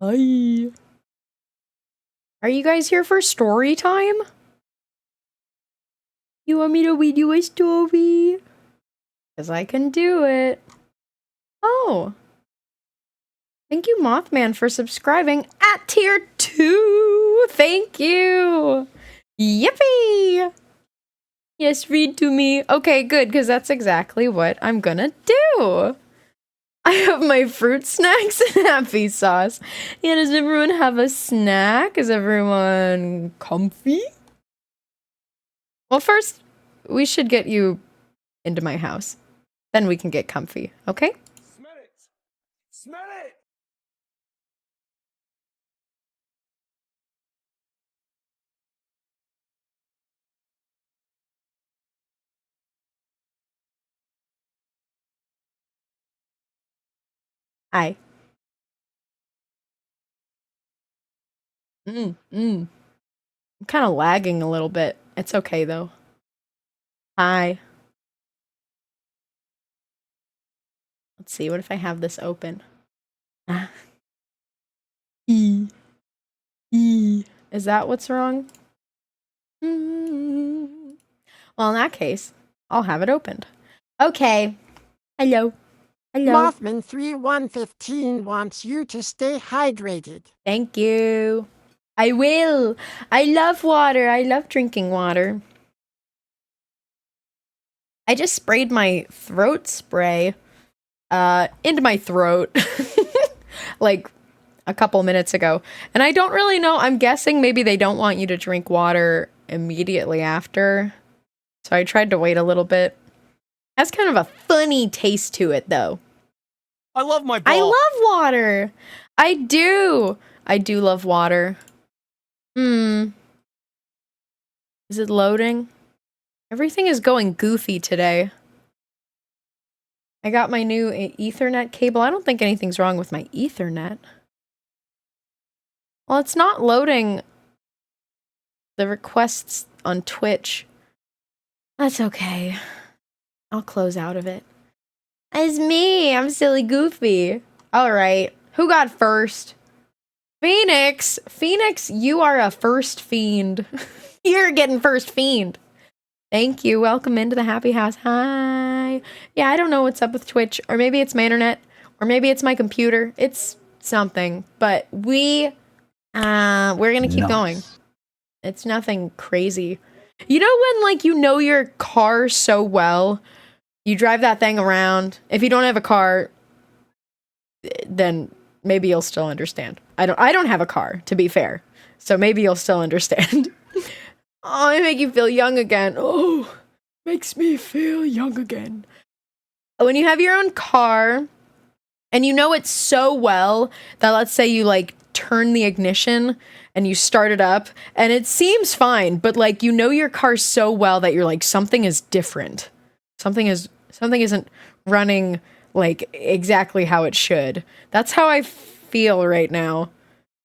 Hi. Are you guys here for story time? You want me to read you a story? Because I can do it. Oh. Thank you, Mothman, for subscribing at tier 2. Thank you. Yippee. Yes, read to me. Okay, good, because that's exactly what I'm gonna do. I have my fruit snacks and happy sauce. Yeah, does everyone have a snack? Is everyone comfy? Well, first, we should get you into my house. Then we can get comfy, okay? Smell it! Smell it! Hi. I'm kind of lagging a little bit. It's okay, though. Hi. Let's see, what if I have this open? Ah. Is that what's wrong? Well, in that case, I'll have it opened. Okay. Hello. Hello. Mothman 3115 wants you to stay hydrated. Thank you. I will. I love water. I love drinking water. I just sprayed my throat spray into my throat like a couple minutes ago. And I don't really know. I'm guessing maybe they don't want you to drink water immediately after. So I tried to wait a little bit. Has kind of a funny taste to it, though. I love my ball. I love water. I do. I do love water. Is it loading? Everything is going goofy today. I got my new Ethernet cable. I don't think anything's wrong with my Ethernet. Well, it's not loading the requests on Twitch. That's okay. I'll close out of it. It's me. I'm silly goofy. All right. Who got first? Phoenix. Phoenix, you are a first fiend. You're getting first fiend. Thank you. Welcome into the happy house. Hi. Yeah, I don't know what's up with Twitch, or maybe it's my internet, or maybe it's my computer. It's something, but we're gonna keep going. It's nothing crazy. You know when, like, you know your car so well, you drive that thing around. If you don't have a car, then maybe you'll still understand. I don't have a car, to be fair, so maybe you'll still understand. Oh, I make you feel young again. Oh, makes me feel young again. When you have your own car and you know it so well that, let's say you like turn the ignition and you start it up and it seems fine, but like you know your car so well that you're like, something is different. Something isn't running like exactly how it should. That's how I feel right now.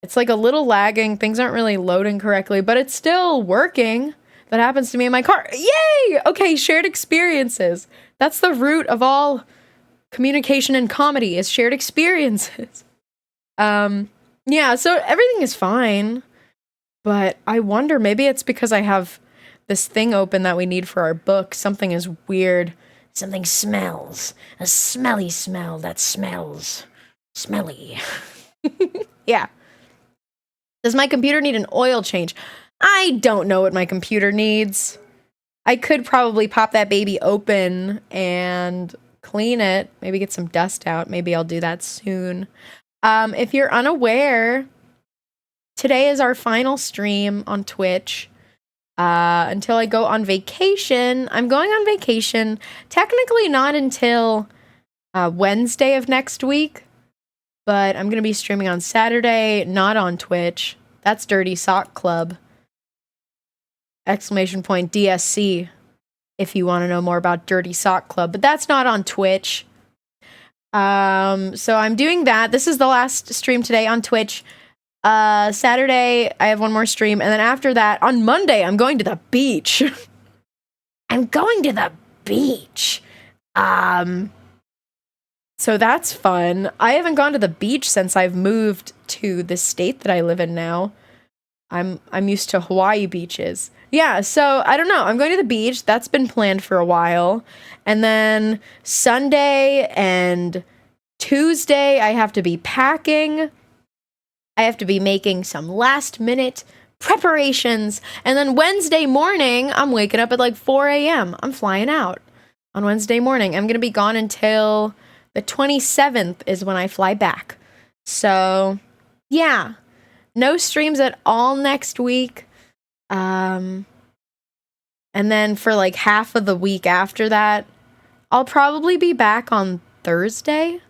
It's like a little lagging. Things aren't really loading correctly, but it's still working. That happens to me in my car. Yay! Okay, shared experiences. That's the root of all communication and comedy, is shared experiences. Yeah, so everything is fine. But I wonder, maybe it's because I have this thing open that we need for our book. Something is weird. Something smells. A smelly smell that smells smelly. Yeah. Does my computer need an oil change? I don't know what my computer needs. I could probably pop that baby open and clean it. Maybe get some dust out. Maybe I'll do that soon. If you're unaware, today is our final stream on Twitch. Until I go on vacation. I'm going on vacation technically not until Wednesday of next week. But I'm going to be streaming on Saturday, not on Twitch. That's Dirty Sock Club. ! DSC if you want to know more about Dirty Sock Club. But that's not on Twitch. So I'm doing that. This is the last stream today on Twitch. Saturday, I have one more stream. And then after that, on Monday, I'm going to the beach. I'm going to the beach. So that's fun. I haven't gone to the beach since I've moved to the state that I live in now. I'm used to Hawaii beaches. Yeah, so I don't know. I'm going to the beach. That's been planned for a while. And then Sunday and Tuesday, I have to be packing. I have to be making some last minute preparations. And then Wednesday morning, I'm waking up at like 4 a.m. I'm flying out on Wednesday morning. I'm going to be gone until the 27th is when I fly back. So, yeah. No streams at all next week. And then for like half of the week after that, I'll probably be back on Thursday.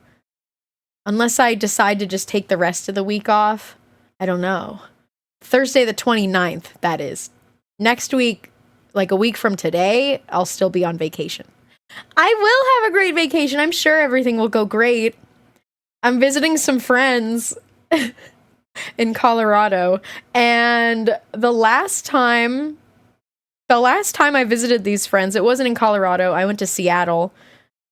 Unless I decide to just take the rest of the week off. I don't know. Thursday the 29th, that is. Next week, like a week from today, I'll still be on vacation. I will have a great vacation. I'm sure everything will go great. I'm visiting some friends in Colorado. And the last time I visited these friends, it wasn't in Colorado. I went to Seattle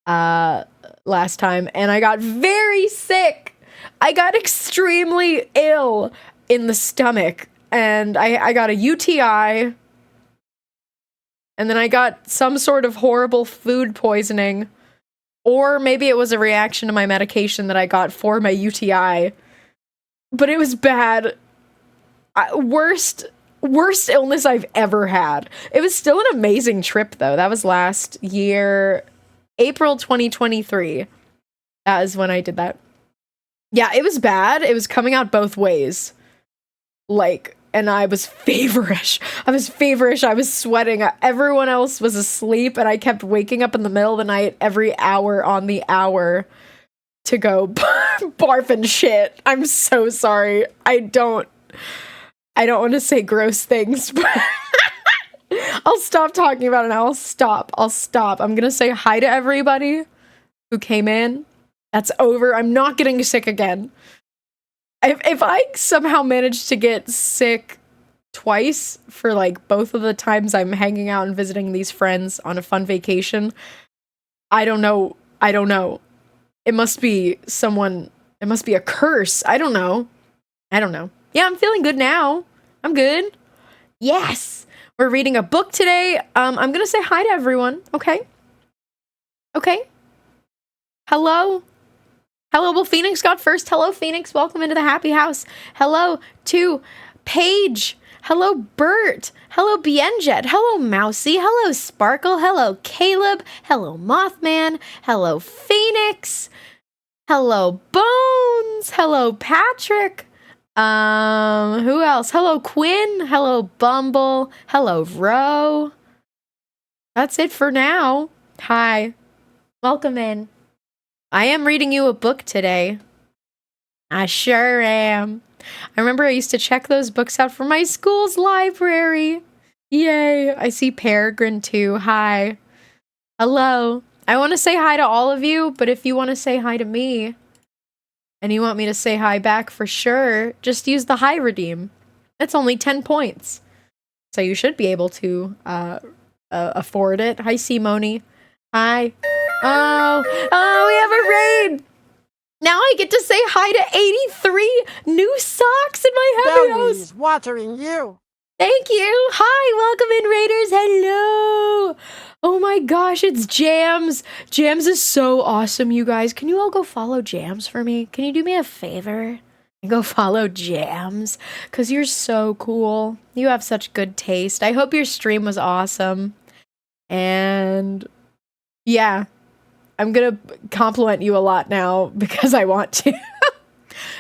last time, and I got very sick. I got extremely ill in the stomach, and I got a UTI, and then I got some sort of horrible food poisoning, or maybe it was a reaction to my medication that I got for my UTI, but it was bad. Worst illness I've ever had. It was still an amazing trip, though. That was last year, April 2023. That is when I did that. Yeah, it was bad. It was coming out both ways. Like, and I was feverish. I was sweating. Everyone else was asleep, and I kept waking up in the middle of the night every hour on the hour to go barf and shit. I'm so sorry. I don't want to say gross things, but I'll stop talking about it now. I'll stop. I'm going to say hi to everybody who came in. That's over. I'm not getting sick again. If I somehow manage to get sick twice for like both of the times I'm hanging out and visiting these friends on a fun vacation, I don't know. It must be a curse. I don't know. Yeah, I'm feeling good now. I'm good. Yes. We're reading a book today. I'm going to say hi to everyone. Okay. Hello. Well, Phoenix got first. Hello, Phoenix. Welcome into the happy house. Hello to Paige. Hello, Bert. Hello, Bienjet. Hello, Mousy. Hello, Sparkle. Hello, Caleb. Hello, Mothman. Hello, Phoenix. Hello, Bones. Hello, Patrick. Who else? Hello, Quinn. Hello, Bumble. Hello, Ro. That's it for now. Hi. Welcome in. I am reading you a book today. I sure am. I remember I used to check those books out from my school's library. Yay. I see Peregrine too. Hi. Hello. I want to say hi to all of you, but if you want to say hi to me, and you want me to say hi back for sure, just use the hi redeem. It's only 10 points. So you should be able to afford it. Hi, Simone. Hi. Oh, we have a raid. Now I get to say hi to 83 new socks in my happy house. Belly's watering you. Thank you. Hi, welcome in, Raiders. Hello. Oh my gosh, it's Jams. Jams is so awesome, you guys. Can you all go follow Jams for me? Can you do me a favor and go follow Jams? Because you're so cool. You have such good taste. I hope your stream was awesome. And yeah, I'm going to compliment you a lot now because I want to.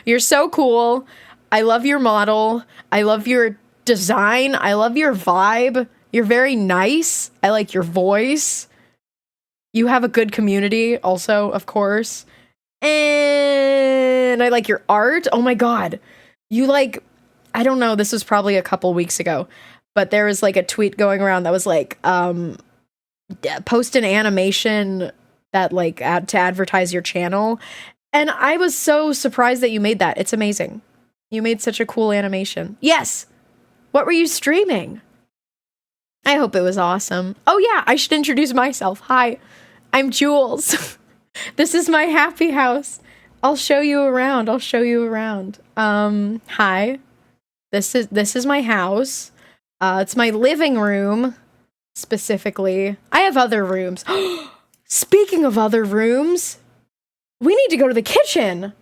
You're so cool. I love your model. I love your design. I love your vibe. You're very nice. I like your voice. You have a good community also, of course. And I like your art. Oh my God. You like, I don't know, this was probably a couple weeks ago, but there was like a tweet going around that was like, post an animation that like to advertise your channel. And I was so surprised that you made that. It's amazing. You made such a cool animation. Yes. What were you streaming? I hope it was awesome. Oh yeah, I should introduce myself. Hi, I'm Jules. This is my happy house. I'll show you around. I'll show you around. Hi. This is my house. It's my living room, specifically. I have other rooms. Speaking of other rooms, we need to go to the kitchen.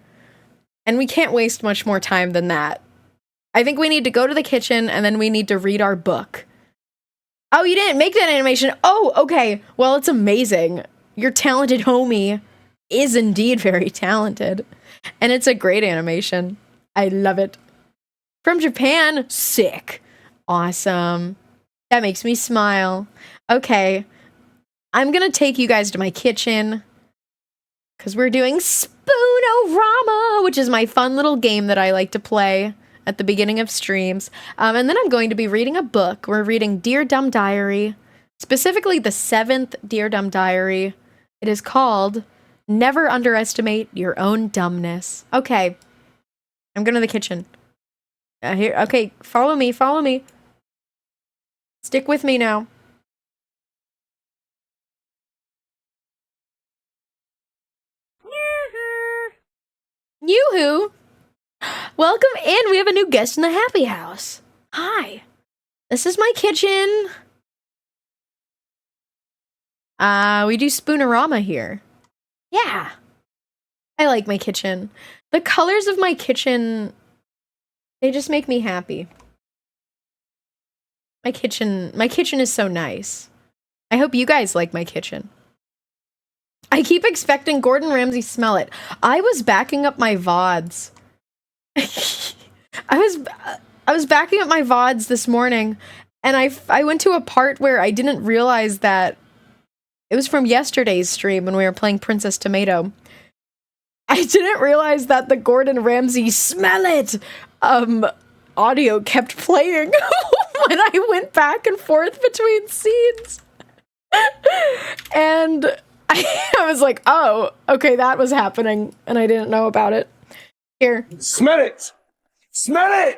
And we can't waste much more time than that. I think we need to go to the kitchen and then we need to read our book. Oh, you didn't make that animation. Oh, okay. Well, it's amazing. Your talented homie is indeed very talented. And it's a great animation. I love it. From Japan. Sick. Awesome. That makes me smile. Okay. I'm gonna take you guys to my kitchen. Because we're doing Spoonorama, which is my fun little game that I like to play at the beginning of streams. And then I'm going to be reading a book. We're reading Dear Dumb Diary, specifically the 7th Dear Dumb Diary. It is called Never Underestimate Your Own Dumbness. Okay, I'm going to the kitchen. Here, okay, follow me, follow me. Stick with me now. Yoo-hoo! Welcome in. We have a new guest in the happy house. Hi. This is my kitchen. We do Spoonorama here. Yeah. I like my kitchen. The colors of my kitchen, they just make me happy. My kitchen is so nice. I hope you guys like my kitchen. I keep expecting Gordon Ramsay smell it. I was backing up my VODs. I was backing up my VODs this morning, and I went to a part where I didn't realize that it was from yesterday's stream when we were playing Princess Tomato. I didn't realize that the Gordon Ramsay smell it audio kept playing when I went back and forth between scenes. And I was like, oh, okay, that was happening, and I didn't know about it. Here. Smell it! Smell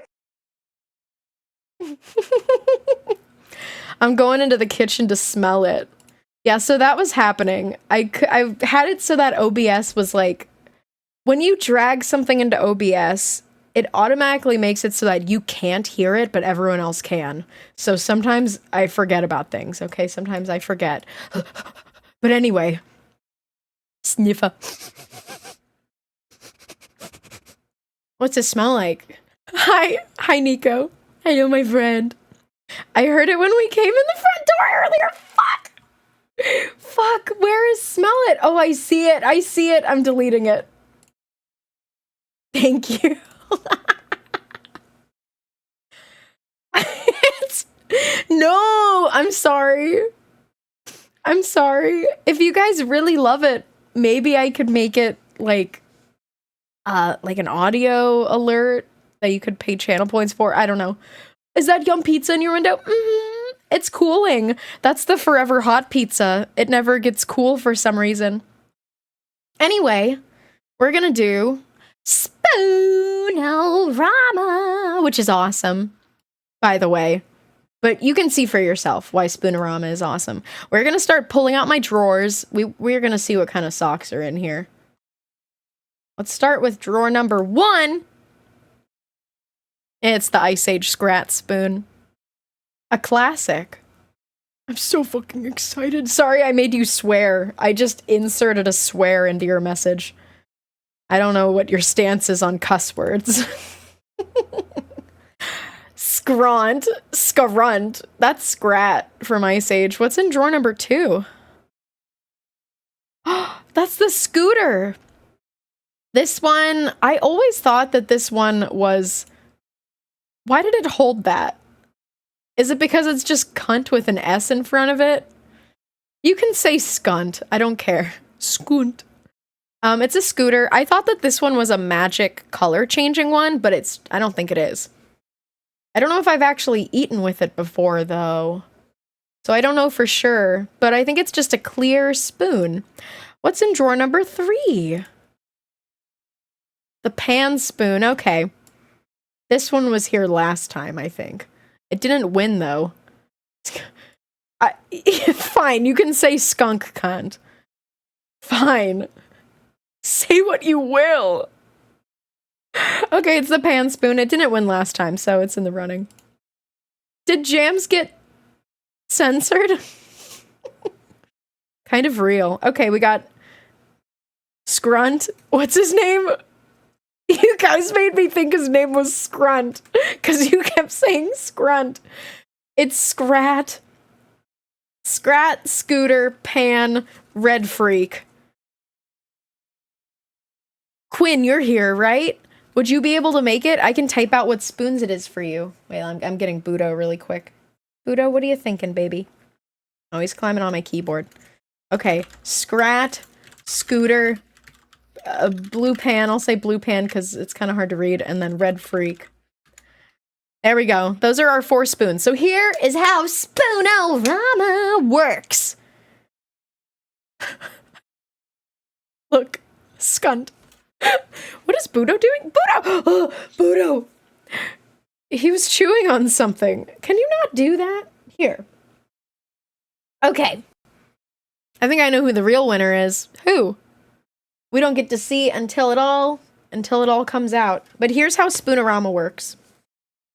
it! I'm going into the kitchen to smell it. Yeah, so that was happening. I had it so that OBS was like, when you drag something into OBS, it automatically makes it so that you can't hear it, but everyone else can. So sometimes I forget about things, okay? Sometimes I forget. But anyway, sniffer. What's it smell like? Hi, Nico. Hello, my friend. I heard it when we came in the front door earlier. Fuck, where is smell it? Oh, I see it. I see it. I'm deleting it. Thank you. No, I'm sorry. I'm sorry. If you guys really love it, maybe I could make it like an audio alert that you could pay channel points for. I don't know. Is that Yum Pizza in your window? It's cooling. That's the forever hot pizza. It never gets cool for some reason. Anyway, we're gonna do Spoonorama, which is awesome, by the way. But you can see for yourself why Spoonorama is awesome. We're gonna start pulling out my drawers. We're gonna see what kind of socks are in here. Let's start with drawer number 1. It's the Ice Age Scrat Spoon. A classic. I'm so fucking excited. Sorry I made you swear. I just inserted a swear into your message. I don't know what your stance is on cuss words. Scrunt. Scarunt. That's Scrat from Ice Age. What's in drawer number 2? That's the scooter. This one, I always thought that this one was... Why did it hold that? Is it because it's just cunt with an S in front of it? You can say skunt. I don't care. Skunt. It's a scooter. I thought that this one was a magic color changing one, but I don't think it is. I don't know if I've actually eaten with it before, though. So I don't know for sure, but I think it's just a clear spoon. What's in drawer number 3? The pan spoon. Okay. This one was here last time, I think. It didn't win, though. Fine, you can say skunk cunt. Fine. Say what you will. Okay, it's the pan spoon. It didn't win last time, so it's in the running. Did jams get censored? Kind of real. Okay, we got Scrunt. What's his name? You guys made me think his name was Scrunt because you kept saying Scrunt. It's Scrat. Scrat, Scooter, Pan, Red Freak. Quinn, you're here, right? Would you be able to make it? I can type out what spoons it is for you. Wait, I'm getting Budo really quick. Budo, what are you thinking, baby? Oh, he's climbing on my keyboard. Okay, Scrat, Scooter, Blue Pan. I'll say Blue Pan because it's kind of hard to read. And then Red Freak. There we go. Those are our 4 spoons. So here is how Spoonorama works. Look, Skunt. What is Budo doing? Budo! Oh, Budo! He was chewing on something. Can you not do that? Here. Okay. I think I know who the real winner is. Who? We don't get to see until it all comes out. But here's how Spoonorama works.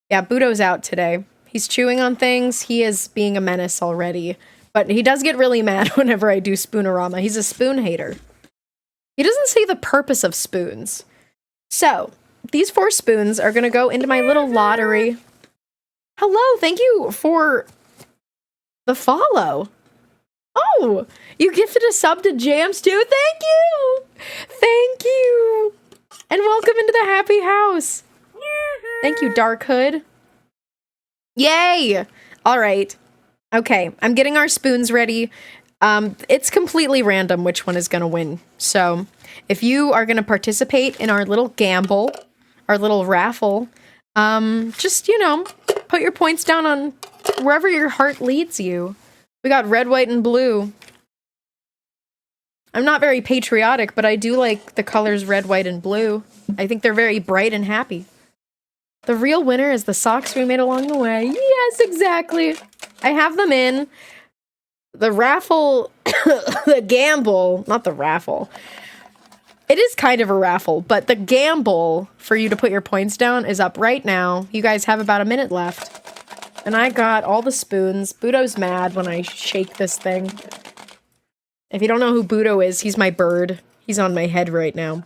Yeah, Budo's out today. He's chewing on things. He is being a menace already. But he does get really mad whenever I do Spoonorama. He's a spoon hater. He doesn't see the purpose of spoons. So, these 4 spoons are going to go into my little lottery. Hello, thank you for the follow. Oh, you gifted a sub to Jams too? Thank you! Thank you! And welcome into the happy house. Thank you, Dark Hood. Yay! All right. Okay, I'm getting our spoons ready. It's completely random which one is going to win. So, if you are going to participate in our little gamble, our little raffle, just, you know, put your points down on wherever your heart leads you. We got red, white, and blue. I'm not very patriotic, but I do like the colors red, white, and blue. I think they're very bright and happy. The real winner is the socks we made along the way. Yes, exactly. I have them in. The raffle, the gamble, not the raffle. It is kind of a raffle, but the gamble for you to put your points down is up right now. You guys have about a minute left. And I got all the spoons. Budo's mad when I shake this thing. If you don't know who Budo is, he's my bird. He's on my head right now.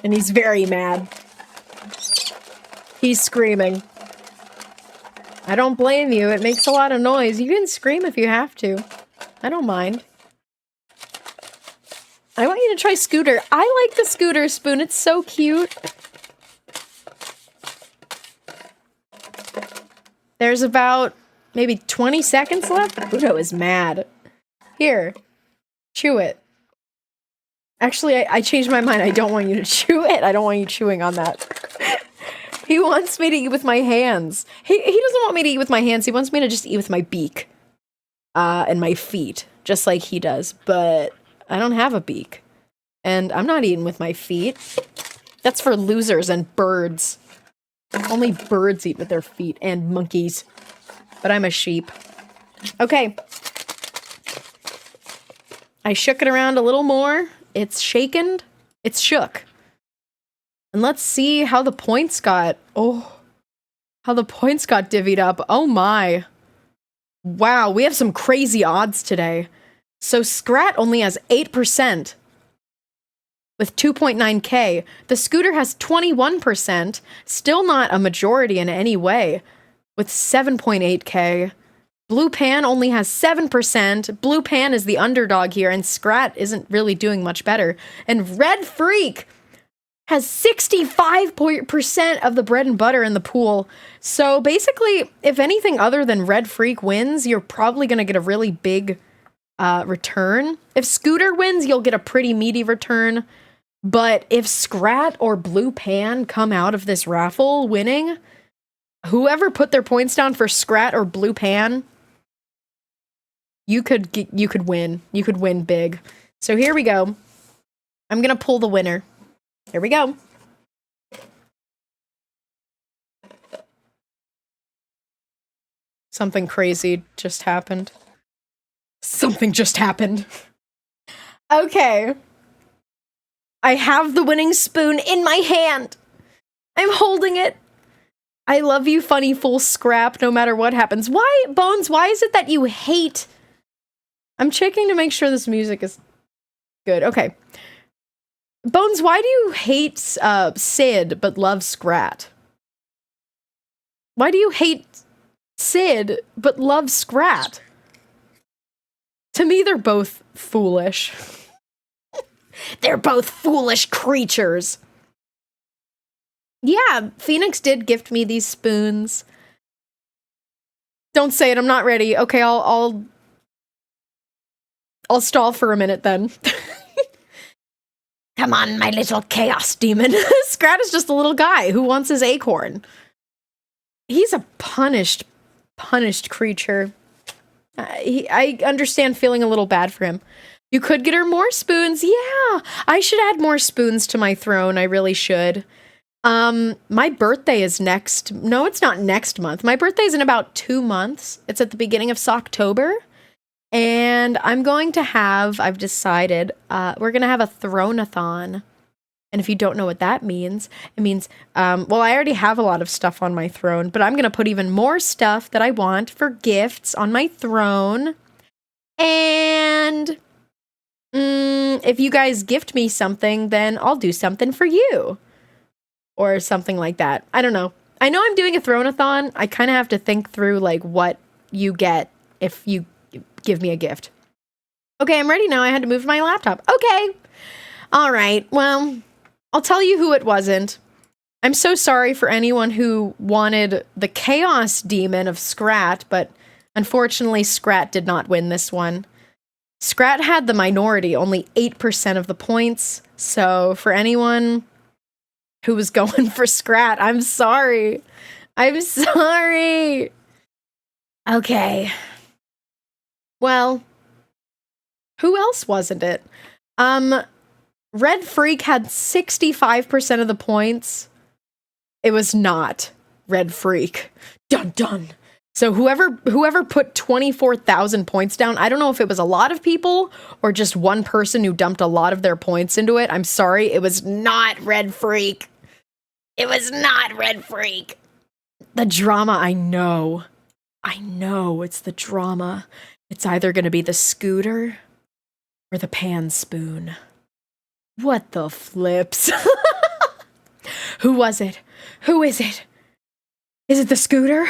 And he's very mad. He's screaming. I don't blame you. It makes a lot of noise. You can scream if you have to. I don't mind. I want you to try Scooter. I like the Scooter spoon. It's so cute. There's about maybe 20 seconds left. Budo is mad. Here. Chew it. Actually, I changed my mind. I don't want you to chew it. I don't want you chewing on that. He wants me to eat with my hands. He doesn't want me to eat with my hands. He wants me to just eat with my beak. And my feet. Just like he does. But I don't have a beak. And I'm not eating with my feet. That's for losers and birds. Only birds eat with their feet. And monkeys. But I'm a sheep. Okay. I shook it around a little more. It's shaken. It's shook. And let's see how the points got. Oh. How the points got divvied up. Oh my. Wow, we have some crazy odds today. So Scrat only has 8%. With 2.9k. The Scooter has 21%. Still not a majority in any way. With 7.8k. Blue Pan only has 7%. Blue Pan is the underdog here, and Scrat isn't really doing much better. And Red Freak has 65% of the bread and butter in the pool. So basically, if anything other than Red Freak wins, you're probably going to get a really big return. If Scooter wins, you'll get a pretty meaty return. But if Scrat or Blue Pan come out of this raffle winning, whoever put their points down for Scrat or Blue Pan, you could win. You could win big. So here we go. I'm gonna pull the winner. Here we go. Something crazy just happened. Something just happened. Okay. I have the winning spoon in my hand. I'm holding it. I love you, funny fool Scrap, no matter what happens. Why, Bones, why is it that you hate... I'm checking to make sure this music is good. Okay. Bones, why do you hate Sid but love Scrat? Why do you hate Sid but love Scrat? To me, they're both foolish. They're both foolish creatures. Yeah, Phoenix did gift me these spoons. Don't say it, I'm not ready. Okay, I'll stall for a minute then. Come on, my little chaos demon. Scrat is just a little guy who wants his acorn. He's a punished creature. I understand feeling a little bad for him. You could get her more spoons. Yeah, I should add more spoons to my throne. I really should. My birthday is next. No, it's not next month. My birthday is in about 2 months. It's at the beginning of Socktober. And I'm going to have, I've decided, we're going to have a thronathon. And if you don't know what that means, it means, well, I already have a lot of stuff on my throne, but I'm going to put even more stuff that I want for gifts on my throne. And if you guys gift me something, then I'll do something for you. Or something like that. I don't know. I know I'm doing a thronathon. I kind of have to think through, like, what you get if you give me a gift. Okay, I'm ready now. I had to move my laptop. Okay. All right. Well, I'll tell you who it wasn't. I'm so sorry for anyone who wanted the Chaos Demon of Scrat, but unfortunately, Scrat did not win this one. Scrat had the minority, only 8% of the points. So for anyone who was going for Scrat, I'm sorry. I'm sorry. Okay. Well, who else wasn't it? Red Freak had 65% of the points. It was not Red Freak. Dun dun. So whoever put 24,000 points down, I don't know if it was a lot of people or just one person who dumped a lot of their points into it. I'm sorry, it was not Red Freak. It was not Red Freak. The drama, I know. I know it's the drama. It's either going to be the scooter or the pan spoon. What the flips? Who was it? Who is it? Is it the scooter?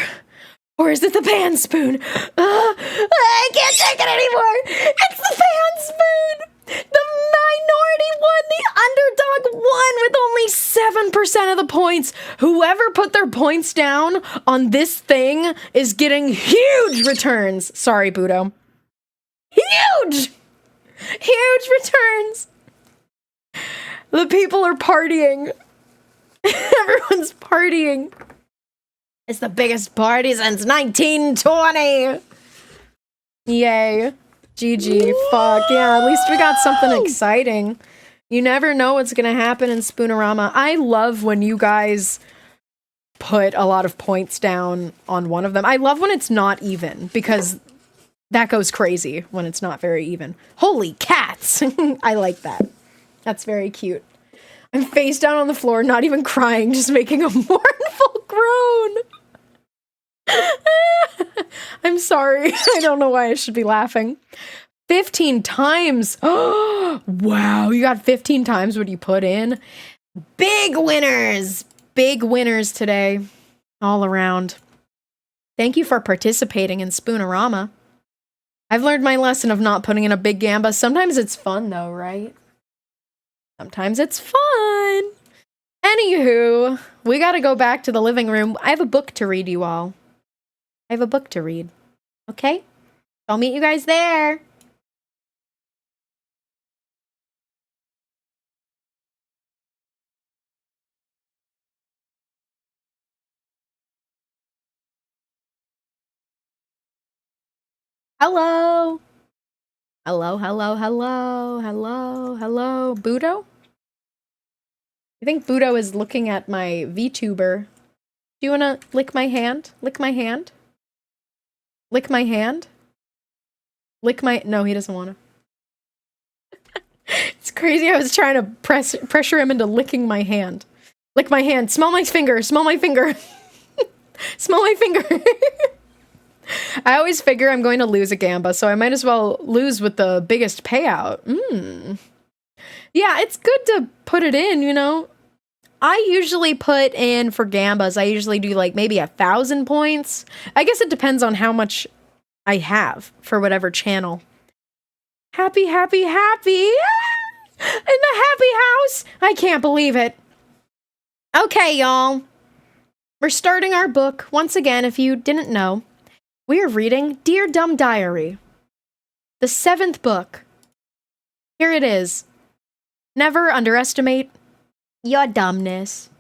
Or is it the pan spoon? I can't take it anymore! It's the pan spoon! The minority won! The underdog won with only 7% of the points! Whoever put their points down on this thing is getting huge returns! Sorry, Budo. Huge! Huge returns! The people are partying. Everyone's partying. It's the biggest party since 1920. Yay. GG. Whoa. Fuck. Yeah, at least we got something exciting. You never know what's going to happen in Spoonorama. I love when you guys put a lot of points down on one of them. I love when it's not even, because that goes crazy when it's not very even. Holy cats. I like that. That's very cute. I'm face down on the floor, not even crying, just making a mournful groan. I'm sorry. I don't know why I should be laughing. 15 times. Oh, wow. You got 15 times what you put in. Big winners. Big winners today. All around. Thank you for participating in Spoonorama. I've learned my lesson of not putting in a big gamba. Sometimes it's fun though, right? Sometimes it's fun. Anywho, we gotta go back to the living room. I have a book to read you all. I have a book to read. Okay? I'll meet you guys there. Hello. Hello, hello, hello, hello, hello. Budo? I think Budo is looking at my VTuber. Do you want to lick my hand? Lick my hand? Lick my hand? Lick my... No, he doesn't want to. It's crazy. I was trying to pressure him into licking my hand. Lick my hand. Smell my finger. Smell my finger. Smell my finger. I always figure I'm going to lose a Gamba, so I might as well lose with the biggest payout. Yeah, it's good to put it in, you know? I usually put in for Gambas, I usually do like maybe 1,000 points. I guess it depends on how much I have for whatever channel. Happy, happy, happy! In the happy house! I can't believe it. Okay, y'all. We're starting our book. Once again, if you didn't know, we are reading Dear Dumb Diary, the 7th book. Here it is. Never underestimate your dumbness.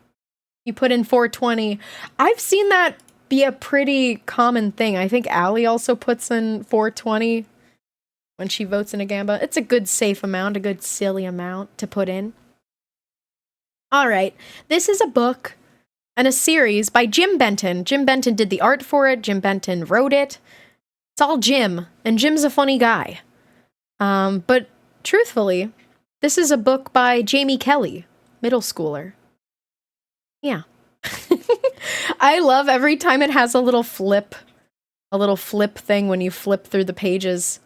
You put in 420. I've seen that be a pretty common thing. I think Allie also puts in 420 when she votes in a Gamba. It's a good safe amount, a good silly amount to put in. All right, this is a book and a series by Jim Benton. Jim Benton did the art for it. Jim Benton wrote it. It's all Jim, and Jim's a funny guy. But truthfully, this is a book by Jamie Kelly, middle schooler. Yeah. I love every time it has a little flip thing when you flip through the pages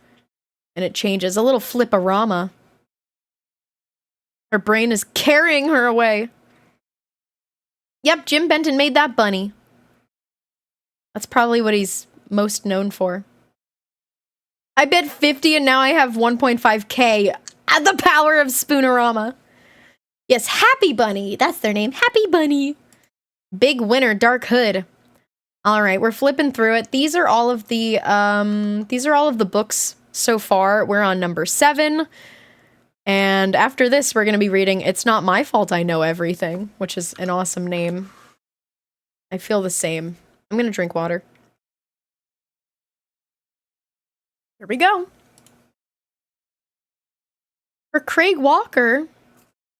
and it changes, a little flip-a-rama. Her brain is carrying her away. Yep, Jim Benton made that bunny. That's probably what he's most known for. I bet 50 and now I have 1.5k at the power of Spoonorama. Yes, Happy Bunny. That's their name. Happy Bunny. Big winner, Dark Hood. All right, we're flipping through it. These are all of the books so far. We're on number 7. And after this, we're going to be reading It's Not My Fault I Know Everything, which is an awesome name. I feel the same. I'm going to drink water. Here we go. For Craig Walker,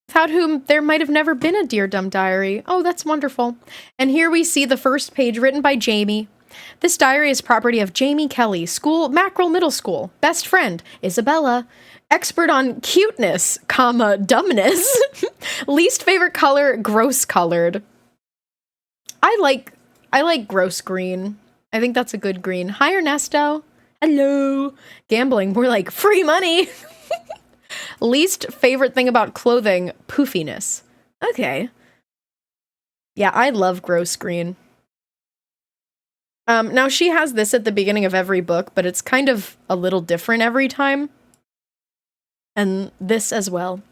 without whom there might have never been a Dear Dumb Diary. Oh, that's wonderful. And here we see the first page written by Jamie. This diary is property of Jamie Kelly, Mackerel Middle School. Best friend, Isabella. Expert on cuteness, dumbness. Least favorite color, gross colored. I like gross green. I think that's a good green. Hi, Ernesto. Hello. Gambling, more like free money. Least favorite thing about clothing, poofiness. Okay. Yeah, I love gross green. Now she has this at the beginning of every book, but it's kind of a little different every time. And this as well.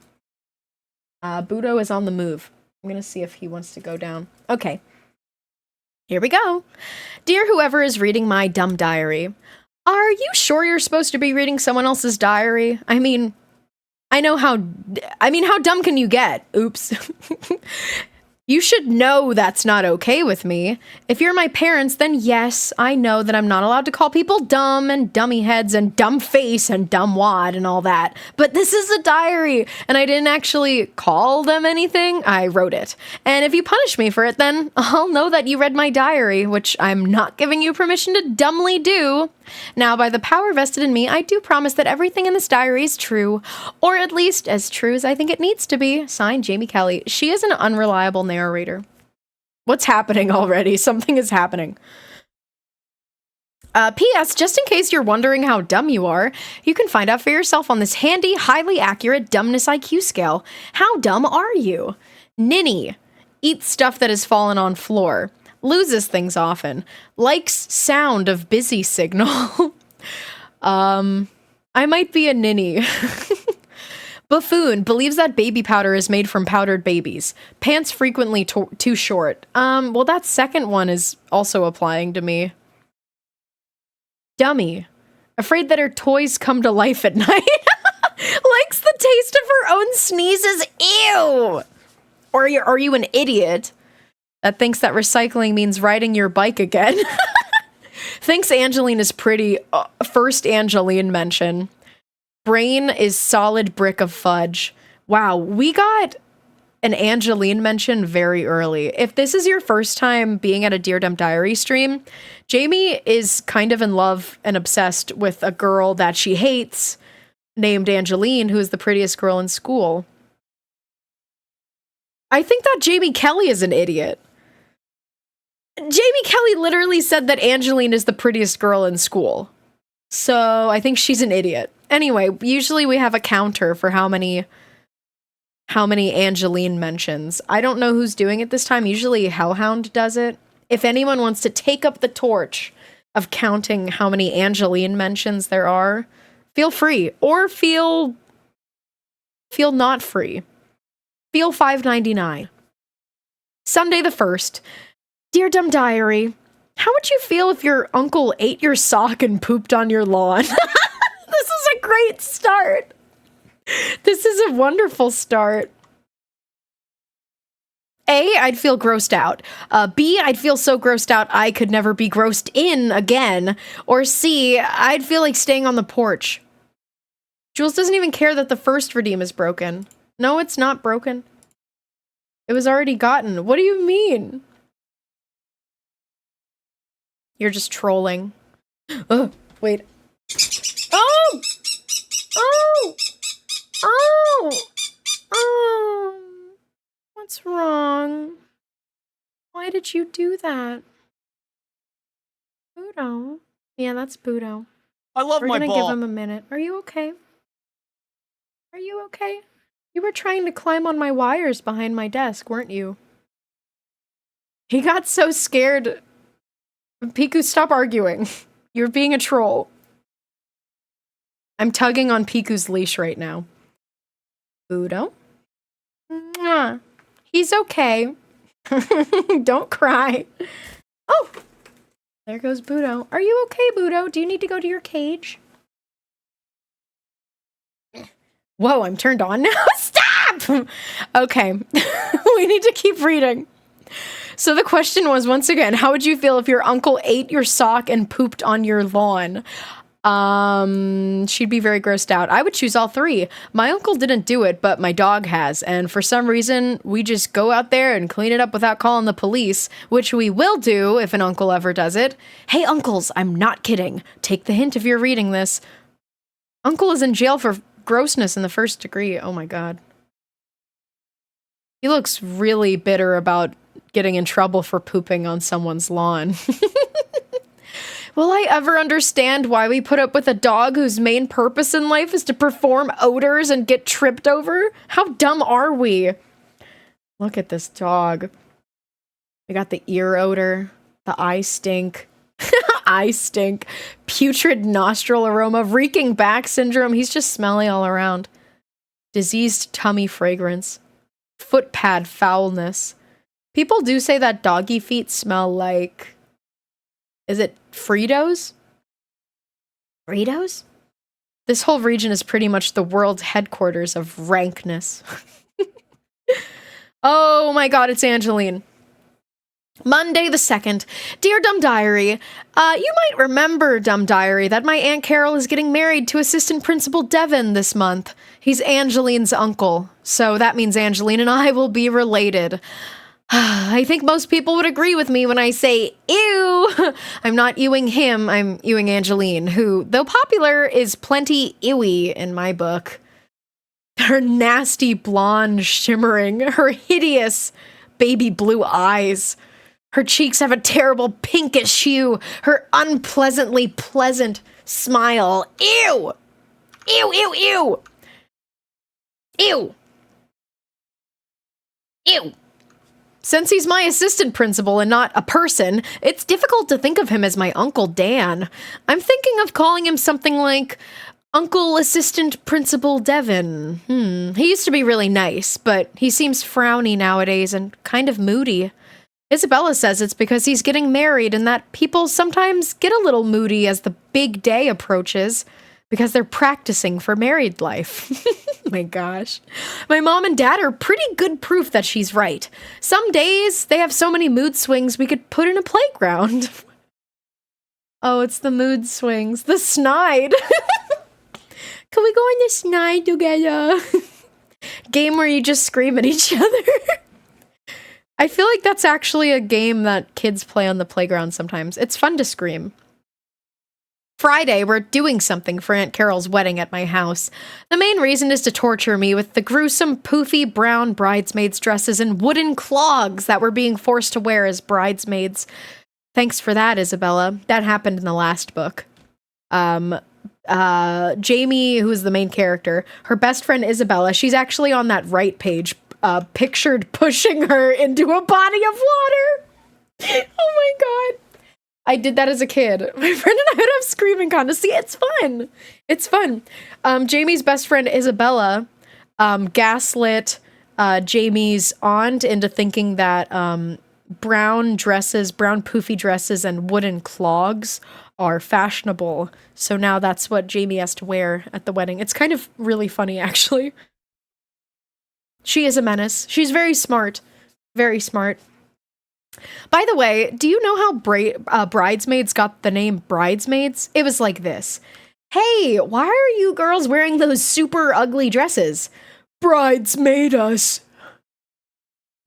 Budo is on the move. I'm gonna see if he wants to go down. Okay. Here we go. Dear whoever is reading my dumb diary, are you sure you're supposed to be reading someone else's diary? I mean, how dumb can you get? Oops. You should know that's not okay with me. If you're my parents, then yes, I know that I'm not allowed to call people dumb and dummy heads and dumb face and dumb wad and all that. But this is a diary, and I didn't actually call them anything. I wrote it. And if you punish me for it, then I'll know that you read my diary, which I'm not giving you permission to dumbly do. Now, by the power vested in me, I do promise that everything in this diary is true, or at least as true as I think it needs to be. Signed, Jamie Kelly. She is an unreliable narrator. What's happening already? Something is happening. P.S. Just in case you're wondering how dumb you are, you can find out for yourself on this handy, highly accurate dumbness IQ scale. How dumb are you? Ninny. Eats stuff that has fallen on floor. Loses things often. Likes sound of busy signal. I might be a ninny. Buffoon. Believes that baby powder is made from powdered babies. Pants frequently too short. Well, that second one is also applying to me. Dummy. Afraid that her toys come to life at night. Likes the taste of her own sneezes. Ew! Or are you an idiot that thinks that recycling means riding your bike again? Thinks Angeline is pretty. First Angeline mention. Brain is solid brick of fudge. Wow, we got an Angeline mention very early. If this is your first time being at a Dear Dumb Diary stream, Jamie is kind of in love and obsessed with a girl that she hates named Angeline, who is the prettiest girl in school. I think that Jamie Kelly is an idiot. Jamie Kelly literally said that Angeline is the prettiest girl in school. So I think she's an idiot. Anyway, usually we have a counter for how many Angeline mentions. I don't know who's doing it this time. Usually Hellhound does it. If anyone wants to take up the torch of counting how many Angeline mentions there are, feel free. Or feel not free. Feel $5.99. Sunday the 1st. Dear Dumb Diary, how would you feel if your uncle ate your sock and pooped on your lawn? This is a great start. This is a wonderful start. A, I'd feel grossed out. B, I'd feel so grossed out I could never be grossed in again. Or C, I'd feel like staying on the porch. Jules doesn't even care that the first redeem is broken. No, it's not broken. It was already gotten. What do you mean? You're just trolling. Oh, wait. Oh! Oh! Oh! Oh! What's wrong? Why did you do that? Budo. Yeah, that's Budo. I love We're my gonna ball. give him a minute. Are you okay? Are you okay? You were trying to climb on my wires behind my desk, weren't you? He got so scared. Piku, stop arguing. You're being a troll. I'm tugging on Piku's leash right now. Budo? Mwah. He's okay. Don't cry. Oh! There goes Budo. Are you okay, Budo? Do you need to go to your cage? Whoa, I'm turned on now. Stop! Okay. We need to keep reading. So the question was, once again, how would you feel if your uncle ate your sock and pooped on your lawn? She'd be very grossed out. I would choose all three. My uncle didn't do it, but my dog has. And for some reason, we just go out there and clean it up without calling the police, which we will do if an uncle ever does it. Hey, uncles, I'm not kidding. Take the hint if you're reading this. Uncle is in jail for grossness in the 1st degree. Oh my God. He looks really bitter about getting in trouble for pooping on someone's lawn. Will I ever understand why we put up with a dog whose main purpose in life is to perform odors and get tripped over? How dumb are we? Look at this dog. We got the ear odor, the eye stink, eye stink, putrid nostril aroma, reeking back syndrome. He's just smelly all around. Diseased tummy fragrance, foot pad foulness. People do say that doggy feet smell like... Is it Fritos? Fritos? This whole region is pretty much the world's headquarters of rankness. Oh my God, it's Angeline. Monday the 2nd. Dear Dumb Diary, you might remember, Dumb Diary, that my Aunt Carol is getting married to Assistant Principal Devin this month. He's Angeline's uncle, so that means Angeline and I will be related. I think most people would agree with me when I say, ew! I'm not ewing him, I'm ewing Angeline, who, though popular, is plenty ewy in my book. Her nasty blonde shimmering, her hideous baby blue eyes. Her cheeks have a terrible pinkish hue, her unpleasantly pleasant smile. Ew! Ew, ew, ew! Ew! Ew! Since he's my assistant principal and not a person, it's difficult to think of him as my Uncle Dan. I'm thinking of calling him something like Uncle Assistant Principal Devin. He used to be really nice, but he seems frowny nowadays and kind of moody. Isabella says it's because he's getting married and that people sometimes get a little moody as the big day approaches because they're practicing for married life. My gosh. My mom and dad are pretty good proof that she's right. Some days they have so many mood swings we could put in a playground. Oh, it's the mood swings. The snide. Can we go on the snide together? Game where you just scream at each other. I feel like that's actually a game that kids play on the playground sometimes. It's fun to scream. Friday, we're doing something for Aunt Carol's wedding at my house. The main reason is to torture me with the gruesome, poofy brown bridesmaids' dresses and wooden clogs that we're being forced to wear as bridesmaids. Thanks for that, Isabella. That happened in the last book. Jamie, who is the main character, her best friend Isabella, she's actually on that right page, pictured pushing her into a body of water. Oh my god. I did that as a kid. My friend and I would have screaming contests. See, it's fun. It's fun. Jamie's best friend Isabella gaslit Jamie's aunt into thinking that brown poofy dresses and wooden clogs are fashionable. So now that's what Jamie has to wear at the wedding. It's kind of really funny, actually. She is a menace. She's very smart. Very smart. By the way, do you know how Bridesmaids got the name Bridesmaids? It was like this. Hey, why are you girls wearing those super ugly dresses? Bridesmaid us.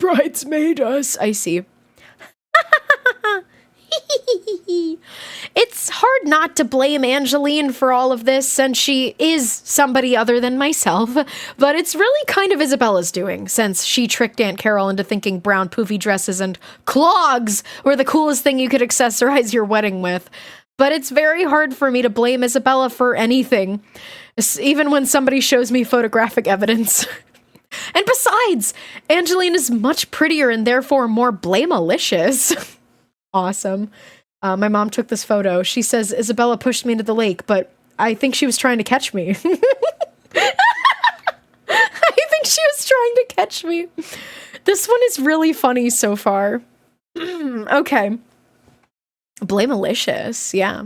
Bridesmaid us. I see. It's hard not to blame Angeline for all of this, since she is somebody other than myself, but it's really kind of Isabella's doing, since she tricked Aunt Carol into thinking brown poofy dresses and clogs were the coolest thing you could accessorize your wedding with. But it's very hard for me to blame Isabella for anything, even when somebody shows me photographic evidence. And besides, Angeline is much prettier and therefore more blame-alicious. Awesome. My mom took this photo. She says, Isabella pushed me into the lake, but I think she was trying to catch me. I think she was trying to catch me. This one is really funny so far. Okay. Blame-alicious, yeah.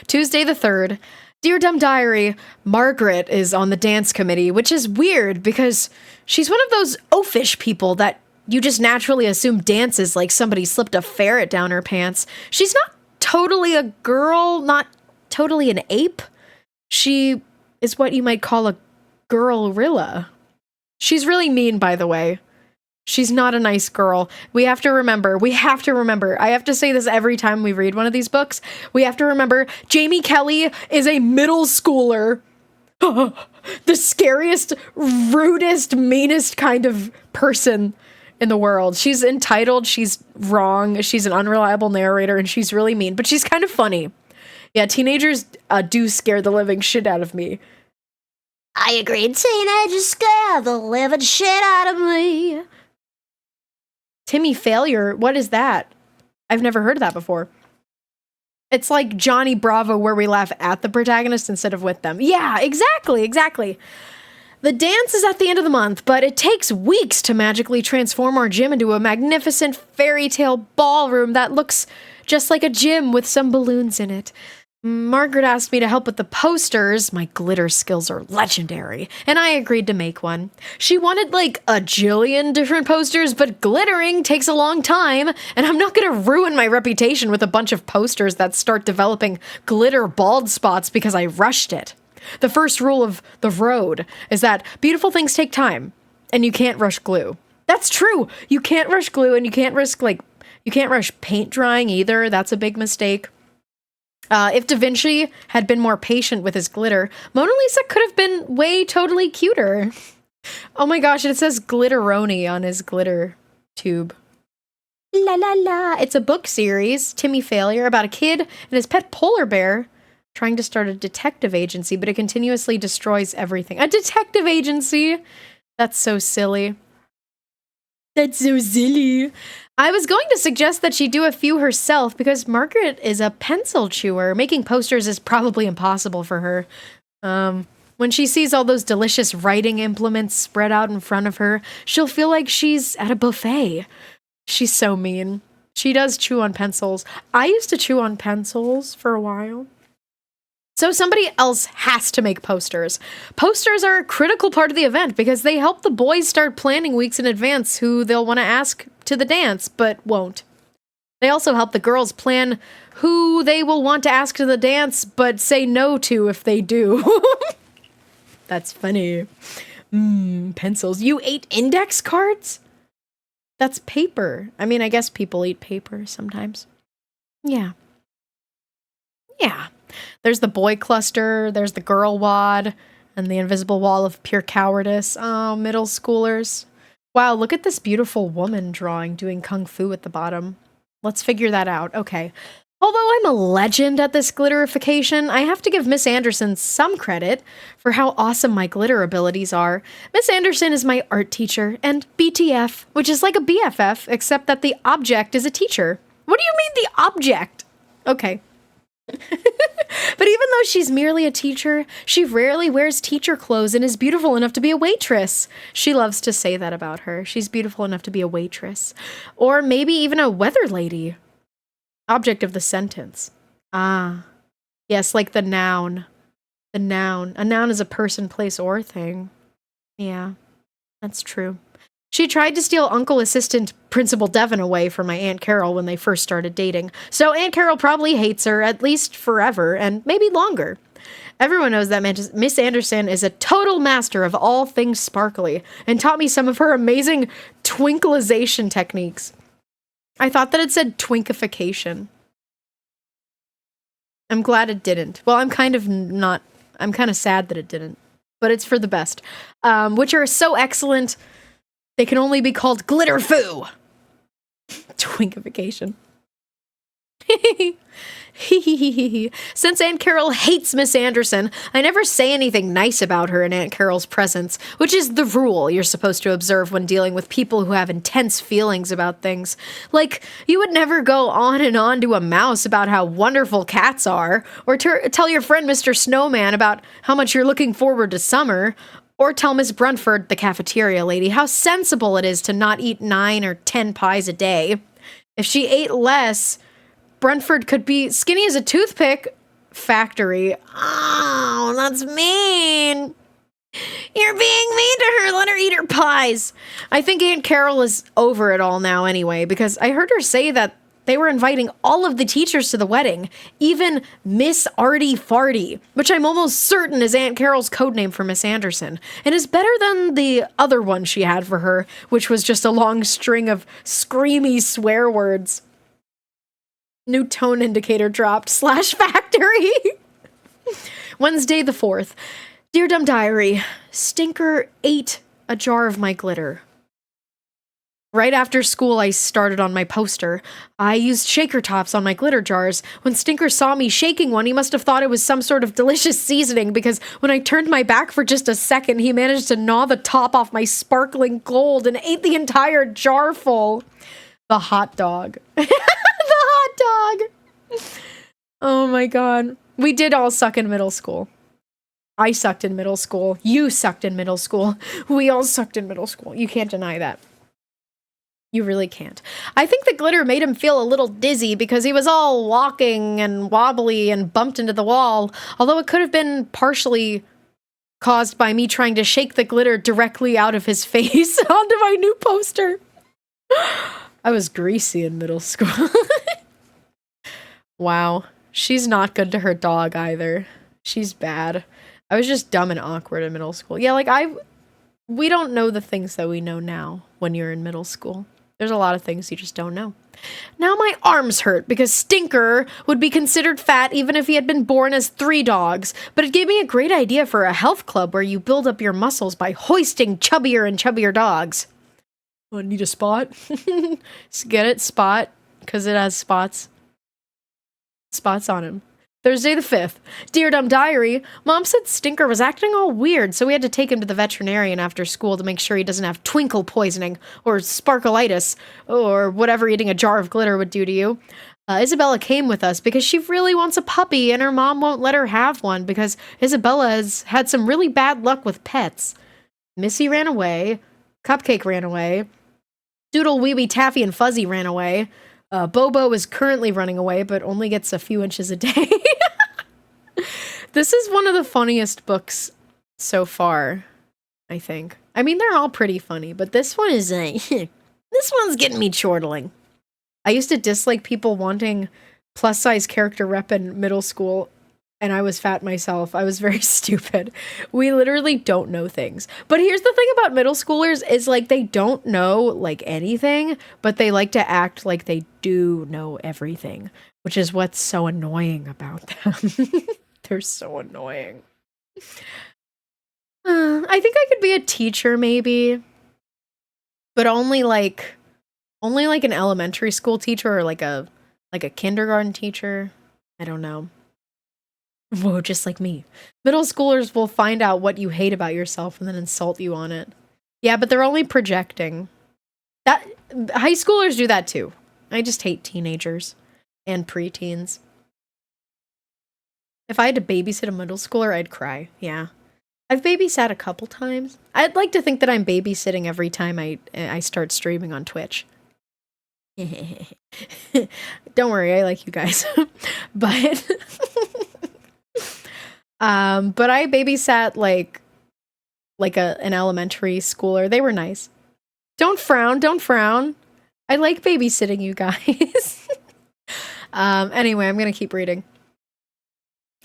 Tuesday the 3rd. Dear Dumb Diary, Margaret is on the dance committee, which is weird because she's one of those oafish people that you just naturally assume dances like somebody slipped a ferret down her pants. She's not totally a girl, not totally an ape. She is what you might call a girl-rilla. She's really mean, by the way. She's not a nice girl. We have to remember. I have to say this every time we read one of these books. We have to remember Jamie Kelly is a middle schooler. The scariest, rudest, meanest kind of person in the world. She's entitled, she's wrong, she's an unreliable narrator, and she's really mean, but she's kind of funny. Yeah, teenagers do scare the living shit out of me. I agree, teenagers scare the living shit out of me. Timmy Failure, what is that? I've never heard of that before. It's like Johnny Bravo, where we laugh at the protagonist instead of with them. Yeah, exactly. The dance is at the end of the month, but it takes weeks to magically transform our gym into a magnificent fairy tale ballroom that looks just like a gym with some balloons in it. Margaret asked me to help with the posters. My glitter skills are legendary, and I agreed to make one. She wanted like a jillion different posters, but glittering takes a long time, and I'm not gonna ruin my reputation with a bunch of posters that start developing glitter bald spots because I rushed it. The first rule of the road is that beautiful things take time, and you can't rush glue. That's true. You can't rush glue, and you can't rush paint drying either. That's a big mistake. If Da Vinci had been more patient with his glitter, Mona Lisa could have been way totally cuter. Oh my gosh, it says Glitteroni on his glitter tube. La la la. It's a book series, Timmy Failure, about a kid and his pet polar bear trying to start a detective agency, but it continuously destroys everything. A detective agency? That's so silly. That's so silly. I was going to suggest that she do a few herself because Margaret is a pencil chewer. Making posters is probably impossible for her. When she sees all those delicious writing implements spread out in front of her, she'll feel like she's at a buffet. She's so mean. She does chew on pencils. I used to chew on pencils for a while. So somebody else has to make posters. Posters are a critical part of the event because they help the boys start planning weeks in advance who they'll want to ask to the dance, but won't. They also help the girls plan who they will want to ask to the dance, but say no to if they do. That's funny. Pencils. You ate index cards? That's paper. I mean, I guess people eat paper sometimes. Yeah. There's the boy cluster, there's the girl wad, and the invisible wall of pure cowardice. Oh, middle schoolers. Wow, look at this beautiful woman drawing doing kung fu at the bottom. Let's figure that out. Okay. Although I'm a legend at this glitterification, I have to give Miss Anderson some credit for how awesome my glitter abilities are. Miss Anderson is my art teacher, and BTF, which is like a BFF, except that the object is a teacher. What do you mean the object? Okay. But even though she's merely a teacher, she rarely wears teacher clothes and is beautiful enough to be a waitress. She loves to say that about her. She's beautiful enough to be a waitress. Or maybe even a weather lady. Object of the sentence. Ah. Yes, like the noun. The noun. A noun is a person, place, or thing. Yeah, that's true. She tried to steal Uncle Assistant Principal Devon away from my Aunt Carol when they first started dating. So Aunt Carol probably hates her, at least forever, and maybe longer. Everyone knows that Miss Anderson is a total master of all things sparkly, and taught me some of her amazing twinkleization techniques. I thought that it said twinkification. I'm glad it didn't. Well, I'm kind of sad that it didn't. But it's for the best. Which are so excellent, they can only be called glitter foo. Twinkification. Since Aunt Carol hates Miss Anderson, I never say anything nice about her in Aunt Carol's presence, which is the rule you're supposed to observe when dealing with people who have intense feelings about things. Like, you would never go on and on to a mouse about how wonderful cats are, or tell your friend Mr. Snowman about how much you're looking forward to summer, or tell Miss Brunford, the cafeteria lady, how sensible it is to not eat 9 or 10 pies a day. If she ate less, Brunford could be skinny as a toothpick. Factory. Oh, that's mean. You're being mean to her. Let her eat her pies. I think Aunt Carol is over it all now anyway, because I heard her say that they were inviting all of the teachers to the wedding, even Miss Artie Farty, which I'm almost certain is Aunt Carol's codename for Miss Anderson, and is better than the other one she had for her, which was just a long string of screamy swear words. New tone indicator dropped. /factory. Wednesday the 4th. Dear Dumb Diary, Stinker ate a jar of my glitter. Right after school, I started on my poster. I used shaker tops on my glitter jars. When Stinker saw me shaking one, he must have thought it was some sort of delicious seasoning, because when I turned my back for just a second, he managed to gnaw the top off my sparkling gold and ate the entire jar full. The hot dog. The hot dog. Oh my god. We did all suck in middle school. I sucked in middle school. You sucked in middle school. We all sucked in middle school. You can't deny that. You really can't. I think the glitter made him feel a little dizzy because he was all walking and wobbly and bumped into the wall, although it could have been partially caused by me trying to shake the glitter directly out of his face onto my new poster. I was greasy in middle school. Wow. She's not good to her dog either. She's bad. I was just dumb and awkward in middle school. Yeah, like we don't know the things that we know now when you're in middle school. There's a lot of things you just don't know. Now my arms hurt because Stinker would be considered fat even if he had been born as 3 dogs, but it gave me a great idea for a health club where you build up your muscles by hoisting chubbier and chubbier dogs. Oh, need a spot? Get it? Spot? Because it has spots. Spots on him. Thursday the 5th. Dear Dumb Diary, Mom said Stinker was acting all weird, so we had to take him to the veterinarian after school to make sure he doesn't have twinkle poisoning, or sparkleitis, or whatever eating a jar of glitter would do to you. Isabella came with us because she really wants a puppy, and her mom won't let her have one because Isabella has had some really bad luck with pets. Missy ran away. Cupcake ran away. Doodle, Wee Wee, Taffy, and Fuzzy ran away. Bobo is currently running away, but only gets a few inches a day. This is one of the funniest books so far, I think. I mean, they're all pretty funny, but this one is this one's getting me chortling. I used to dislike people wanting plus-size character rep in middle school, and I was fat myself. I was very stupid. We literally don't know things. But here's the thing about middle schoolers is, like, they don't know, like, anything, but they like to act like they do know everything. which is what's so annoying about them. They're so annoying. I think I could be a teacher maybe, but only like an elementary school teacher or like a kindergarten teacher. I don't know. Whoa, just like me. Middle schoolers will find out what you hate about yourself and then insult you on it. Yeah, but they're only projecting. That high schoolers do that too. I just hate teenagers and preteens. If I had to babysit a middle schooler, I'd cry. Yeah. I've babysat a couple times. I'd like to think that I'm babysitting every time I start streaming on Twitch. Don't worry, I like you guys. But but I babysat like an elementary schooler. They were nice. Don't frown, don't frown. I like babysitting you guys. Anyway, I'm gonna keep reading.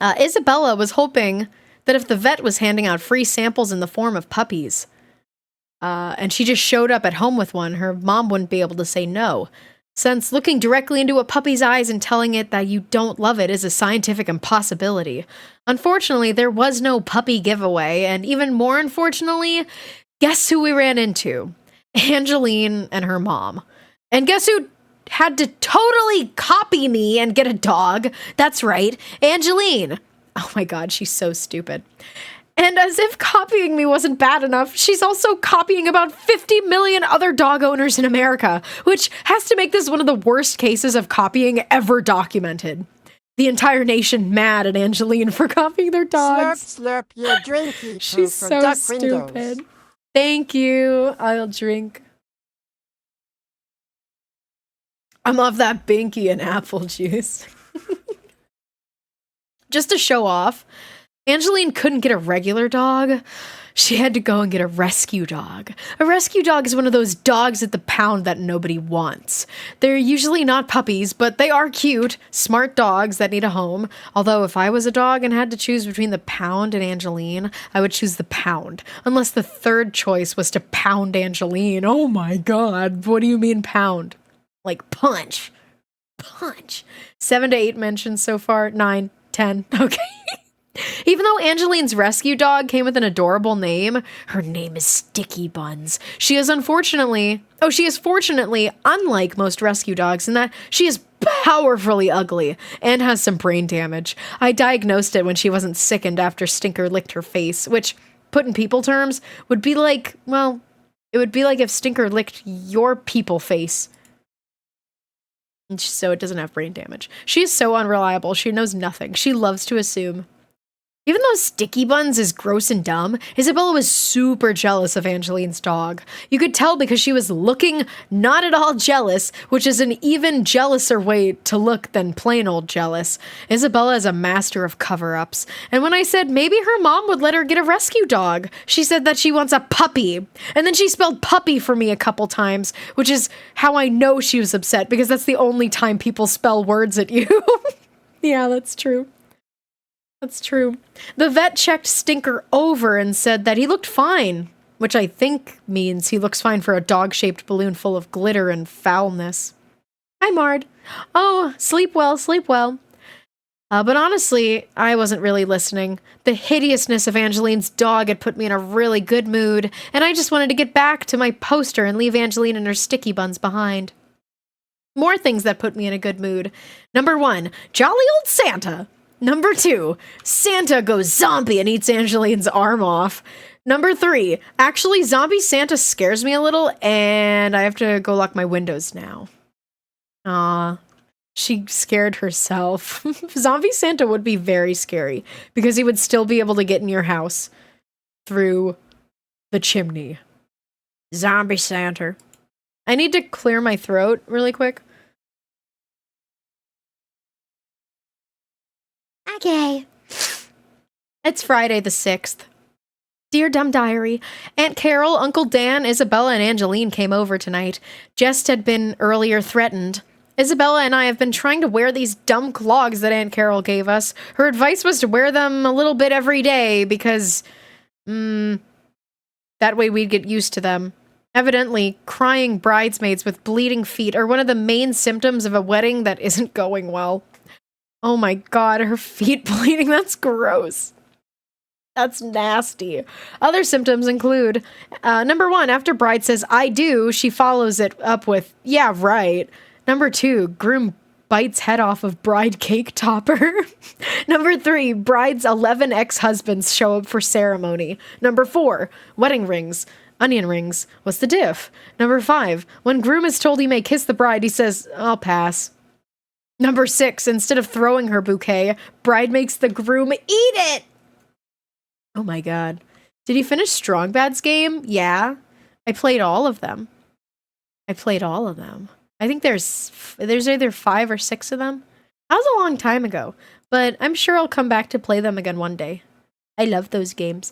Isabella was hoping that if the vet was handing out free samples in the form of puppies, and she just showed up at home with one, her mom wouldn't be able to say no. Since looking directly into a puppy's eyes and telling it that you don't love it is a scientific impossibility. Unfortunately, there was no puppy giveaway, and even more unfortunately, guess who we ran into? Angeline and her mom. And guess who had to totally copy me and get a dog? That's right, Angeline. Oh my god, she's so stupid. And as if copying me wasn't bad enough, she's also copying about 50 million other dog owners in America, which has to make this one of the worst cases of copying ever documented. The entire nation mad at Angeline for copying their dogs. Slurp, slurp your drinky She's so stupid. Thank you. I'll drink. I'm off that Binky and apple juice. Just to show off, Angeline couldn't get a regular dog. She had to go and get a rescue dog. A rescue dog is one of those dogs at the pound that nobody wants. They're usually not puppies, but they are cute, smart dogs that need a home. Although if I was a dog and had to choose between the pound and Angeline, I would choose the pound. Unless the third choice was to pound Angeline. Oh my god, what do you mean pound? Like punch. Punch. 7 to 8 mentions so far. 9, 10. Okay. Even though Angeline's rescue dog came with an adorable name, her name is Sticky Buns. She is fortunately unlike most rescue dogs in that she is powerfully ugly and has some brain damage. I diagnosed it when she wasn't sickened after Stinker licked her face, which, put in people terms, would be like, well, it would be like if Stinker licked your people face. So it doesn't have brain damage. She is so unreliable. She knows nothing. She loves to assume. Even though Sticky Buns is gross and dumb, Isabella was super jealous of Angeline's dog. You could tell because she was looking not at all jealous, which is an even jealouser way to look than plain old jealous. Isabella is a master of cover-ups. And when I said maybe her mom would let her get a rescue dog, she said that she wants a puppy. And then she spelled puppy for me a couple times, which is how I know she was upset, because that's the only time people spell words at you. Yeah, that's true. That's true. The vet checked Stinker over and said that he looked fine, which I think means he looks fine for a dog-shaped balloon full of glitter and foulness. Hi, Mard. Oh, sleep well, sleep well. But honestly, I wasn't really listening. The hideousness of Angeline's dog had put me in a really good mood, and I just wanted to get back to my poster and leave Angeline and her Sticky Buns behind. More things that put me in a good mood. Number 1, jolly old Santa. Number 2, Santa goes zombie and eats Angeline's arm off. Number 3, actually, zombie Santa scares me a little, and I have to go lock my windows now. Aw, she scared herself. Zombie Santa would be very scary, because he would still be able to get in your house through the chimney. Zombie Santa. I need to clear my throat really quick. Okay. It's Friday the 6th. Dear Dumb Diary, Aunt Carol, Uncle Dan, Isabella, and Angeline came over tonight. Jess had been earlier threatened. Isabella and I have been trying to wear these dumb clogs that Aunt Carol gave us. Her advice was to wear them a little bit every day because, that way we'd get used to them. Evidently, crying bridesmaids with bleeding feet are one of the main symptoms of a wedding that isn't going well. Oh my god, her feet bleeding, that's gross. That's nasty. Other symptoms include, number 1, after bride says, I do, she follows it up with, yeah, right. Number 2, groom bites head off of bride cake topper. Number 3, bride's 11 ex-husbands show up for ceremony. Number 4, wedding rings. Onion rings. What's the diff? Number 5, when groom is told he may kiss the bride, he says, I'll pass. Number 6, instead of throwing her bouquet, bride makes the groom eat it! Oh my god. Did you finish Strong Bad's game? Yeah. I played all of them. I think there's either 5 or 6 of them. That was a long time ago, but I'm sure I'll come back to play them again one day. I love those games.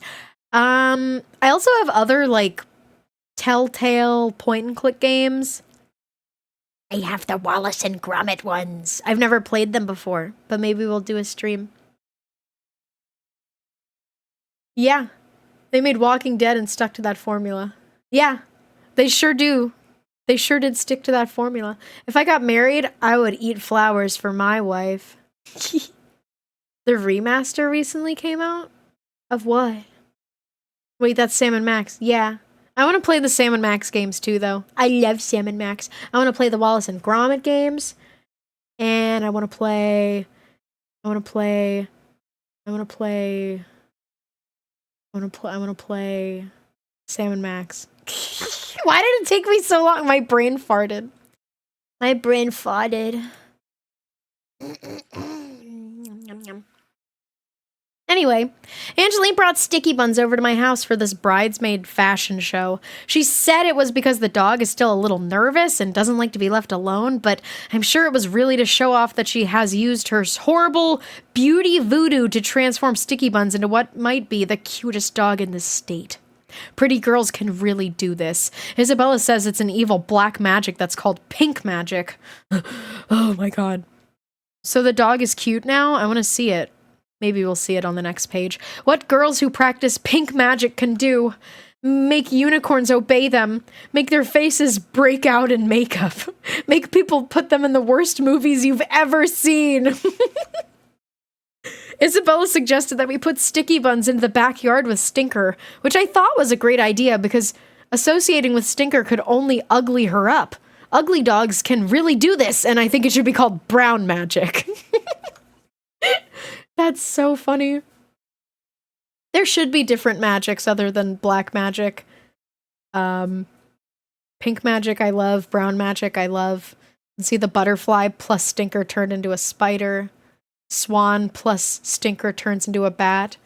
I also have other, like, Telltale point-and-click games. I have the Wallace and Gromit ones. I've never played them before, but maybe we'll do a stream. Yeah. They made Walking Dead and stuck to that formula. Yeah. They sure do. They sure did stick to that formula. If I got married, I would eat flowers for my wife. The remaster recently came out? Of what? Wait, that's Sam & Max. Yeah. I want to play the Sam & Max games too, though. I love Sam & Max. I want to play the Wallace and Gromit games. And I want to play Sam & Max. Why did it take me so long? My brain farted. Anyway, Angeline brought sticky buns over to my house for this bridesmaid fashion show. She said it was because the dog is still a little nervous and doesn't like to be left alone, but I'm sure it was really to show off that she has used her horrible beauty voodoo to transform sticky buns into what might be the cutest dog in the state. Pretty girls can really do this. Isabella says it's an evil black magic that's called pink magic. Oh my god. So the dog is cute now? I want to see it. Maybe we'll see it on the next page. What girls who practice pink magic can do. Make unicorns obey them. Make their faces break out in makeup. Make people put them in the worst movies you've ever seen. Isabella suggested that we put sticky buns into the backyard with Stinker, which I thought was a great idea because associating with Stinker could only ugly her up. Ugly dogs can really do this, and I think it should be called brown magic. That's so funny. There should be different magics other than black magic. Pink magic I love, brown magic I love. You can see the butterfly plus Stinker turned into a spider. Swan plus Stinker turns into a bat.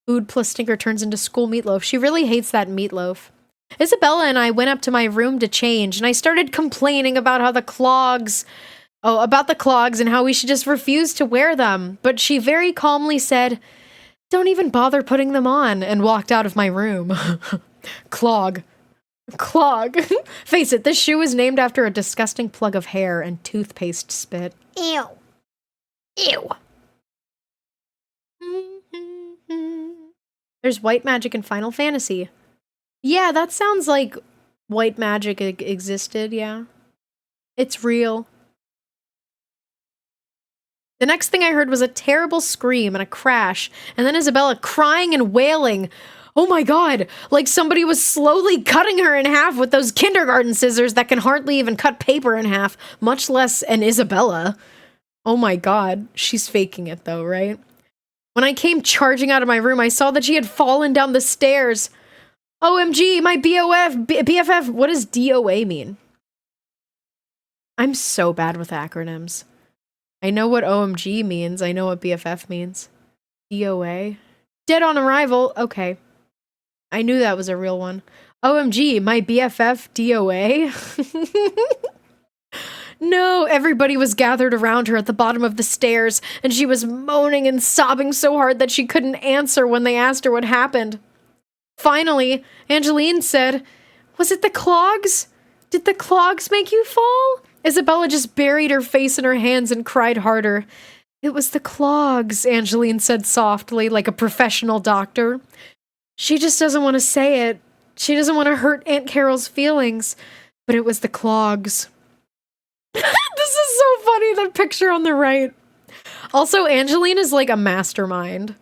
Food plus Stinker turns into school meatloaf. She really hates that meatloaf. Isabella and I went up to my room to change, and I started complaining about how the clogs... Oh, about the clogs and how we should just refuse to wear them. But she very calmly said, don't even bother putting them on, and walked out of my room. Clog. Face it, this shoe is named after a disgusting plug of hair and toothpaste spit. Ew. There's white magic in Final Fantasy. Yeah, that sounds like white magic existed, yeah. It's real. The next thing I heard was a terrible scream and a crash, and then Isabella crying and wailing. Oh my god, like somebody was slowly cutting her in half with those kindergarten scissors that can hardly even cut paper in half, much less an Isabella. Oh my god, she's faking it though, right? When I came charging out of my room, I saw that she had fallen down the stairs. OMG, my BFF, what does DOA mean? I'm so bad with acronyms. I know what OMG means. I know what BFF means. DOA? Dead on arrival. Okay. I knew that was a real one. OMG, my BFF DOA? No, everybody was gathered around her at the bottom of the stairs, and she was moaning and sobbing so hard that she couldn't answer when they asked her what happened. Finally, Angeline said, was it the clogs? Did the clogs make you fall? Isabella just buried her face in her hands and cried harder. It was the clogs, Angeline said softly, like a professional doctor. She just doesn't want to say it. She doesn't want to hurt Aunt Carol's feelings, but it was the clogs. This is so funny, that picture on the right. Also, Angeline is like a mastermind.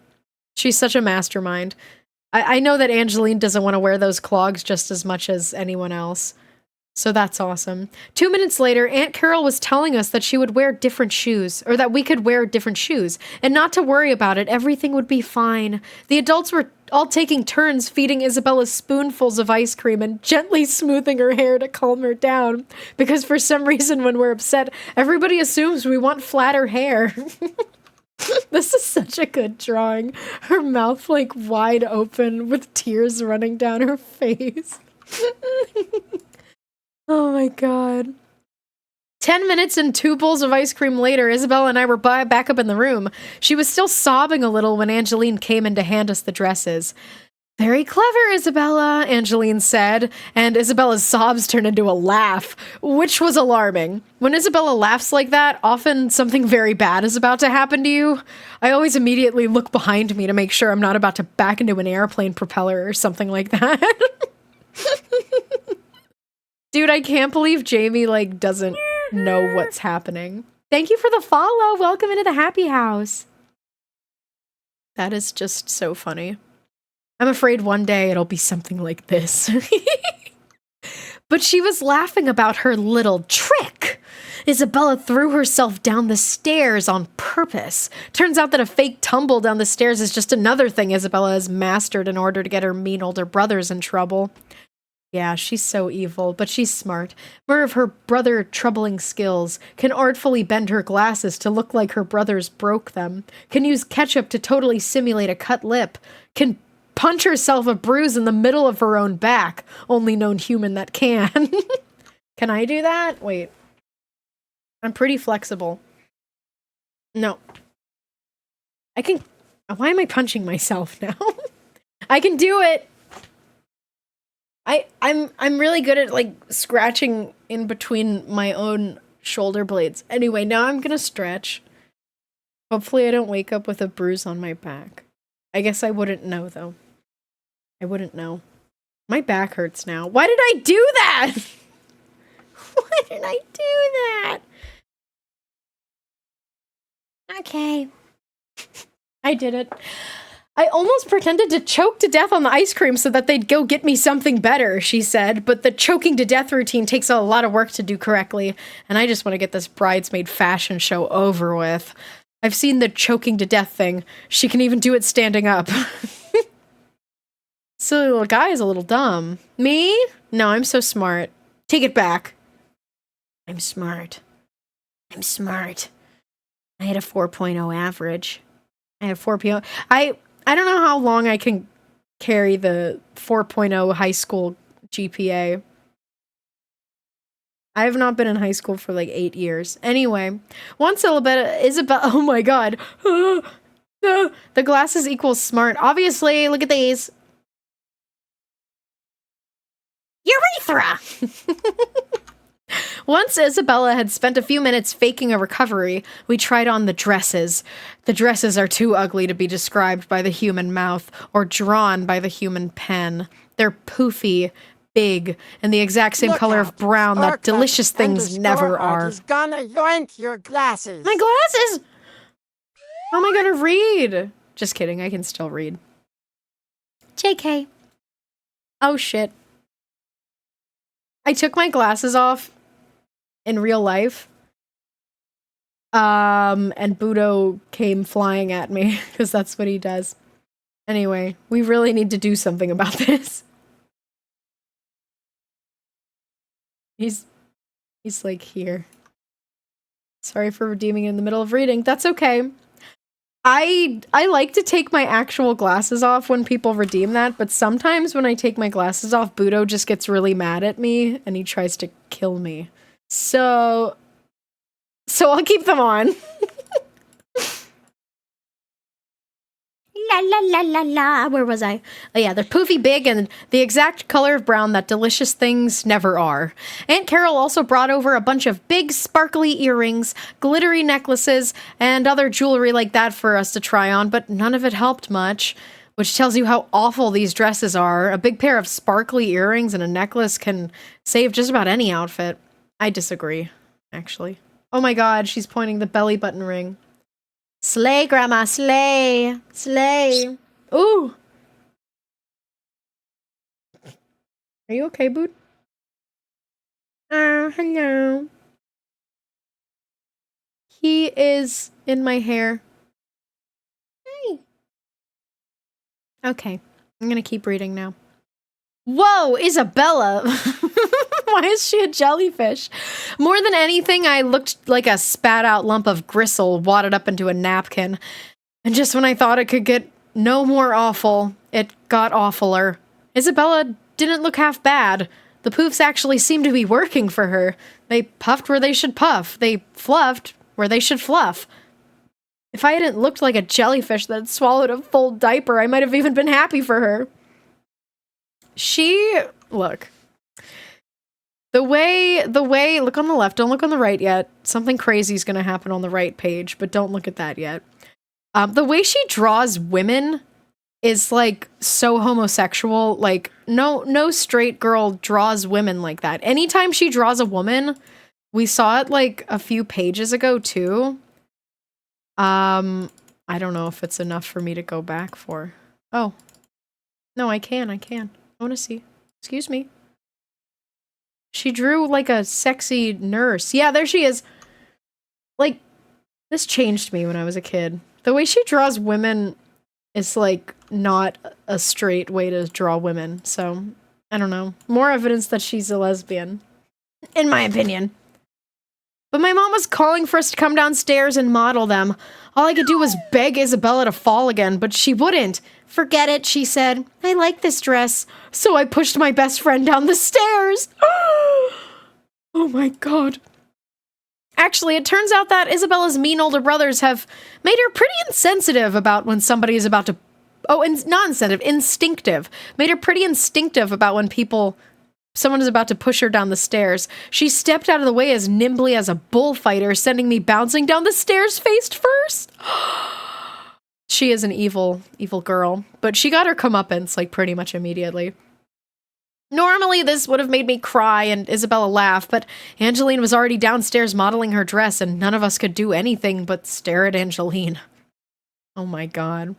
She's such a mastermind. I know that Angeline doesn't want to wear those clogs just as much as anyone else. So that's awesome. 2 minutes later, Aunt Carol was telling us that she would wear different shoes, or that we could wear different shoes, and not to worry about it, everything would be fine. The adults were all taking turns feeding Isabella spoonfuls of ice cream and gently smoothing her hair to calm her down, because for some reason when we're upset, everybody assumes we want flatter hair. This is such a good drawing. Her mouth like wide open with tears running down her face. Oh my god. 10 minutes and 2 bowls of ice cream later, Isabella and I were back up in the room. She was still sobbing a little when Angeline came in to hand us the dresses. Very clever, Isabella, Angeline said, and Isabella's sobs turned into a laugh, which was alarming. When Isabella laughs like that, often something very bad is about to happen to you. I always immediately look behind me to make sure I'm not about to back into an airplane propeller or something like that. Dude, I can't believe Jamie, like, doesn't know what's happening. Thank you for the follow. Welcome into the happy house. That is just so funny. I'm afraid one day it'll be something like this. But she was laughing about her little trick. Isabella threw herself down the stairs on purpose. Turns out that a fake tumble down the stairs is just another thing Isabella has mastered in order to get her mean older brothers in trouble. Yeah, she's so evil, but she's smart. More of her brother troubling skills. Can artfully bend her glasses to look like her brothers broke them. Can use ketchup to totally simulate a cut lip. Can punch herself a bruise in the middle of her own back. Only known human that can. Can I do that? Wait. I'm pretty flexible. No. I can... Why am I punching myself now? I can do it! I'm really good at, like, scratching in between my own shoulder blades. Anyway, now I'm gonna stretch. Hopefully I don't wake up with a bruise on my back. I guess I wouldn't know, though. I wouldn't know. My back hurts now. Why did I do that? Why did I do that? Okay. I did it. I almost pretended to choke to death on the ice cream so that they'd go get me something better, she said, but the choking to death routine takes a lot of work to do correctly, and I just want to get this bridesmaid fashion show over with. I've seen the choking to death thing. She can even do it standing up. Silly little guy is a little dumb. Me? No, I'm so smart. Take it back. I'm smart. I'm smart. I had a 4.0 average. I had a 4.0. I don't know how long I can carry the 4.0 high school GPA. I have not been in high school for like 8 years. Anyway, one syllable is about... Oh my god. The glasses equals smart. Obviously, look at these. Urethra! Once Isabella had spent a few minutes faking a recovery, we tried on the dresses. The dresses are too ugly to be described by the human mouth or drawn by the human pen. They're poofy, big, and the exact same color of brown that delicious things never are. He's gonna yoink your glasses. My glasses! How am I gonna read? Just kidding, I can still read. JK. Oh shit. I took my glasses off in real life. And Budo came flying at me, because that's what he does. Anyway, we really need to do something about this. He's like here. Sorry for redeeming in the middle of reading. That's okay. I like to take my actual glasses off when people redeem that, but sometimes when I take my glasses off, Budo just gets really mad at me and he tries to kill me. So I'll keep them on. La la la la la. Where was I? Oh yeah, they're poofy big and the exact color of brown that delicious things never are. Aunt Carol also brought over a bunch of big sparkly earrings, glittery necklaces, and other jewelry like that for us to try on, but none of it helped much. which tells you how awful these dresses are. A big pair of sparkly earrings and a necklace can save just about any outfit. I disagree, actually. Oh my god, she's pointing the belly button ring. Slay, Grandma, slay! Slay! Ooh! Are you okay, Boot? Hello. He is in my hair. Hey. Okay, I'm gonna keep reading now. Whoa, Isabella! Why is she a jellyfish? More than anything, I looked like a spat out lump of gristle wadded up into a napkin. And just when I thought it could get no more awful, it got awfuler. Isabella didn't look half bad. The poofs actually seemed to be working for her. They puffed where they should puff. They fluffed where they should fluff. If I hadn't looked like a jellyfish that had swallowed a full diaper, I might have even been happy for her. Look. The way, look on the left, don't look on the right yet. Something crazy is gonna happen on the right page, but don't look at that yet. The way she draws women is, like, so homosexual. Like, no straight girl draws women like that. Anytime she draws a woman, we saw it, like, a few pages ago, too. I don't know if it's enough for me to go back for. Oh. No, I can. I want to see. Excuse me. She drew, like, a sexy nurse. Yeah, there she is. Like, this changed me when I was a kid. The way she draws women is, like, not a straight way to draw women. So, I don't know. More evidence that she's a lesbian. In my opinion. But my mom was calling for us to come downstairs and model them. All I could do was beg Isabella to fall again, but she wouldn't. Forget it, she said. I like this dress. So I pushed my best friend down the stairs. Oh my god. Actually, it turns out that Isabella's mean older brothers have made her pretty insensitive about when somebody is about to... Oh, not insensitive, instinctive. Made her pretty instinctive about when someone is about to push her down the stairs. She stepped out of the way as nimbly as a bullfighter, sending me bouncing down the stairs face first. She is an evil, evil girl. But she got her comeuppance, like, pretty much immediately. Normally, this would have made me cry and Isabella laugh, but Angeline was already downstairs modeling her dress, and none of us could do anything but stare at Angeline. Oh my god.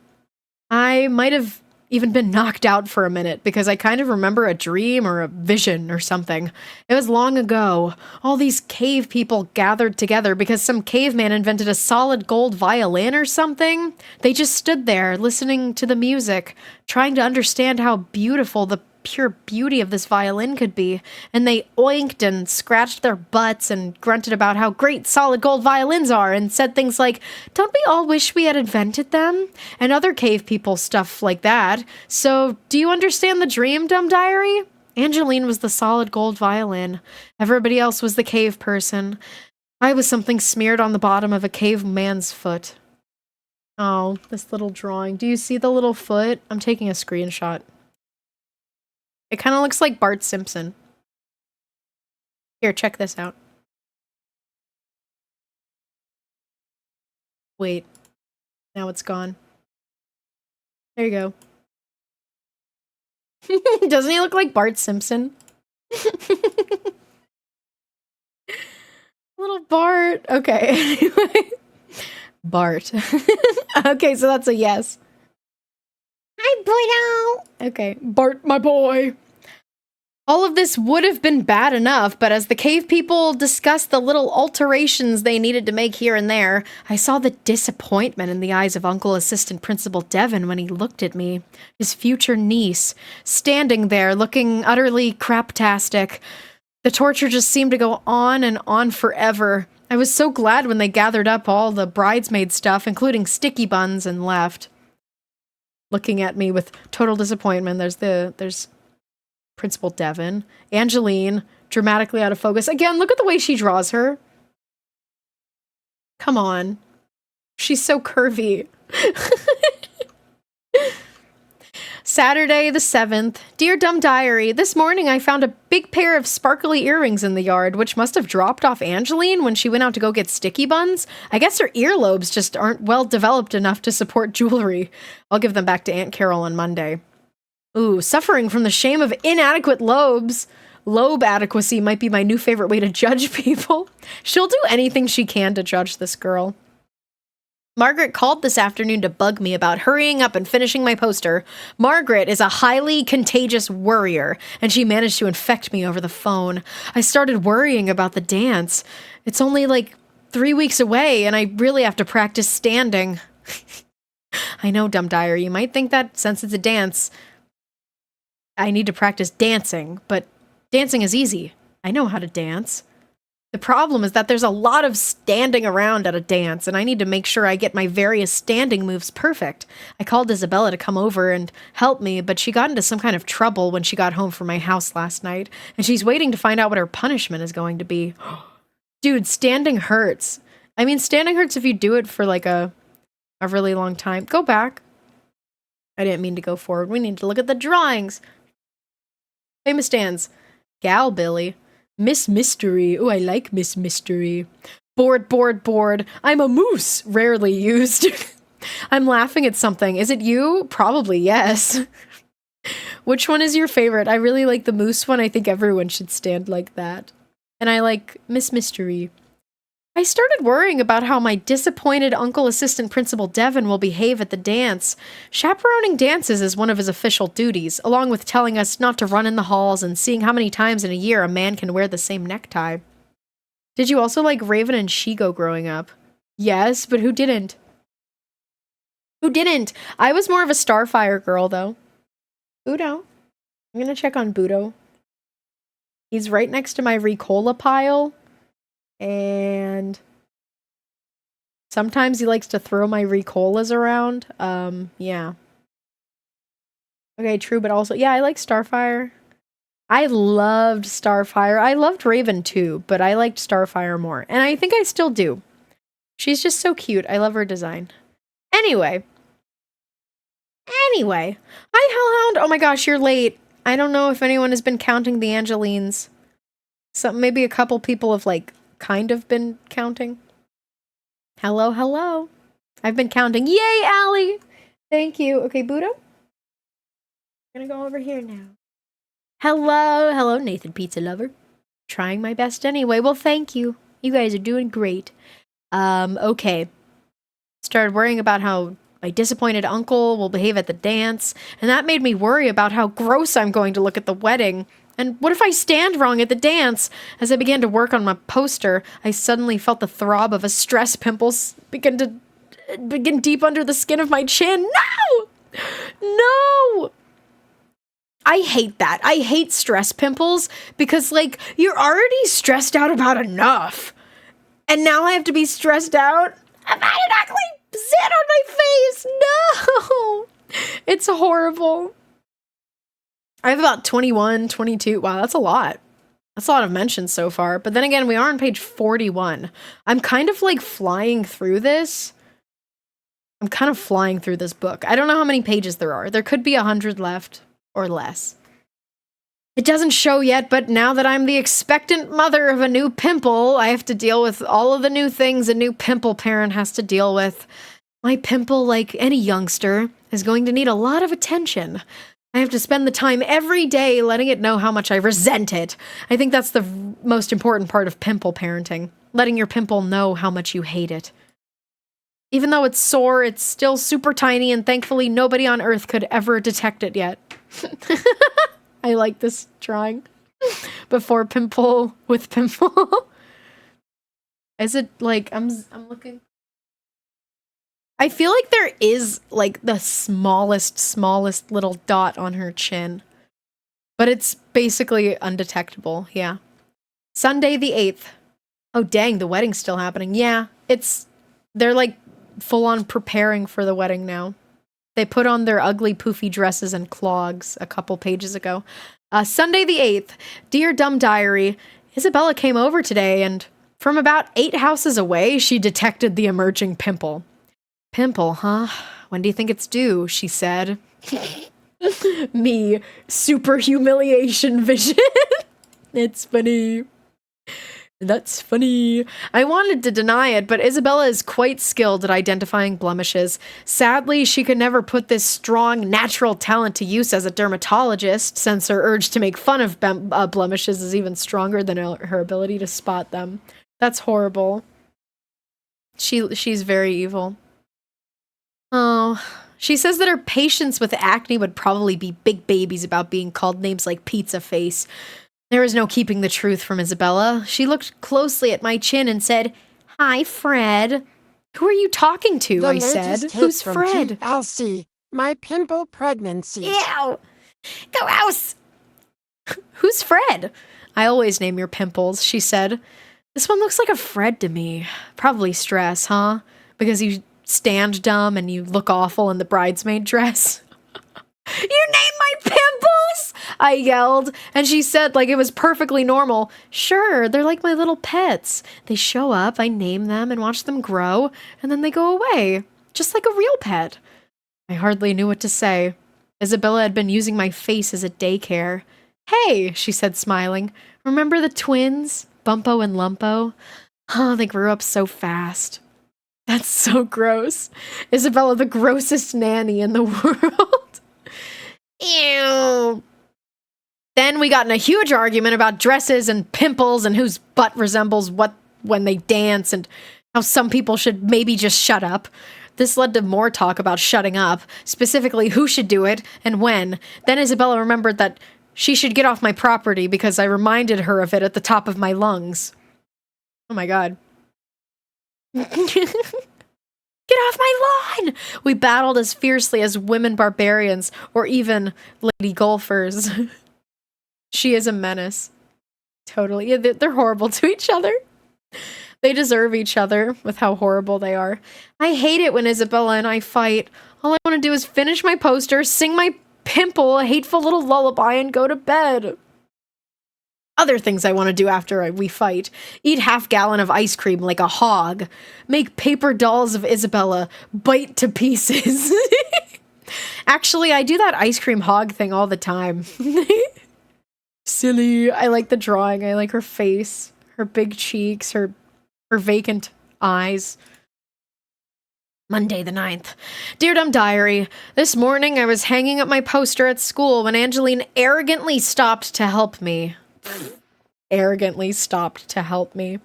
I might have even been knocked out for a minute, because I kind of remember a dream or a vision or something. It was long ago. All these cave people gathered together because some caveman invented a solid gold violin or something. They just stood there, listening to the music, trying to understand how beautiful the pure beauty of this violin could be, and they oinked and scratched their butts and grunted about how great solid gold violins are and said things like, "Don't we all wish we had invented them?" and other cave people stuff like that. So, do you understand the dream, Dumb Diary? Angeline was the solid gold violin. Everybody else was the cave person. I was something smeared on the bottom of a caveman's foot. Oh, this little drawing. Do you see the little foot? I'm taking a screenshot. It kind of looks like Bart Simpson. Here, check this out. Wait. Now it's gone. There you go. Doesn't he look like Bart Simpson? Little Bart. Okay, anyway. Bart. Okay, so that's a yes. Hi, Boydo. Okay, Bart, my boy. All of this would have been bad enough, but as the cave people discussed the little alterations they needed to make here and there, I saw the disappointment in the eyes of Uncle Assistant Principal Devon when he looked at me, his future niece, standing there looking utterly craptastic. The torture just seemed to go on and on forever. I was so glad when they gathered up all the bridesmaid stuff, including sticky buns, and left. Looking at me with total disappointment, there's Principal Devon. Angeline, dramatically out of focus. Again, look at the way she draws her. Come on. She's so curvy. Saturday the 7th. Dear Dumb Diary, this morning I found a big pair of sparkly earrings in the yard, which must have dropped off Angeline when she went out to go get sticky buns. I guess her earlobes just aren't well developed enough to support jewelry. I'll give them back to Aunt Carol on Monday. Ooh, suffering from the shame of inadequate lobes. Lobe adequacy might be my new favorite way to judge people. She'll do anything she can to judge this girl. Margaret called this afternoon to bug me about hurrying up and finishing my poster. Margaret is a highly contagious worrier, and she managed to infect me over the phone. I started worrying about the dance. It's only like 3 weeks away, and I really have to practice standing. I know, Dumb Diary, you might think that since it's a dance, I need to practice dancing, but dancing is easy. I know how to dance. The problem is that there's a lot of standing around at a dance, and I need to make sure I get my various standing moves perfect. I called Isabella to come over and help me, but she got into some kind of trouble when she got home from my house last night, and she's waiting to find out what her punishment is going to be. Dude, standing hurts. I mean, standing hurts if you do it for like a really long time. Go back. I didn't mean to go forward. We need to look at the drawings. Famous stands. Gal Billy. Miss Mystery. Oh, I like Miss Mystery. Bored, bored, bored. I'm a moose. Rarely used. I'm laughing at something. Is it you? Probably yes. Which one is your favorite? I really like the moose one. I think everyone should stand like that. And I like Miss Mystery. I started worrying about how my disappointed Uncle Assistant Principal Devon will behave at the dance. Chaperoning dances is one of his official duties, along with telling us not to run in the halls and seeing how many times in a year a man can wear the same necktie. Did you also like Raven and Shigo growing up? Yes, but who didn't? Who didn't? I was more of a Starfire girl, though. Budo. I'm gonna check on Budo. He's right next to my Ricola pile. And sometimes he likes to throw my Ricolas around. Yeah. Okay, true, but also, yeah, I like Starfire. I loved Starfire. I loved Raven too, but I liked Starfire more. And I think I still do. She's just so cute. I love her design. Anyway. Hi, Hellhound. Oh my gosh, you're late. I don't know if anyone has been counting the Angelines. Maybe a couple people have, like, kind of been counting. Hello. I've been counting. Yay, Allie! Thank you. Okay, Budo. I'm gonna go over here now. Hello, Nathan Pizza Lover. Trying my best anyway. Well, thank you. You guys are doing great. Okay. Started worrying about how my disappointed uncle will behave at the dance, and that made me worry about how gross I'm going to look at the wedding. And what if I stand wrong at the dance? As I began to work on my poster, I suddenly felt the throb of a stress pimple begin deep under the skin of my chin. No! I hate that. I hate stress pimples because, like, you're already stressed out about enough. And now I have to be stressed out about an ugly zit on my face. No! It's horrible. I have about 21, 22. Wow, that's a lot. That's a lot of mentions so far. But then again, we are on page 41. I'm kind of like flying through this. I'm kind of flying through this book. I don't know how many pages there are. There could be 100 left or less. It doesn't show yet, but now that I'm the expectant mother of a new pimple, I have to deal with all of the new things a new pimple parent has to deal with. My pimple, like any youngster, is going to need a lot of attention. I have to spend the time every day letting it know how much I resent it. I think that's the most important part of pimple parenting. Letting your pimple know how much you hate it. Even though it's sore, it's still super tiny, and thankfully nobody on Earth could ever detect it yet. I like this drawing. Before pimple with pimple. Is it like, I'm looking. I feel like there is, like, the smallest little dot on her chin. But it's basically undetectable, yeah. Sunday the 8th. Oh, dang, the wedding's still happening. Yeah, they're, like, full-on preparing for the wedding now. They put on their ugly, poofy dresses and clogs a couple pages ago. Sunday the 8th. Dear Dumb Diary, Isabella came over today, and from about 8 houses away, she detected the emerging pimple. Pimple, huh? When do you think it's due? She said. Me, super humiliation vision. It's funny. That's funny. I wanted to deny it, but Isabella is quite skilled at identifying blemishes. Sadly, she could never put this strong, natural talent to use as a dermatologist, since her urge to make fun of blemishes is even stronger than her ability to spot them. That's horrible. She's very evil. Oh, she says that her patients with acne would probably be big babies about being called names like Pizza Face. There was no keeping the truth from Isabella. She looked closely at my chin and said, "Hi, Fred." "Who are you talking to?" I said. "Who's Fred?" Elsie, my pimple pregnancy. Ew! Gross! "Who's Fred?" "I always name your pimples," she said. "This one looks like a Fred to me. Probably stress, huh? Because you stand dumb and you look awful in the bridesmaid dress." "You named my pimples?" I yelled, and she said like it was perfectly normal. "Sure, they're like my little pets. They show up, I name them and watch them grow, and then they go away. Just like a real pet." I hardly knew what to say. Isabella had been using my face as a daycare. "Hey," she said, smiling. "Remember the twins? Bumpo and Lumpo? Oh, they grew up so fast." That's so gross. Isabella, the grossest nanny in the world. Ew. Then we got in a huge argument about dresses and pimples and whose butt resembles what when they dance and how some people should maybe just shut up. This led to more talk about shutting up, specifically who should do it and when. Then Isabella remembered that she should get off my property because I reminded her of it at the top of my lungs. Oh my god. "Get off my lawn!" We battled as fiercely as women barbarians or even lady golfers. She is a menace. Totally. Yeah, they're horrible to each other. They deserve each other with how horrible they are. I hate it when Isabella and I fight. All I want to do is finish my poster, sing my pimple a hateful little lullaby, and go to bed. Other things I want to do after we fight. Eat half-gallon of ice cream like a hog. Make paper dolls of Isabella. Bite to pieces. Actually, I do that ice cream hog thing all the time. Silly. I like the drawing. I like her face. Her big cheeks. Her vacant eyes. Monday the 9th. Dear Dumb Diary, this morning I was hanging up my poster at school when Angeline arrogantly stopped to help me. Arrogantly stopped to help me.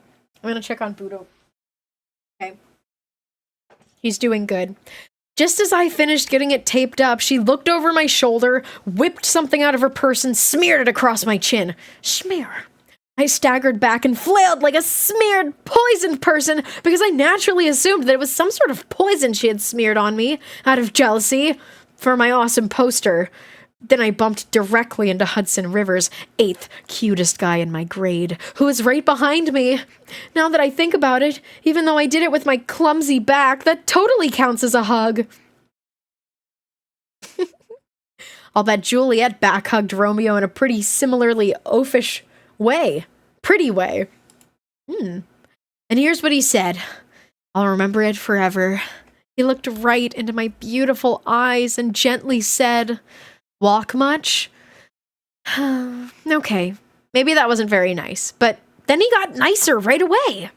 I'm gonna check on Budo. Okay. He's doing good. Just as I finished getting it taped up, she looked over my shoulder, whipped something out of her purse, and smeared it across my chin. Smear. I staggered back and flailed like a smeared, poisoned person because I naturally assumed that it was some sort of poison she had smeared on me out of jealousy for my awesome poster. Then I bumped directly into Hudson Rivers, 8th cutest guy in my grade, who was right behind me. Now that I think about it, even though I did it with my clumsy back, that totally counts as a hug. I'll bet Juliet back-hugged Romeo in a pretty similarly oafish way. Pretty way. And here's what he said. I'll remember it forever. He looked right into my beautiful eyes and gently said, "Walk much?" Okay, maybe that wasn't very nice, but then he got nicer right away.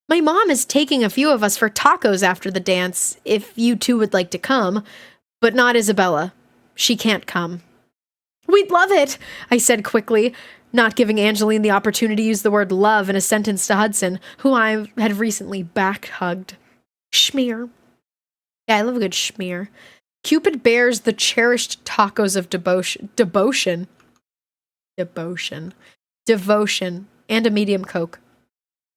My mom is taking a few of us for tacos after the dance, if you two would like to come, but not Isabella. She can't come. We'd love it, I said quickly, not giving Angeline the opportunity to use the word love in a sentence to Hudson, who I had recently back-hugged. Schmear. Yeah, I love a good schmear. Cupid bears the cherished tacos of devotion, and a medium Coke.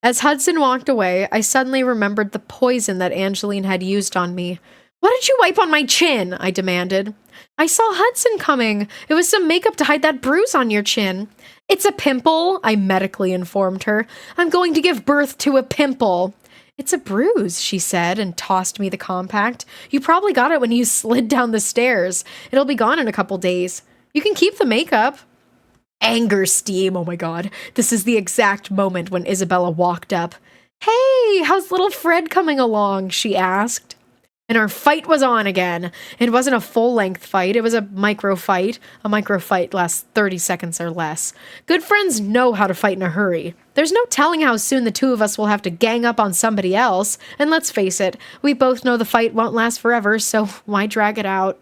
As Hudson walked away, I suddenly remembered the poison that Angeline had used on me. What did you wipe on my chin? I demanded. I saw Hudson coming. It was some makeup to hide that bruise on your chin. It's a pimple, I medically informed her. I'm going to give birth to a pimple. It's a bruise, she said, and tossed me the compact. You probably got it when you slid down the stairs. It'll be gone in a couple days. You can keep the makeup. Anger steam, oh my god. This is the exact moment when Isabella walked up. Hey, how's little Fred coming along? She asked. and our fight was on again. It wasn't a full-length fight. It was a micro fight. A micro fight lasts 30 seconds or less. Good friends know how to fight in a hurry. There's no telling how soon the two of us will have to gang up on somebody else. And let's face it, we both know the fight won't last forever, so why drag it out?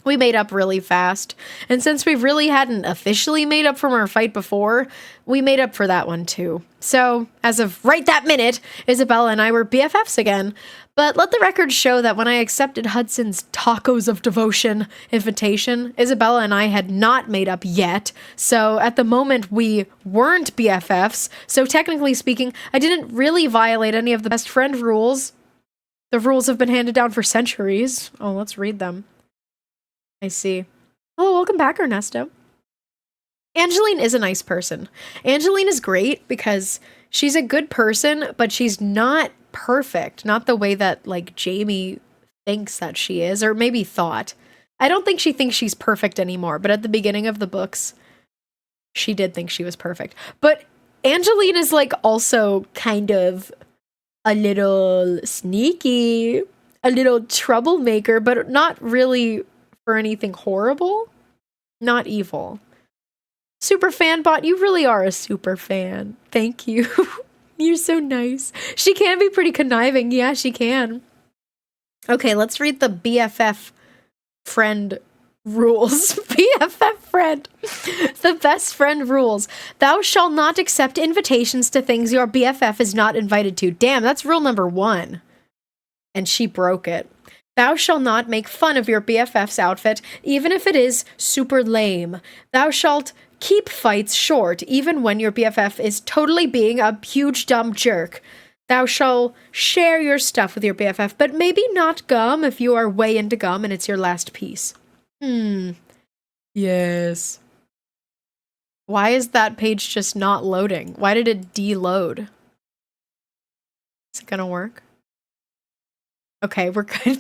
We made up really fast. And since we really hadn't officially made up from our fight before, we made up for that one too. So, as of right that minute, Isabella and I were BFFs again. But let the record show that when I accepted Hudson's Tacos of Devotion invitation, Isabella and I had not made up yet. So, at the moment, we weren't BFFs. So, technically speaking, I didn't really violate any of the best friend rules. The rules have been handed down for centuries. Oh, let's read them. I see. Oh, welcome back, Ernesto. Angeline is a nice person. Angeline is great because she's a good person, but she's not perfect. Not the way that, like, Jamie thinks that she is, or maybe thought. I don't think she thinks she's perfect anymore, but at the beginning of the books, she did think she was perfect. But Angeline is, like, also kind of a little sneaky, a little troublemaker, but not really for anything horrible. Not evil. Super fan bot, you really are a super fan. Thank you. You're so nice. She can be pretty conniving. Yeah, she can. Okay, let's read the BFF friend rules. BFF friend. The best friend rules. Thou shalt not accept invitations to things your BFF is not invited to. Damn, that's rule number 1. And she broke it. Thou shalt not make fun of your BFF's outfit, even if it is super lame. Thou shalt keep fights short, even when your BFF is totally being a huge dumb jerk. Thou shalt share your stuff with your BFF, but maybe not gum if you are way into gum and it's your last piece. Yes. Why is that page just not loading? Why did it deload? Is it gonna work? Okay, we're good.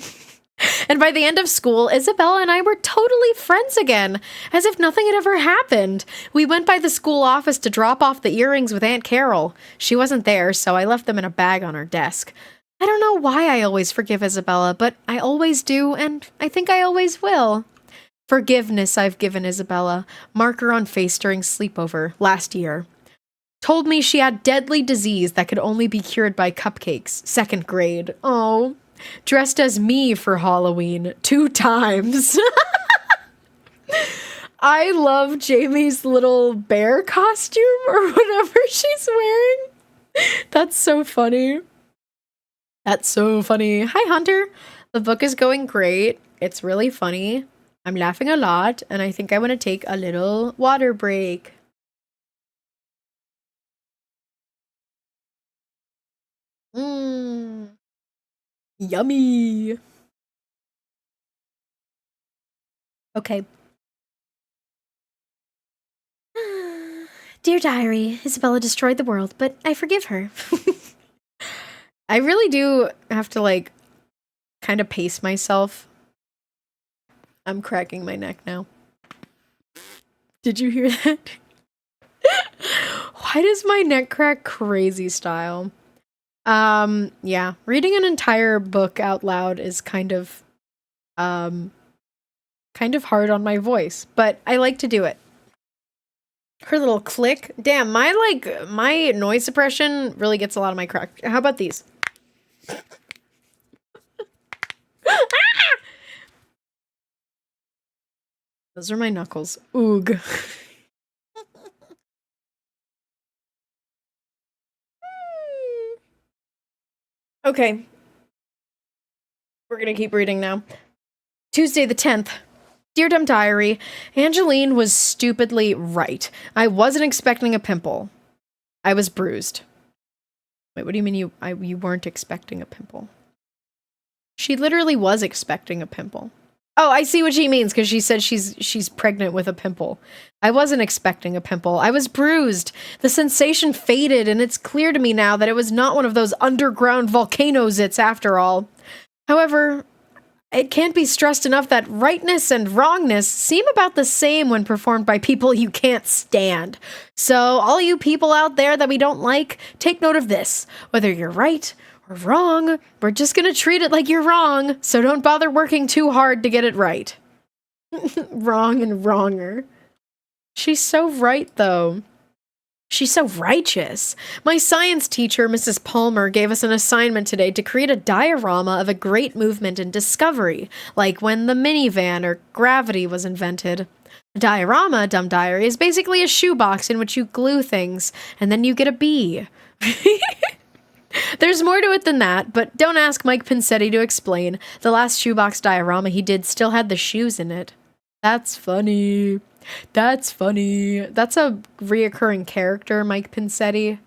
And by the end of school, Isabella and I were totally friends again, as if nothing had ever happened. We went by the school office to drop off the earrings with Aunt Carol. She wasn't there, so I left them in a bag on her desk. I don't know why I always forgive Isabella, but I always do, and I think I always will. Forgiveness I've given Isabella. Marker on face during sleepover last year. Told me she had deadly disease that could only be cured by cupcakes. 2nd grade. Oh. Dressed as me for Halloween 2 times. I love Jamie's little bear costume or whatever she's wearing. That's so funny. That's so funny. Hi, Hunter. The book is going great. It's really funny. I'm laughing a lot, and I think I want to take a little water break. Yummy. Okay. Dear Diary, Isabella destroyed the world, but I forgive her. I really do have to, like, kind of pace myself. I'm cracking my neck now. Did you hear that? Why does my neck crack crazy style? Yeah, reading an entire book out loud is kind of hard on my voice, but I like to do it. Her little click. Damn, my noise suppression really gets a lot of my crack. How about these? Those are my knuckles. Oog. Okay. We're gonna keep reading now. Tuesday the 10th. Dear Dumb Diary, Angeline was stupidly right. I wasn't expecting a pimple. I was bruised. Wait, what do you mean you weren't expecting a pimple? She literally was expecting a pimple. Oh, I see what she means, because she said she's pregnant with a pimple. I wasn't expecting a pimple. I was bruised. The sensation faded, and it's clear to me now that it was not one of those underground volcano zits after all. However, it can't be stressed enough that rightness and wrongness seem about the same when performed by people you can't stand. So, all you people out there that we don't like, take note of this. Whether you're right We're wrong. We're just gonna treat it like you're wrong, so don't bother working too hard to get it right. Wrong and wronger. She's so right, though. She's so righteous. My science teacher, Mrs. Palmer, gave us an assignment today to create a diorama of a great movement in discovery, like when the minivan or gravity was invented. A diorama, Dumb Diary, is basically a shoebox in which you glue things, and then you get a bee. There's more to it than that, but don't ask Mike Pincetti to explain. The last shoebox diorama he did still had the shoes in it. That's funny. That's funny. That's a reoccurring character, Mike Pincetti.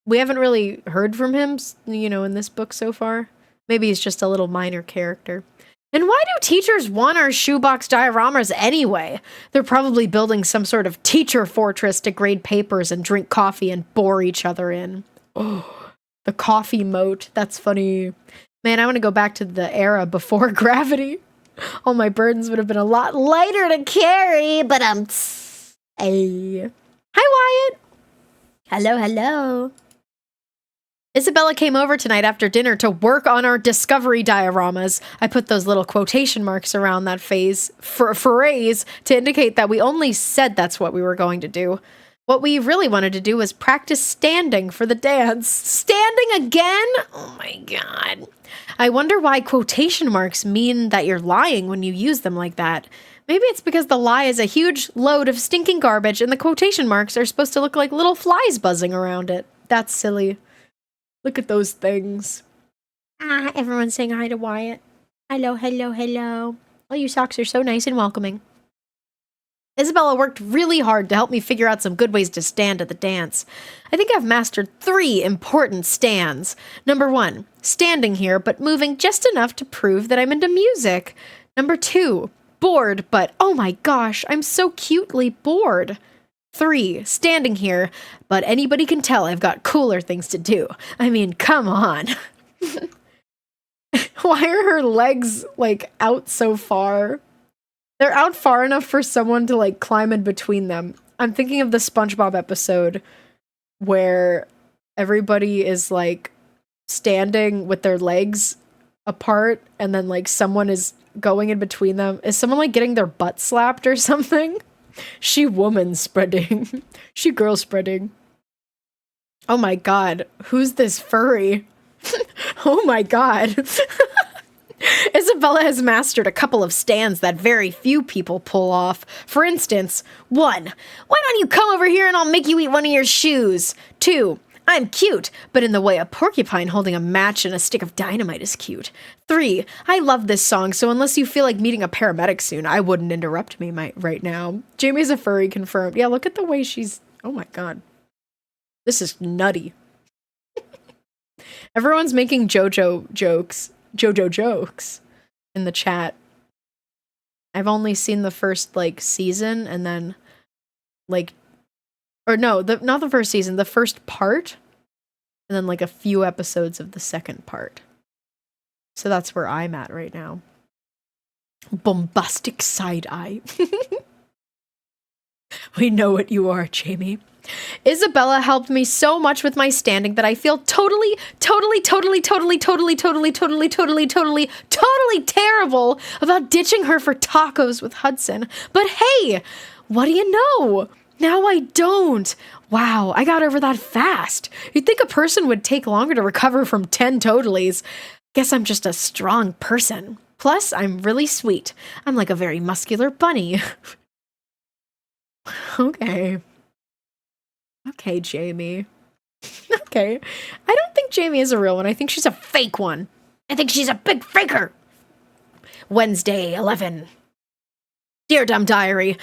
We haven't really heard from him, in this book so far. Maybe he's just a little minor character. And why do teachers want our shoebox dioramas anyway? They're probably building some sort of teacher fortress to grade papers and drink coffee and bore each other in. Oh, the coffee moat. That's funny. Man, I want to go back to the era before gravity. All my burdens would have been a lot lighter to carry, but hey. Hi, Wyatt. Hello. Isabella came over tonight after dinner to work on our discovery dioramas. I put those little quotation marks around that phrase to indicate that we only said that's what we were going to do. What we really wanted to do was practice standing for the dance. Standing again? Oh my god. I wonder why quotation marks mean that you're lying when you use them like that. Maybe it's because the lie is a huge load of stinking garbage and the quotation marks are supposed to look like little flies buzzing around it. That's silly. Look at those things. Everyone's saying hi to Wyatt. Hello. Oh, you socks are so nice and welcoming. Isabella worked really hard to help me figure out some good ways to stand at the dance. I think I've mastered 3 important stands. Number 1, standing here, but moving just enough to prove that I'm into music. Number 2, bored, but oh my gosh, I'm so cutely bored. 3, standing here, but anybody can tell I've got cooler things to do. I mean, come on. Why are her legs, out so far? They're out far enough for someone to, climb in between them. I'm thinking of the SpongeBob episode where everybody is, standing with their legs apart, and then, someone is going in between them. Is someone, getting their butt slapped or something? She woman spreading. She girl spreading. Oh my god. Who's this furry? Oh my god. Isabella has mastered a couple of stands that very few people pull off. For instance, 1, why don't you come over here and I'll make you eat one of your shoes? 2, I'm cute, but in the way a porcupine holding a match and a stick of dynamite is cute. 3, I love this song, so unless you feel like meeting a paramedic soon, I wouldn't interrupt me right now. Jamie's a furry, confirmed. Yeah, look at the way she's... Oh my god. This is nutty. Everyone's making JoJo jokes in the chat. I've only seen the first, season, and then, or no, not the first season, the first part, and then, a few episodes of the second part. So that's where I'm at right now. Bombastic side eye. We know what you are, Jamie. Isabella helped me so much with my standing that I feel totally terrible about ditching her for tacos with Hudson. But hey, what do you know? Now I don't. Wow, I got over that fast. You'd think a person would take longer to recover from 10 totalies. Guess I'm just a strong person. Plus, I'm really sweet. I'm like a very muscular bunny. Okay, Jamie. Okay. I don't think Jamie is a real one. I think she's a fake one. I think she's a big faker. Wednesday, 11. Dear Dumb Diary.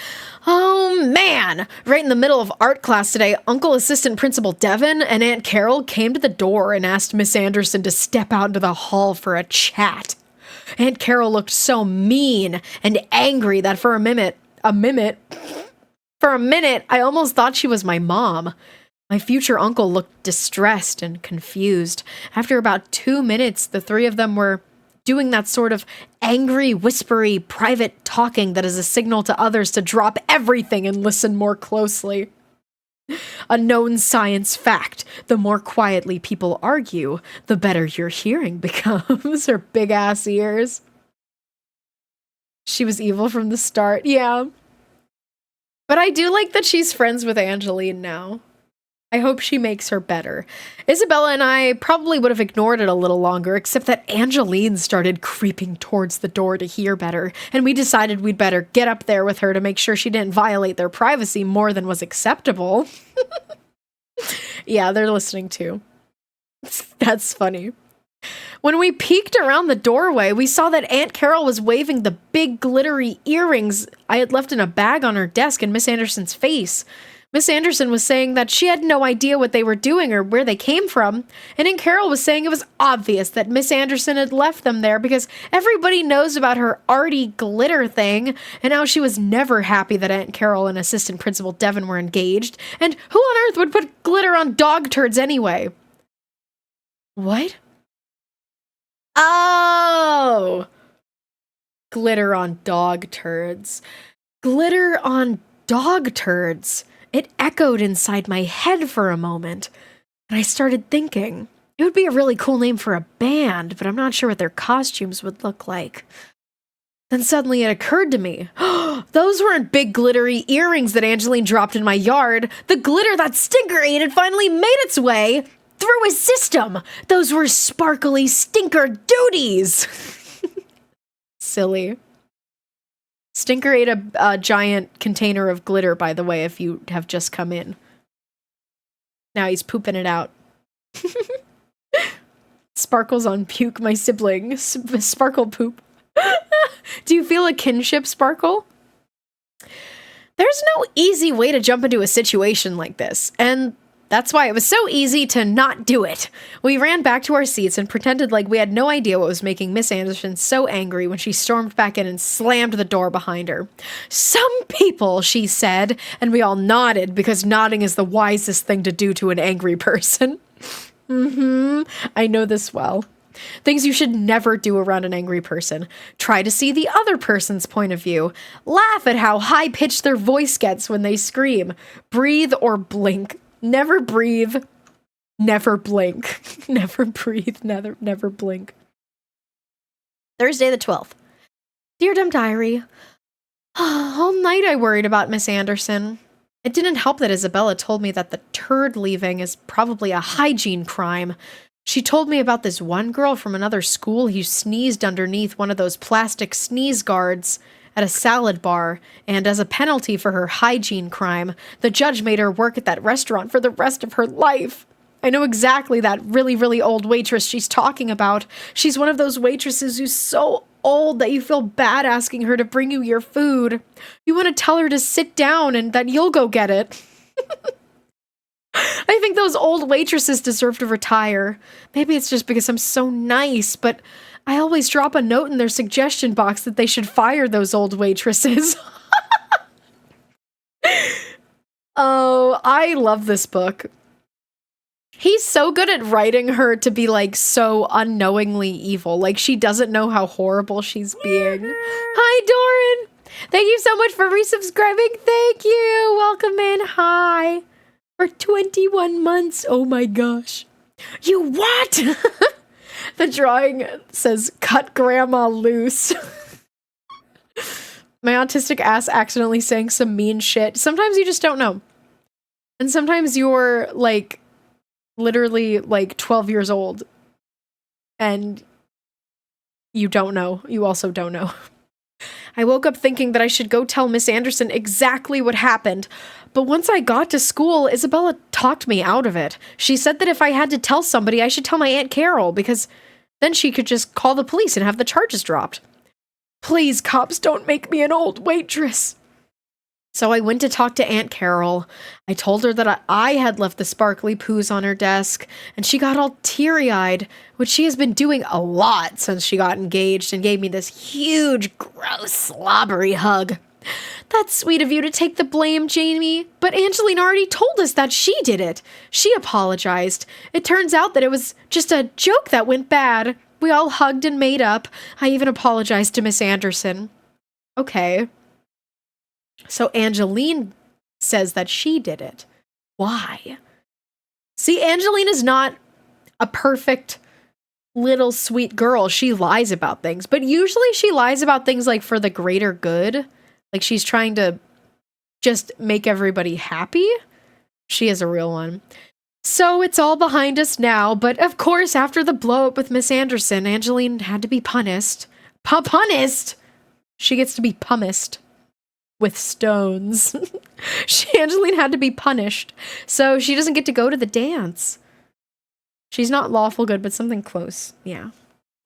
Oh, man. Right in the middle of art class today, Uncle Assistant Principal Devin and Aunt Carol came to the door and asked Miss Anderson to step out into the hall for a chat. Aunt Carol looked so mean and angry that for a minute, I almost thought she was my mom. My future uncle looked distressed and confused. After about 2 minutes, the 3 of them were doing that sort of angry, whispery, private talking that is a signal to others to drop everything and listen more closely. A known science fact. The more quietly people argue, the better your hearing becomes. Her big ass ears. She was evil from the start. Yeah. But I do like that she's friends with Angeline now. I hope she makes her better. Isabella and I probably would have ignored it a little longer, except that Angeline started creeping towards the door to hear better, and we decided we'd better get up there with her to make sure she didn't violate their privacy more than was acceptable. Yeah, they're listening too. That's funny. When we peeked around the doorway, we saw that Aunt Carol was waving the big glittery earrings I had left in a bag on her desk in Miss Anderson's face. Miss Anderson was saying that she had no idea what they were doing or where they came from, and Aunt Carol was saying it was obvious that Miss Anderson had left them there because everybody knows about her arty glitter thing, and how she was never happy that Aunt Carol and Assistant Principal Devon were engaged, and who on earth would put glitter on dog turds anyway? What? Oh! Glitter on dog turds. Glitter on dog turds. It echoed inside my head for a moment, and I started thinking, it would be a really cool name for a band, but I'm not sure what their costumes would look like. Then suddenly it occurred to me, those weren't big glittery earrings that Angeline dropped in my yard. The glitter that Stinker ate had finally made its way through his system. Those were sparkly stinker duties. Silly. Stinker ate a giant container of glitter, by the way, if you have just come in. Now he's pooping it out. Sparkles on puke, my sibling. Sparkle poop. Do you feel a kinship, Sparkle? There's no easy way to jump into a situation like this, and that's why it was so easy to not do it. We ran back to our seats and pretended like we had no idea what was making Miss Anderson so angry when she stormed back in and slammed the door behind her. Some people, she said, and we all nodded because nodding is the wisest thing to do to an angry person. I know this well. Things you should never do around an angry person. Try to see the other person's point of view. Laugh at how high-pitched their voice gets when they scream. Breathe or blink. Never breathe, never blink. Never breathe, never blink. Thursday the 12th. Dear Dumb Diary, all night I worried about Miss Anderson. It didn't help that Isabella told me that the turd leaving is probably a hygiene crime. She told me about this one girl from another school who sneezed underneath one of those plastic sneeze guards at a salad bar, and as a penalty for her hygiene crime, the judge made her work at that restaurant for the rest of her life. I know exactly that really, really old waitress she's talking about. She's one of those waitresses who's so old that you feel bad asking her to bring you your food. You want to tell her to sit down and that you'll go get it. I think those old waitresses deserve to retire. Maybe it's just because I'm so nice, but I always drop a note in their suggestion box that they should fire those old waitresses. Oh, I love this book. He's so good at writing her to be like so unknowingly evil. Like she doesn't know how horrible she's being. Hi, Doran. Thank you so much for resubscribing. Thank you. Welcome in. Hi. For 21 months. Oh my gosh. You what? The drawing says, cut grandma loose. My autistic ass accidentally saying some mean shit. Sometimes you just don't know. And sometimes you're like, literally like 12 years old. And you don't know. You also don't know. I woke up thinking that I should go tell Miss Anderson exactly what happened. But once I got to school, Isabella talked me out of it. She said that if I had to tell somebody, I should tell my Aunt Carol, because then she could just call the police and have the charges dropped. Please, cops, don't make me an old waitress. So I went to talk to Aunt Carol. I told her that I had left the sparkly poos on her desk, and she got all teary-eyed, which she has been doing a lot since she got engaged, and gave me this huge, gross, slobbery hug. That's sweet of you to take the blame, Jamie, but Angeline already told us that she did it. She apologized. It turns out that it was just a joke that went bad. We all hugged and made up. I even apologized to Miss Anderson. Okay. So Angeline says that she did it. Why? See, Angeline is not a perfect little sweet girl. She lies about things, but usually she lies about things like for the greater good. Like she's trying to just make everybody happy. She is a real one. So it's all behind us now, but of course, after the blow up with Miss Anderson, Angeline had to be punished. Punished? She gets to be punished with stones. Angeline had to be punished, so she doesn't get to go to the dance. She's not lawful good, but something close. Yeah.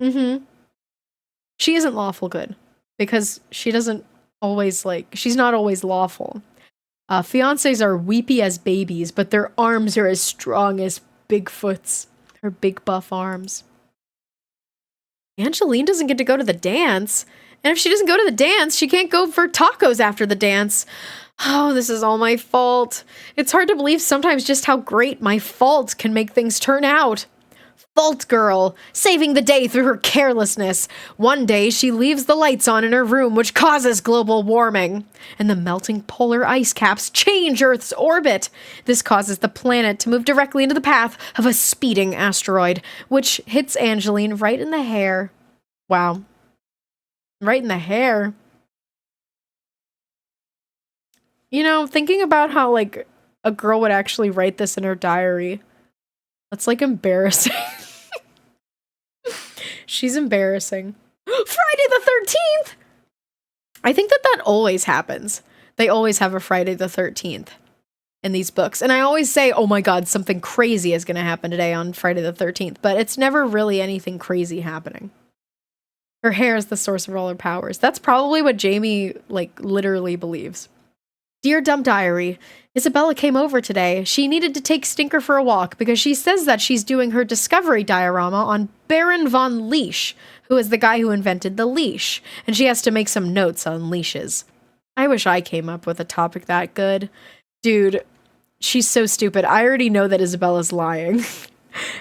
She isn't lawful good because she doesn't always she's not always lawful. Fiancés are weepy as babies, but their arms are as strong as Bigfoot's. Her big buff arms. Angeline doesn't get to go to the dance. And if she doesn't go to the dance, she can't go for tacos after the dance. Oh, this is all my fault. It's hard to believe sometimes just how great my fault can make things turn out. Fault girl, saving the day through her carelessness. One day, she leaves the lights on in her room, which causes global warming. And the melting polar ice caps change Earth's orbit. This causes the planet to move directly into the path of a speeding asteroid, which hits Angeline right in the hair. Wow. Right in the hair. You know, thinking about how, a girl would actually write this in her diary. That's, embarrassing. She's embarrassing. Friday the 13th! I think that always happens. They always have a Friday the 13th in these books. And I always say, oh my god, something crazy is going to happen today on Friday the 13th. But it's never really anything crazy happening. Her hair is the source of all her powers. That's probably what Jamie, literally believes. Dear Dumb Diary, Isabella came over today. She needed to take Stinker for a walk because she says that she's doing her discovery diorama on Baron von Leash, who is the guy who invented the leash, and she has to make some notes on leashes. I wish I came up with a topic that good. Dude, she's so stupid. I already know that Isabella's lying.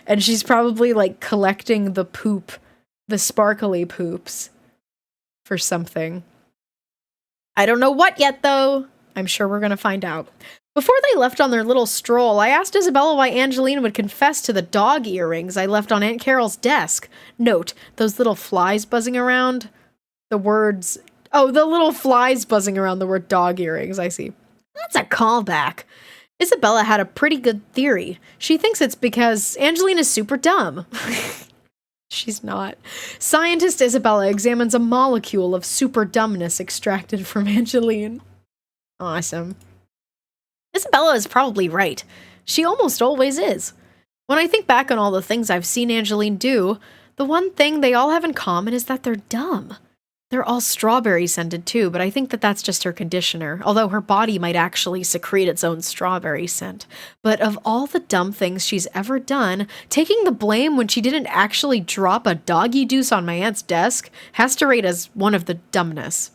And she's probably, collecting the poop, the sparkly poops, for something. I don't know what yet, though. I'm sure we're going to find out. Before they left on their little stroll, I asked Isabella why Angelina would confess to the dog earrings I left on Aunt Carol's desk. Note, those little flies buzzing around the words... Oh, the little flies buzzing around the word dog earrings, I see. That's a callback. Isabella had a pretty good theory. She thinks it's because Angelina's super dumb. She's not. Scientist Isabella examines a molecule of super dumbness extracted from Angeline. Awesome. Isabella is probably right. She almost always is. When I think back on all the things I've seen Angeline do, the one thing they all have in common is that they're dumb. They're all strawberry scented too, but I think that that's just her conditioner, although her body might actually secrete its own strawberry scent. But of all the dumb things she's ever done, taking the blame when she didn't actually drop a doggy deuce on my aunt's desk has to rate as one of the dumbness.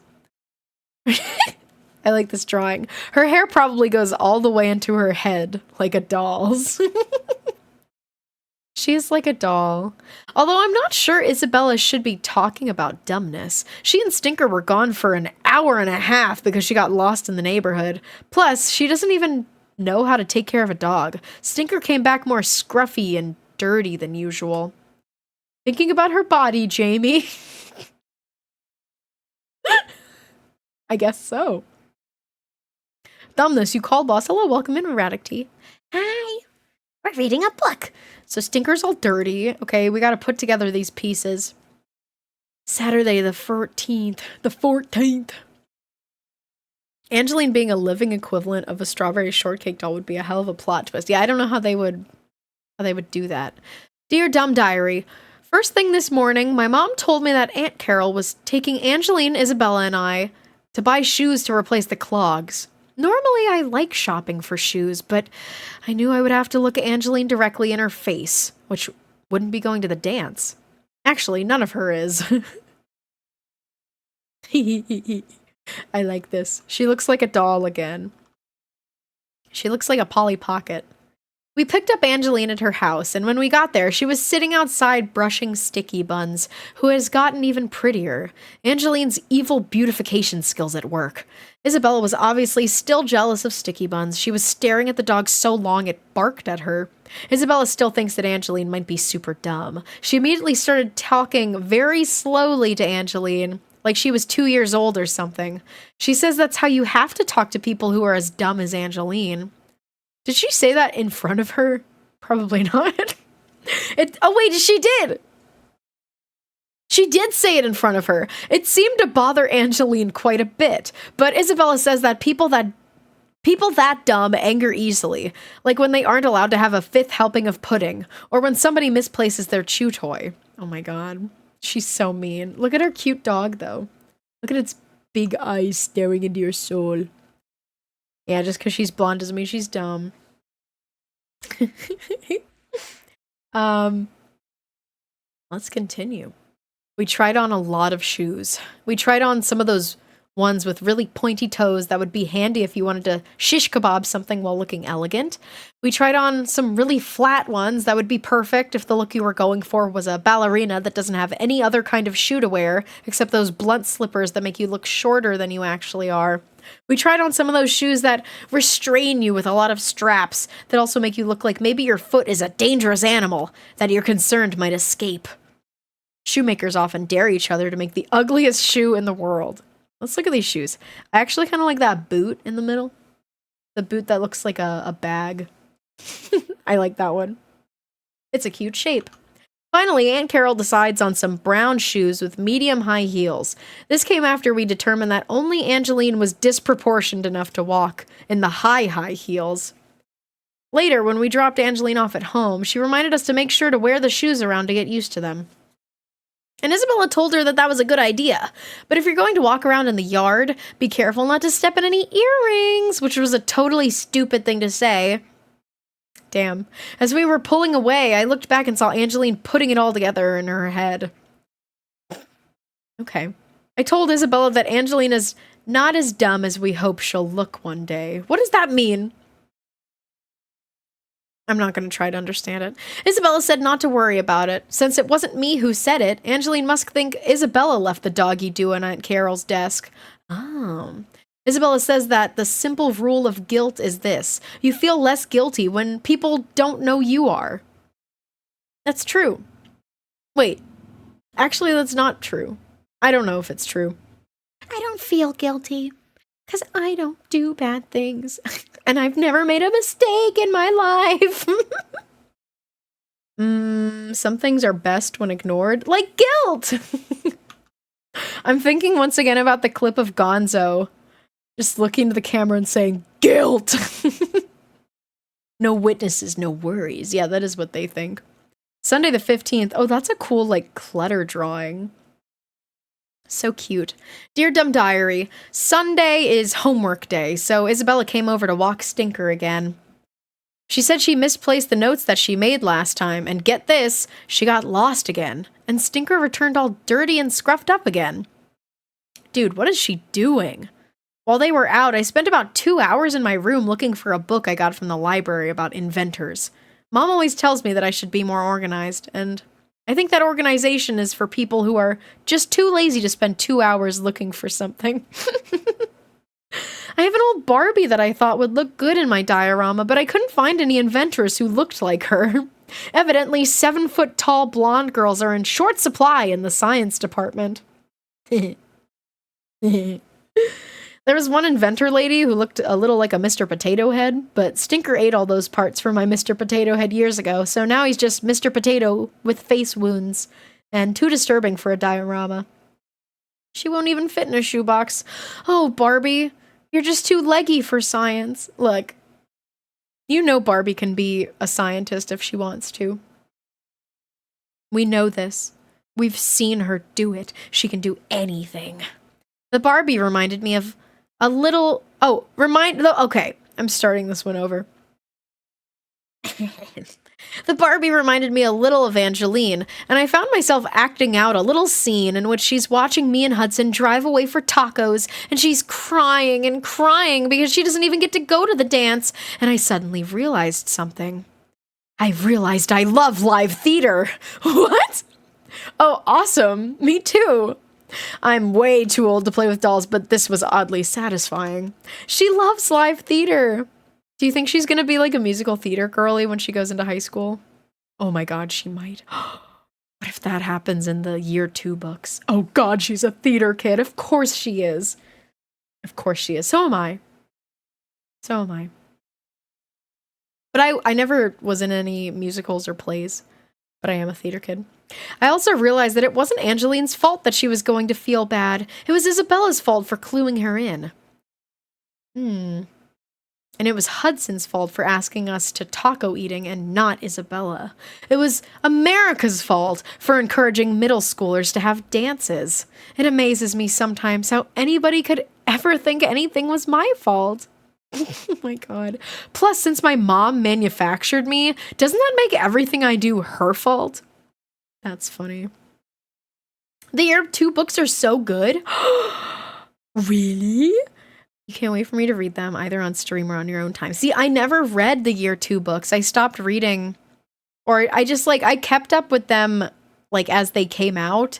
I like this drawing. Her hair probably goes all the way into her head, like a doll's. She is like a doll. Although I'm not sure Isabella should be talking about dumbness. She and Stinker were gone for an hour and a half because she got lost in the neighborhood. Plus, she doesn't even know how to take care of a dog. Stinker came back more scruffy and dirty than usual. Thinking about her body, Jamie. I guess so. Dumbness, you called, boss. Hello, welcome in, Erratic Tea. Hi. We're reading a book. So Stinker's all dirty. Okay, we gotta put together these pieces. Saturday the 14th. The 14th. Angeline being a living equivalent of a strawberry shortcake doll would be a hell of a plot twist. Yeah, I don't know how they would do that. Dear Dumb Diary, first thing this morning, my mom told me that Aunt Carol was taking Angeline, Isabella, and I to buy shoes to replace the clogs. Normally, I like shopping for shoes, but I knew I would have to look at Angeline directly in her face, which wouldn't be going to the dance. Actually, none of her is. I like this. She looks like a doll again. She looks like a Polly Pocket. We picked up Angeline at her house, and when we got there, she was sitting outside brushing Sticky Buns, who has gotten even prettier. Angeline's evil beautification skills at work. Isabella was obviously still jealous of Sticky Buns. She was staring at the dog so long it barked at her. Isabella still thinks that Angeline might be super dumb. She immediately started talking very slowly to Angeline, like she was 2 years old or something. She says that's how you have to talk to people who are as dumb as Angeline. Did she say that in front of her? Probably not. Oh wait, she did! She did say it in front of her. It seemed to bother Angeline quite a bit, but Isabella says that people that dumb anger easily, like when they aren't allowed to have a 5th helping of pudding, or when somebody misplaces their chew toy. Oh my god, she's so mean. Look at her cute dog, though. Look at its big eyes staring into your soul. Yeah, just because she's blonde doesn't mean she's dumb. Let's continue. We tried on a lot of shoes. We tried on some of those ones with really pointy toes that would be handy if you wanted to shish kebab something while looking elegant. We tried on some really flat ones that would be perfect if the look you were going for was a ballerina that doesn't have any other kind of shoe to wear except those blunt slippers that make you look shorter than you actually are. We tried on some of those shoes that restrain you with a lot of straps that also make you look like maybe your foot is a dangerous animal that you're concerned might escape. Shoemakers often dare each other to make the ugliest shoe in the world. Let's look at these shoes. I actually kind of like that boot in the middle. The boot that looks like a bag. I like that one. It's a cute shape. Finally, Aunt Carol decides on some brown shoes with medium high heels. This came after we determined that only Angeline was disproportioned enough to walk in the high heels. Later, when we dropped Angeline off at home, she reminded us to make sure to wear the shoes around to get used to them. And Isabella told her that that was a good idea, but if you're going to walk around in the yard, be careful not to step in any earrings, which was a totally stupid thing to say. Damn. As we were pulling away, I looked back and saw Angeline putting it all together in her head. Okay. I told Isabella that Angeline is not as dumb as we hope she'll look one day. What does that mean? I'm not going to try to understand it. Isabella said not to worry about it. Since it wasn't me who said it, Angeline must think Isabella left the doggy do on Aunt Carol's desk. Oh. Isabella says that the simple rule of guilt is this. You feel less guilty when people don't know you are. That's true. Wait. Actually, that's not true. I don't know if it's true. I don't feel guilty. Because I don't do bad things. And I've never made a mistake in my life. Some things are best when ignored. Like guilt! I'm thinking once again about the clip of Gonzo. Just looking to the camera and saying, guilt! No witnesses, no worries. Yeah, that is what they think. Sunday the 15th. Oh, that's a cool, like, clutter drawing. So cute. Dear Dumb Diary, Sunday is homework day, so Isabella came over to walk Stinker again. She said she misplaced the notes that she made last time, and get this, she got lost again, and Stinker returned all dirty and scruffed up again. Dude, what is she doing? While they were out, I spent about 2 hours in my room looking for a book I got from the library about inventors. Mom always tells me that I should be more organized, and I think that organization is for people who are just too lazy to spend 2 hours looking for something. I have an old Barbie that I thought would look good in my diorama, but I couldn't find any inventors who looked like her. Evidently, 7-foot-tall blonde girls are in short supply in the science department. There was one inventor lady who looked a little like a Mr. Potato Head, but Stinker ate all those parts from my Mr. Potato Head years ago, so now he's just Mr. Potato with face wounds, and too disturbing for a diorama. She won't even fit in a shoebox. Oh, Barbie, you're just too leggy for science. Look, you know Barbie can be a scientist if she wants to. We know this. We've seen her do it. She can do anything. The Barbie reminded me of a little... Okay, I'm starting this one over. The Barbie reminded me a little of Angeline, and I found myself acting out a little scene in which she's watching me and Hudson drive away for tacos, and she's crying and crying because she doesn't even get to go to the dance, and I suddenly realized something. I realized I love live theater. What? Oh, awesome. Me too. I'm way too old to play with dolls, but this was oddly satisfying. She loves live theater. Do you think she's gonna be like a musical theater girly when she goes into high school? Oh my god, she might. What if that happens in the year 2 books? Oh god, she's a theater kid. Of course she is. Of course she is. So am I. So am I. But I never was in any musicals or plays, but I am a theater kid. I also realized that it wasn't Angeline's fault that she was going to feel bad. It was Isabella's fault for cluing her in. And it was Hudson's fault for asking us to taco eating and not Isabella. It was America's fault for encouraging middle schoolers to have dances. It amazes me sometimes how anybody could ever think anything was my fault. Oh my god. Plus, since my mom manufactured me, doesn't that make everything I do her fault? That's funny. The year 2 books are so good. Really? You can't wait for me to read them either on stream or on your own time. See, I never read the year 2 books. I stopped reading, or I just I kept up with them as they came out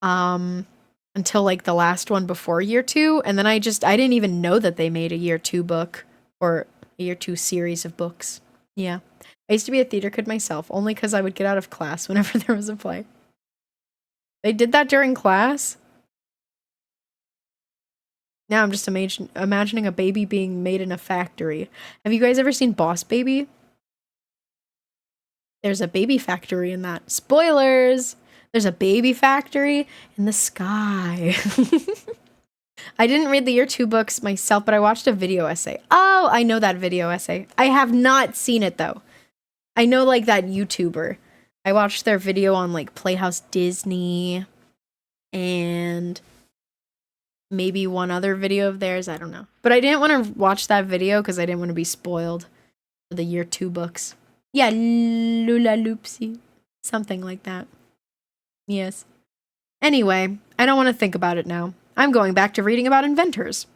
until the last one before year 2, and then I didn't even know that they made a year 2 book or a year 2 series of books. Yeah. I used to be a theater kid myself, only because I would get out of class whenever there was a play. They did that during class? Now I'm just imagining a baby being made in a factory. Have you guys ever seen Boss Baby? There's a baby factory in that. Spoilers! There's a baby factory in the sky. I didn't read the year 2 books myself, but I watched a video essay. Oh, I know that video essay. I have not seen it, though. I know, that YouTuber. I watched their video on, Playhouse Disney and maybe one other video of theirs. I don't know. But I didn't want to watch that video because I didn't want to be spoiled for the year 2 books. Yeah, Lula Loopsy. Something like that. Yes. Anyway, I don't want to think about it now. I'm going back to reading about inventors.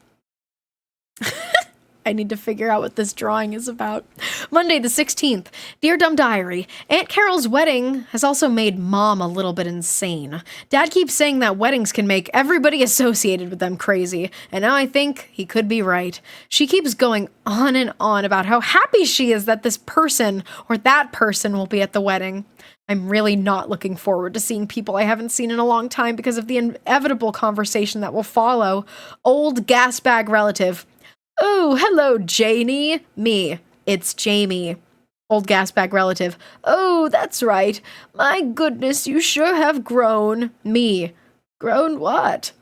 I need to figure out what this drawing is about. Monday the 16th. Dear Dumb Diary, Aunt Carol's wedding has also made Mom a little bit insane. Dad keeps saying that weddings can make everybody associated with them crazy, and now I think he could be right. She keeps going on and on about how happy she is that this person or that person will be at the wedding. I'm really not looking forward to seeing people I haven't seen in a long time because of the inevitable conversation that will follow. Old gas bag relative. Oh, hello, Janie. Me. It's Jamie. Old gas bag relative. Oh, that's right. My goodness, you sure have grown. Me. Grown what?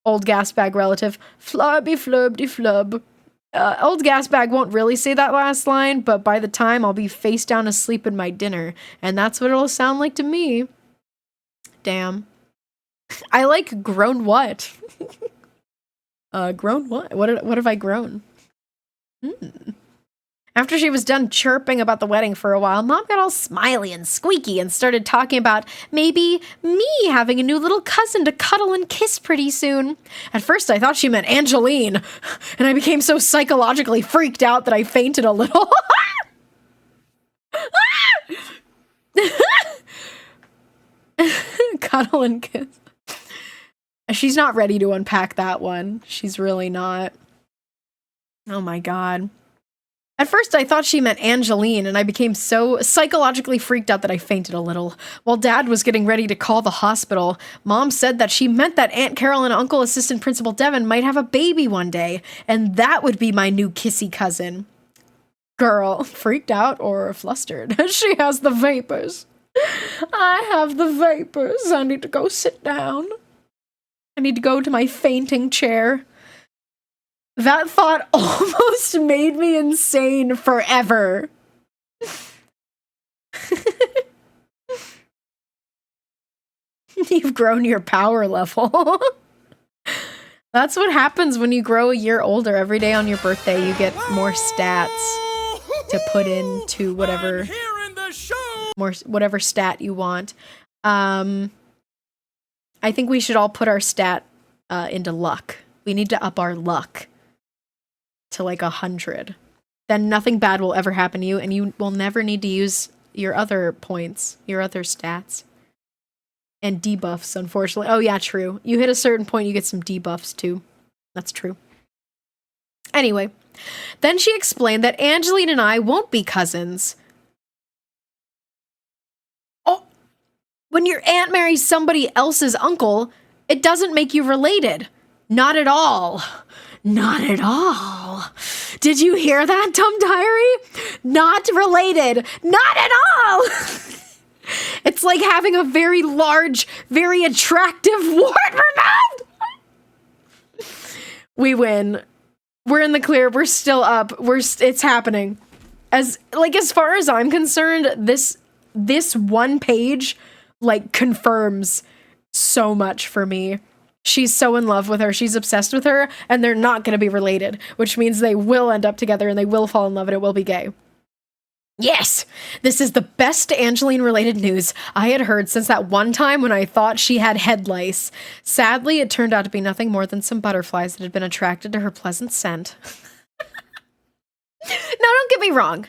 Old gas bag relative. Flubby flubby flub. Old gas bag won't really say that last line, but by the time I'll be face down asleep in my dinner, and that's what it'll sound like to me. Damn. I like grown what? Grown what? What have I grown? After she was done chirping about the wedding for a while, Mom got all smiley and squeaky and started talking about maybe me having a new little cousin to cuddle and kiss pretty soon. At first, I thought she meant Angeline, and I became so psychologically freaked out that I fainted a little. Cuddle and kiss. She's not ready to unpack that one. She's really not. Oh my god. At first, I thought she meant Angeline, and I became so psychologically freaked out that I fainted a little. While Dad was getting ready to call the hospital, Mom said that she meant that Aunt Carol and Uncle Assistant Principal Devin might have a baby one day, and that would be my new kissy cousin. Girl, freaked out or flustered? She has the vapors. I have the vapors. I need to go sit down. I need to go to my fainting chair. That thought almost made me insane forever. You've grown your power level. That's what happens when you grow a year older. Every day on your birthday, you get more stats to put into whatever stat you want. I think we should all put our stat into luck. We need to up our luck to 100. Then nothing bad will ever happen to you, and you will never need to use your other points, your other stats. And debuffs, unfortunately. Oh, yeah, true. You hit a certain point, you get some debuffs, too. That's true. Anyway, then she explained that Angeline and I won't be cousins. Oh, when your aunt marries somebody else's uncle, it doesn't make you related. Not at all. Not at all. Did you hear that, Dumb Diary? Not related. Not at all. It's like having a very large, very attractive wart removed. We win. We're in the clear. We're still up. It's happening. As far as I'm concerned, this one page confirms so much for me. She's so in love with her. She's obsessed with her, and they're not going to be related, which means they will end up together and they will fall in love and it will be gay. Yes! This is the best Angeline-related news I had heard since that one time when I thought she had head lice. Sadly, it turned out to be nothing more than some butterflies that had been attracted to her pleasant scent. Now, don't get me wrong.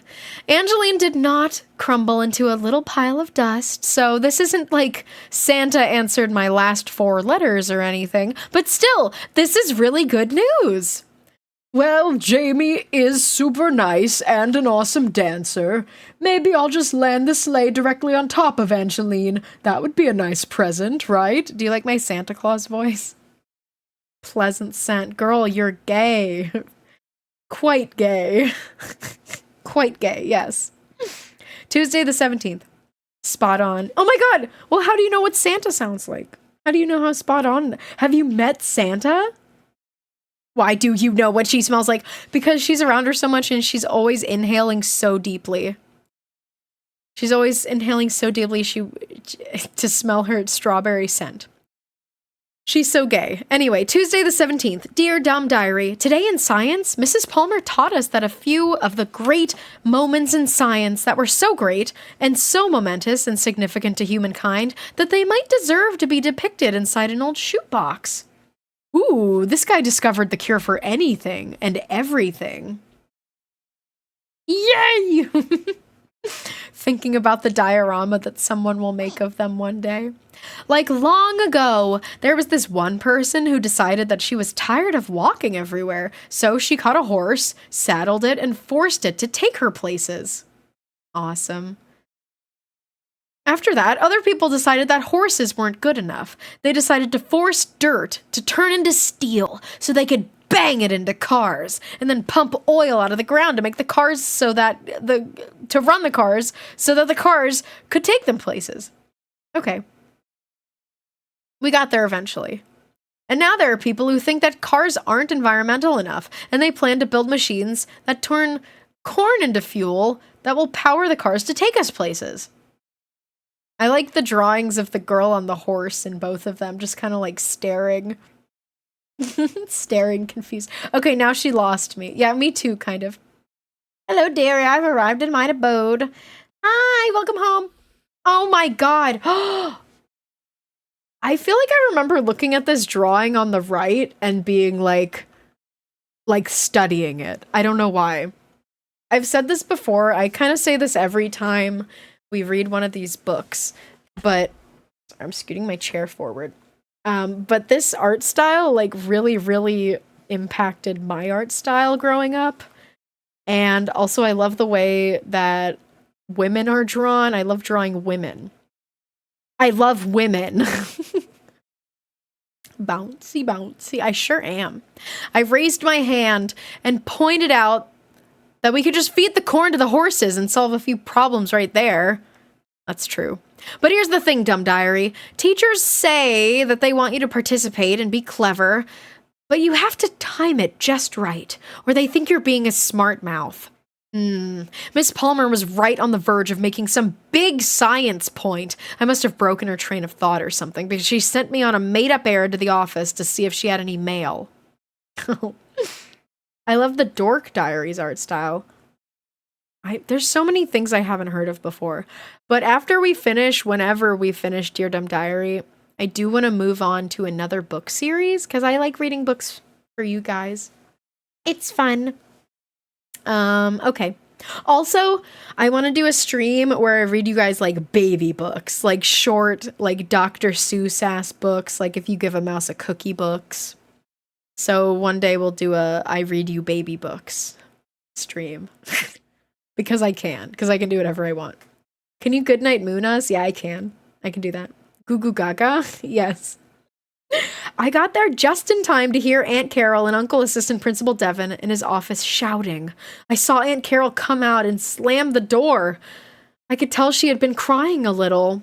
Angeline did not crumble into a little pile of dust, so this isn't like Santa answered my last 4 letters or anything, but still, this is really good news. Well, Jamie is super nice and an awesome dancer. Maybe I'll just land the sleigh directly on top of Angeline. That would be a nice present, right? Do you like my Santa Claus voice? Pleasant scent. Girl, you're gay. Quite gay. Quite gay, yes. Tuesday the 17th. Spot on. Oh my god! Well, how do you know what Santa sounds like? How do you know how spot on? Have you met Santa? Why do you know what she smells like? Because she's around her so much and she's always inhaling so deeply. She's always inhaling so deeply to smell her strawberry scent. She's so gay. Anyway, Tuesday the 17th. Dear Dumb Diary, today in science, Mrs. Palmer taught us that a few of the great moments in science that were so great and so momentous and significant to humankind that they might deserve to be depicted inside an old shoebox. Ooh, this guy discovered the cure for anything and everything. Yay! Thinking about the diorama that someone will make of them one day. Like long ago, there was this one person who decided that she was tired of walking everywhere, so she caught a horse, saddled it, and forced it to take her places. Awesome. After that, other people decided that horses weren't good enough. They decided to force dirt to turn into steel so they could bang it into cars and then pump oil out of the ground to make the cars to run the cars so that the cars could take them places. Okay. We got there eventually. And now there are people who think that cars aren't environmental enough, and they plan to build machines that turn corn into fuel that will power the cars to take us places. I like the drawings of the girl on the horse in both of them, just kind of like staring. Staring confused. Okay, now she lost me. Yeah, me too, kind of. Hello, dearie. I've arrived in mine abode. Hi, welcome home. Oh my god. I feel like I remember looking at this drawing on the right and being like studying it. I don't know why. I've said this before. I kind of say this every time we read one of these books, but I'm scooting my chair forward. But this art style really, really impacted my art style growing up. And also I love the way that women are drawn. I love drawing women. I love women. Bouncy, bouncy. I sure am. I raised my hand and pointed out that we could just feed the corn to the horses and solve a few problems right there. That's true. But here's the thing, Dumb Diary. Teachers say that they want you to participate and be clever, but you have to time it just right, or they think you're being a smart mouth. Miss Palmer was right on the verge of making some big science point. I must have broken her train of thought or something, because she sent me on a made-up errand to the office to see if she had any mail. I love the Dork Diaries art style. There's so many things I haven't heard of before. But after we finish, whenever we finish Dear Dumb Diary, I do want to move on to another book series, because I like reading books for you guys. It's fun. Okay. Also, I want to do a stream where I read you guys like baby books, like short, like Dr. Seuss ass books, like If You Give a Mouse a Cookie books. So one day we'll do a I read you baby books stream. Because I can do whatever I want. Can you goodnight moon us? Yeah, I can. I can do that. Goo goo gaga? Yes. I got there just in time to hear Aunt Carol and Uncle Assistant Principal Devin in his office shouting. I saw Aunt Carol come out and slam the door. I could tell she had been crying a little.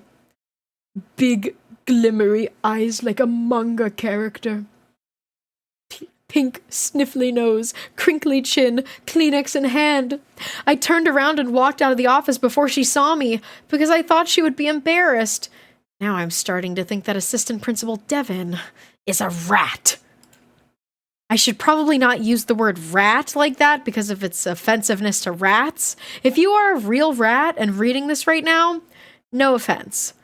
Big, glimmery eyes like a manga character. Pink, sniffly nose, crinkly chin, Kleenex in hand. I turned around and walked out of the office before she saw me because I thought she would be embarrassed. Now I'm starting to think that Assistant Principal Devin is a rat. I should probably not use the word rat like that because of its offensiveness to rats. If you are a real rat and reading this right now, no offense.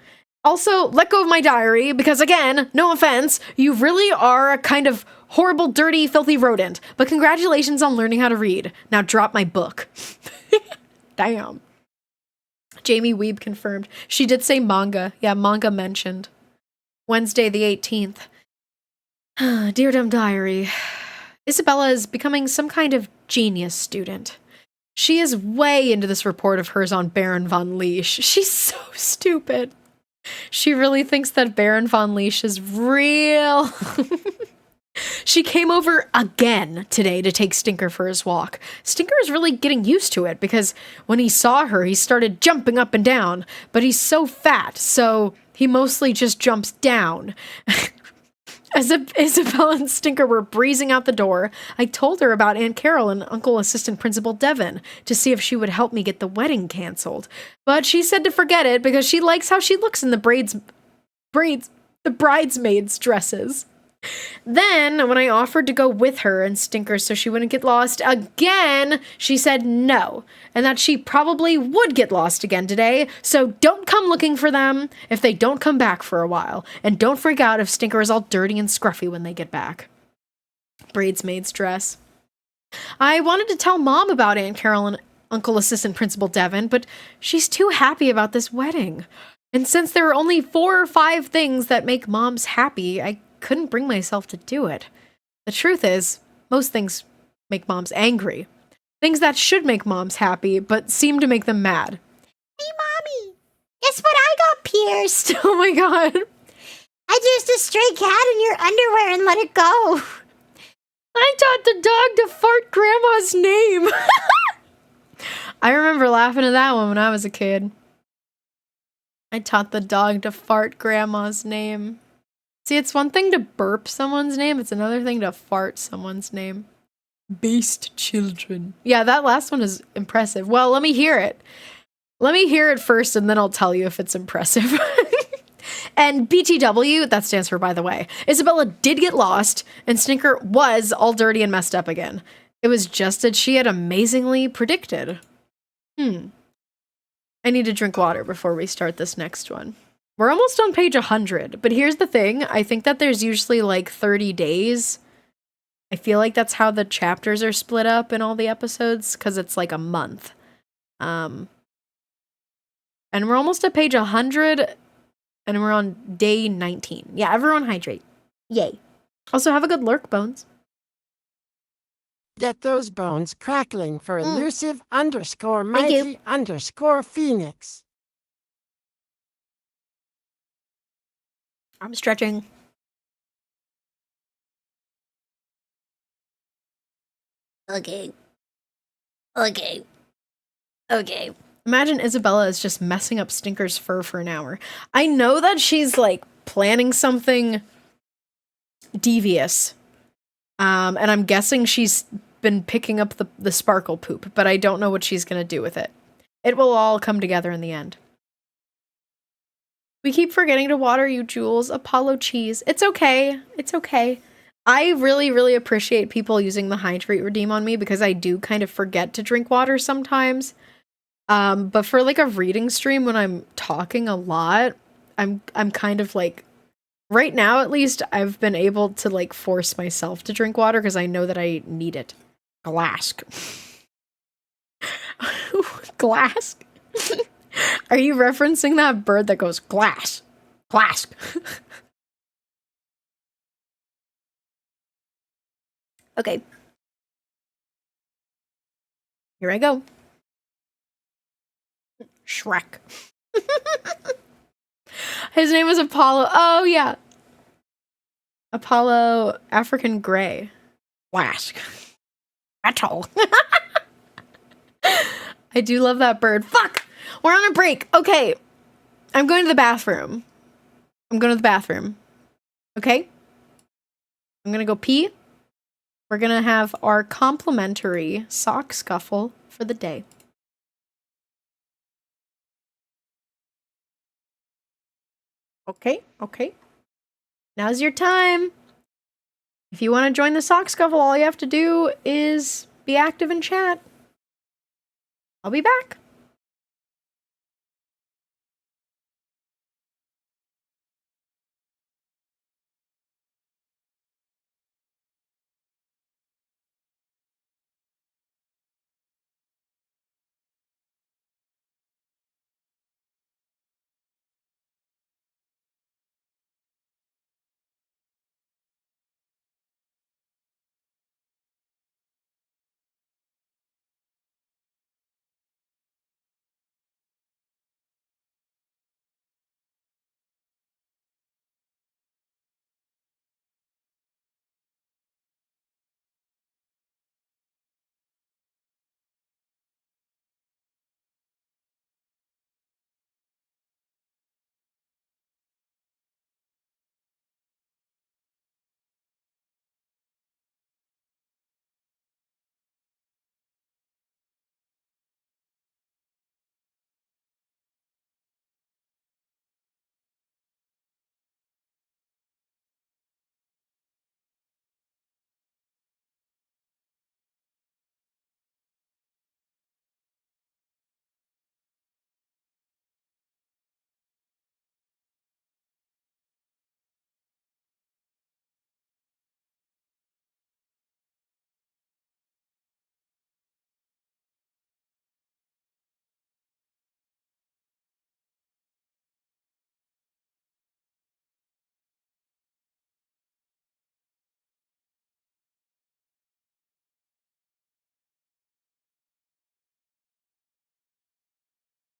Also, let go of my diary because, again, no offense, you really are a kind of horrible, dirty, filthy rodent. But congratulations on learning how to read. Now drop my book. Damn. Jamie Weeb confirmed. She did say manga. Yeah, manga mentioned. Wednesday the 18th. Dear Dumb Diary. Isabella is becoming some kind of genius student. She is way into this report of hers on Baron von Leash. She's so stupid. She really thinks that Baron von Leash is real. She came over again today to take Stinker for his walk. Stinker is really getting used to it because when he saw her, he started jumping up and down, but he's so fat, so he mostly just jumps down. As Isabella and Stinker were breezing out the door, I told her about Aunt Carol and Uncle Assistant Principal Devin to see if she would help me get the wedding canceled. But she said to forget it because she likes how she looks in the bridesmaids' dresses. Then, when I offered to go with her and Stinker so she wouldn't get lost again, she said no, and that she probably would get lost again today, so don't come looking for them if they don't come back for a while, and don't freak out if Stinker is all dirty and scruffy when they get back. Bridesmaid's dress. I wanted to tell Mom about Aunt Carol and Uncle Assistant Principal Devin, but she's too happy about this wedding. And since there are only 4 or 5 things that make moms happy, I couldn't bring myself to do it. The truth is, most things make moms angry. Things that should make moms happy, but seem to make them mad. Hey, Mommy, guess what I got pierced? Oh my god. I pierced a stray cat in your underwear and let it go. I taught the dog to fart Grandma's name. I remember laughing at that one when I was a kid. I taught the dog to fart Grandma's name. See, it's one thing to burp someone's name, it's another thing to fart someone's name. Beast children. Yeah, that last one is impressive. Well, let me hear it. Let me hear it first, and then I'll tell you if it's impressive. And BTW, that stands for by the way, Isabella did get lost, and Stinker was all dirty and messed up again. It was just as she had amazingly predicted. I need to drink water before we start this next one. We're almost on page 100, but here's the thing. I think that there's usually like 30 days. I feel like that's how the chapters are split up in all the episodes, because it's like a month. And we're almost at page 100, and we're on day 19. Yeah, everyone hydrate. Yay. Also, have a good lurk, Bones. Get those bones crackling for elusive underscore Thank you. mighty underscore phoenix. I'm stretching. Okay. Imagine Isabella is just messing up Stinker's fur for an hour. I know that she's like planning something devious. And I'm guessing she's been picking up the sparkle poop, but I don't know what she's going to do with it. It will all come together in the end. We keep forgetting to water you, Jules. Apollo cheese. It's okay. It's okay. I really, really appreciate people using the hydrate redeem on me because I do kind of forget to drink water sometimes. But for like a reading stream when I'm talking a lot, I'm kind of like, right now at least, I've been able to like force myself to drink water because I know that I need it. Alask. Glask? Are you referencing that bird that goes glass? Glask. Okay. Here I go. Shrek. His name was Apollo. Oh, yeah. Apollo African Gray. Flask. Metal. I do love that bird. Fuck! We're on a break. Okay. I'm going to the bathroom. Okay? I'm gonna go pee. We're gonna have our complimentary sock scuffle for the day. Okay. Now's your time. If you want to join the sock scuffle, all you have to do is be active in chat. I'll be back.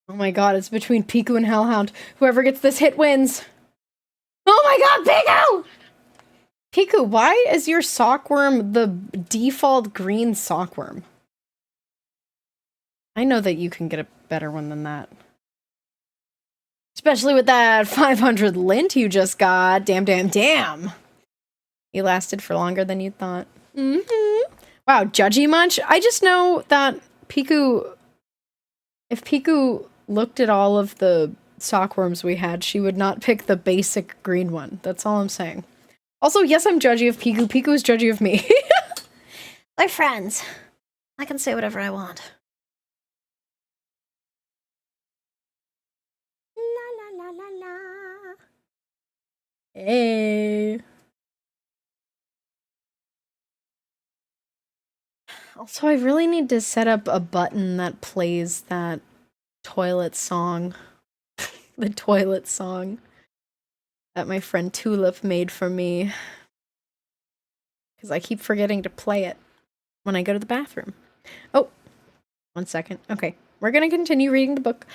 Oh my god, it's between Piku and Hellhound. Whoever gets this hit wins. Oh my god, Piku! Piku, why is your sockworm the default green sockworm? I know that you can get a better one than that. Especially with that 500 lint you just got. Damn. You lasted for longer than you thought. Wow, judgy much? I just know that Piku... If Piku looked at all of the sockworms we had, she would not pick the basic green one. That's all I'm saying. Also, yes, I'm judgy of Piku. Piku is judgy of me. We're friends. I can say whatever I want. La la la la la. Hey. Also, I really need to set up a button that plays that toilet song. The toilet song that my friend Tulip made for me. Because I keep forgetting to play it when I go to the bathroom. Oh, 1 second. Okay, we're going to continue reading the book.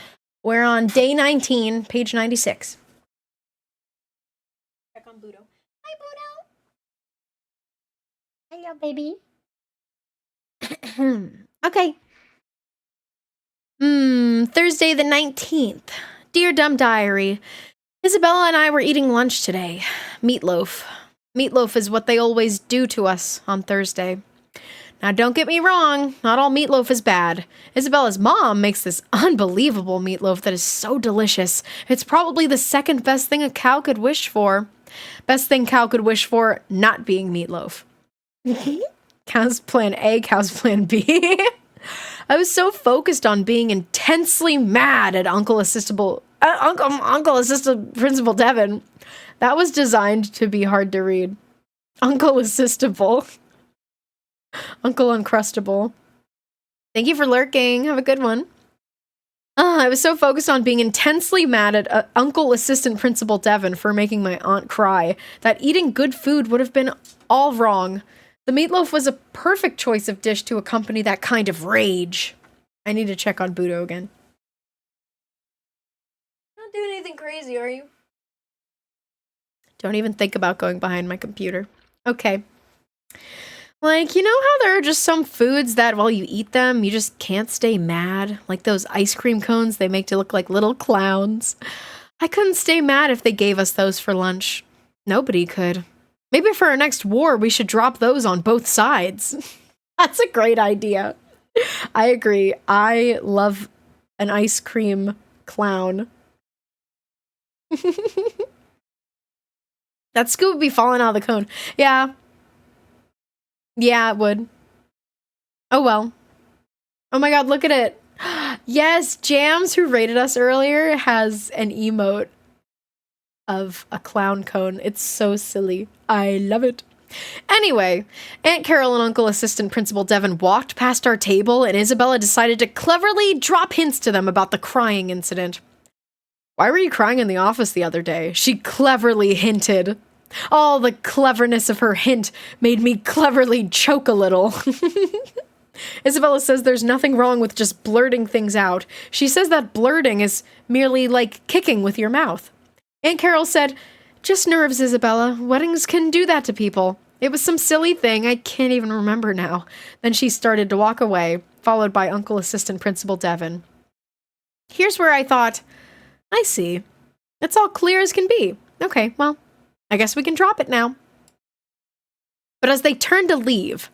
We're on day 19, page 96. Check on Budo. Hi, Budo. Hello, baby. Okay. Thursday the 19th. Dear Dumb Diary, Isabella and I were eating lunch today. Meatloaf. Meatloaf is what they always do to us on Thursday. Now, don't get me wrong, not all meatloaf is bad. Isabella's mom makes this unbelievable meatloaf that is so delicious. It's probably the second best thing a cow could wish for. Best thing cow could wish for, not being meatloaf. Cow's plan A, cow's plan B. I was so focused on being intensely mad at Uncle Assistant Principal Devon. That was designed to be hard to read. Uncle Assistable. Uncle Uncrustable. Thank you for lurking. Have a good one. I was so focused on being intensely mad at Uncle Assistant Principal Devon for making my aunt cry that eating good food would have been all wrong. The meatloaf was a perfect choice of dish to accompany that kind of rage. I need to check on Budo again. Not doing anything crazy, are you? Don't even think about going behind my computer. Okay. Like, you know how there are just some foods that while you eat them, you just can't stay mad? Like those ice cream cones they make to look like little clowns. I couldn't stay mad if they gave us those for lunch. Nobody could. Maybe for our next war, we should drop those on both sides. That's a great idea. I agree. I love an ice cream clown. That scoop would be falling out of the cone. Yeah. Yeah, it would. Oh well. Oh my god, look at it. Yes, Jams, who rated us earlier, has an emote of a clown cone. It's so silly. I love it. Anyway, Aunt Carol and Uncle Assistant Principal Devon walked past our table, and Isabella decided to cleverly drop hints to them about the crying incident. Why were you crying in the office the other day? She cleverly hinted. All the cleverness of her hint made me cleverly choke a little. Isabella says there's nothing wrong with just blurting things out. She says that blurting is merely like kicking with your mouth. Aunt Carol said, "Just nerves, Isabella. Weddings can do that to people. It was some silly thing. I can't even remember now." Then she started to walk away, followed by Uncle Assistant Principal Devon. Here's where I thought, I see. It's all clear as can be. Okay, well, I guess we can drop it now. But as they turned to leave,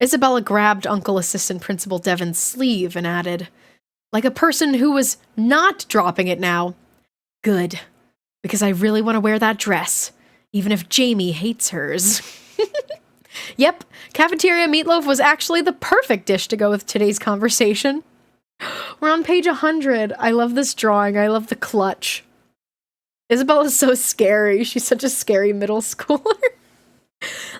Isabella grabbed Uncle Assistant Principal Devon's sleeve and added, like a person who was not dropping it now, "Good, because I really want to wear that dress, even if Jamie hates hers." Yep, cafeteria meatloaf was actually the perfect dish to go with today's conversation. We're on page 100. I love this drawing. I love the clutch. Isabella's so scary. She's such a scary middle schooler.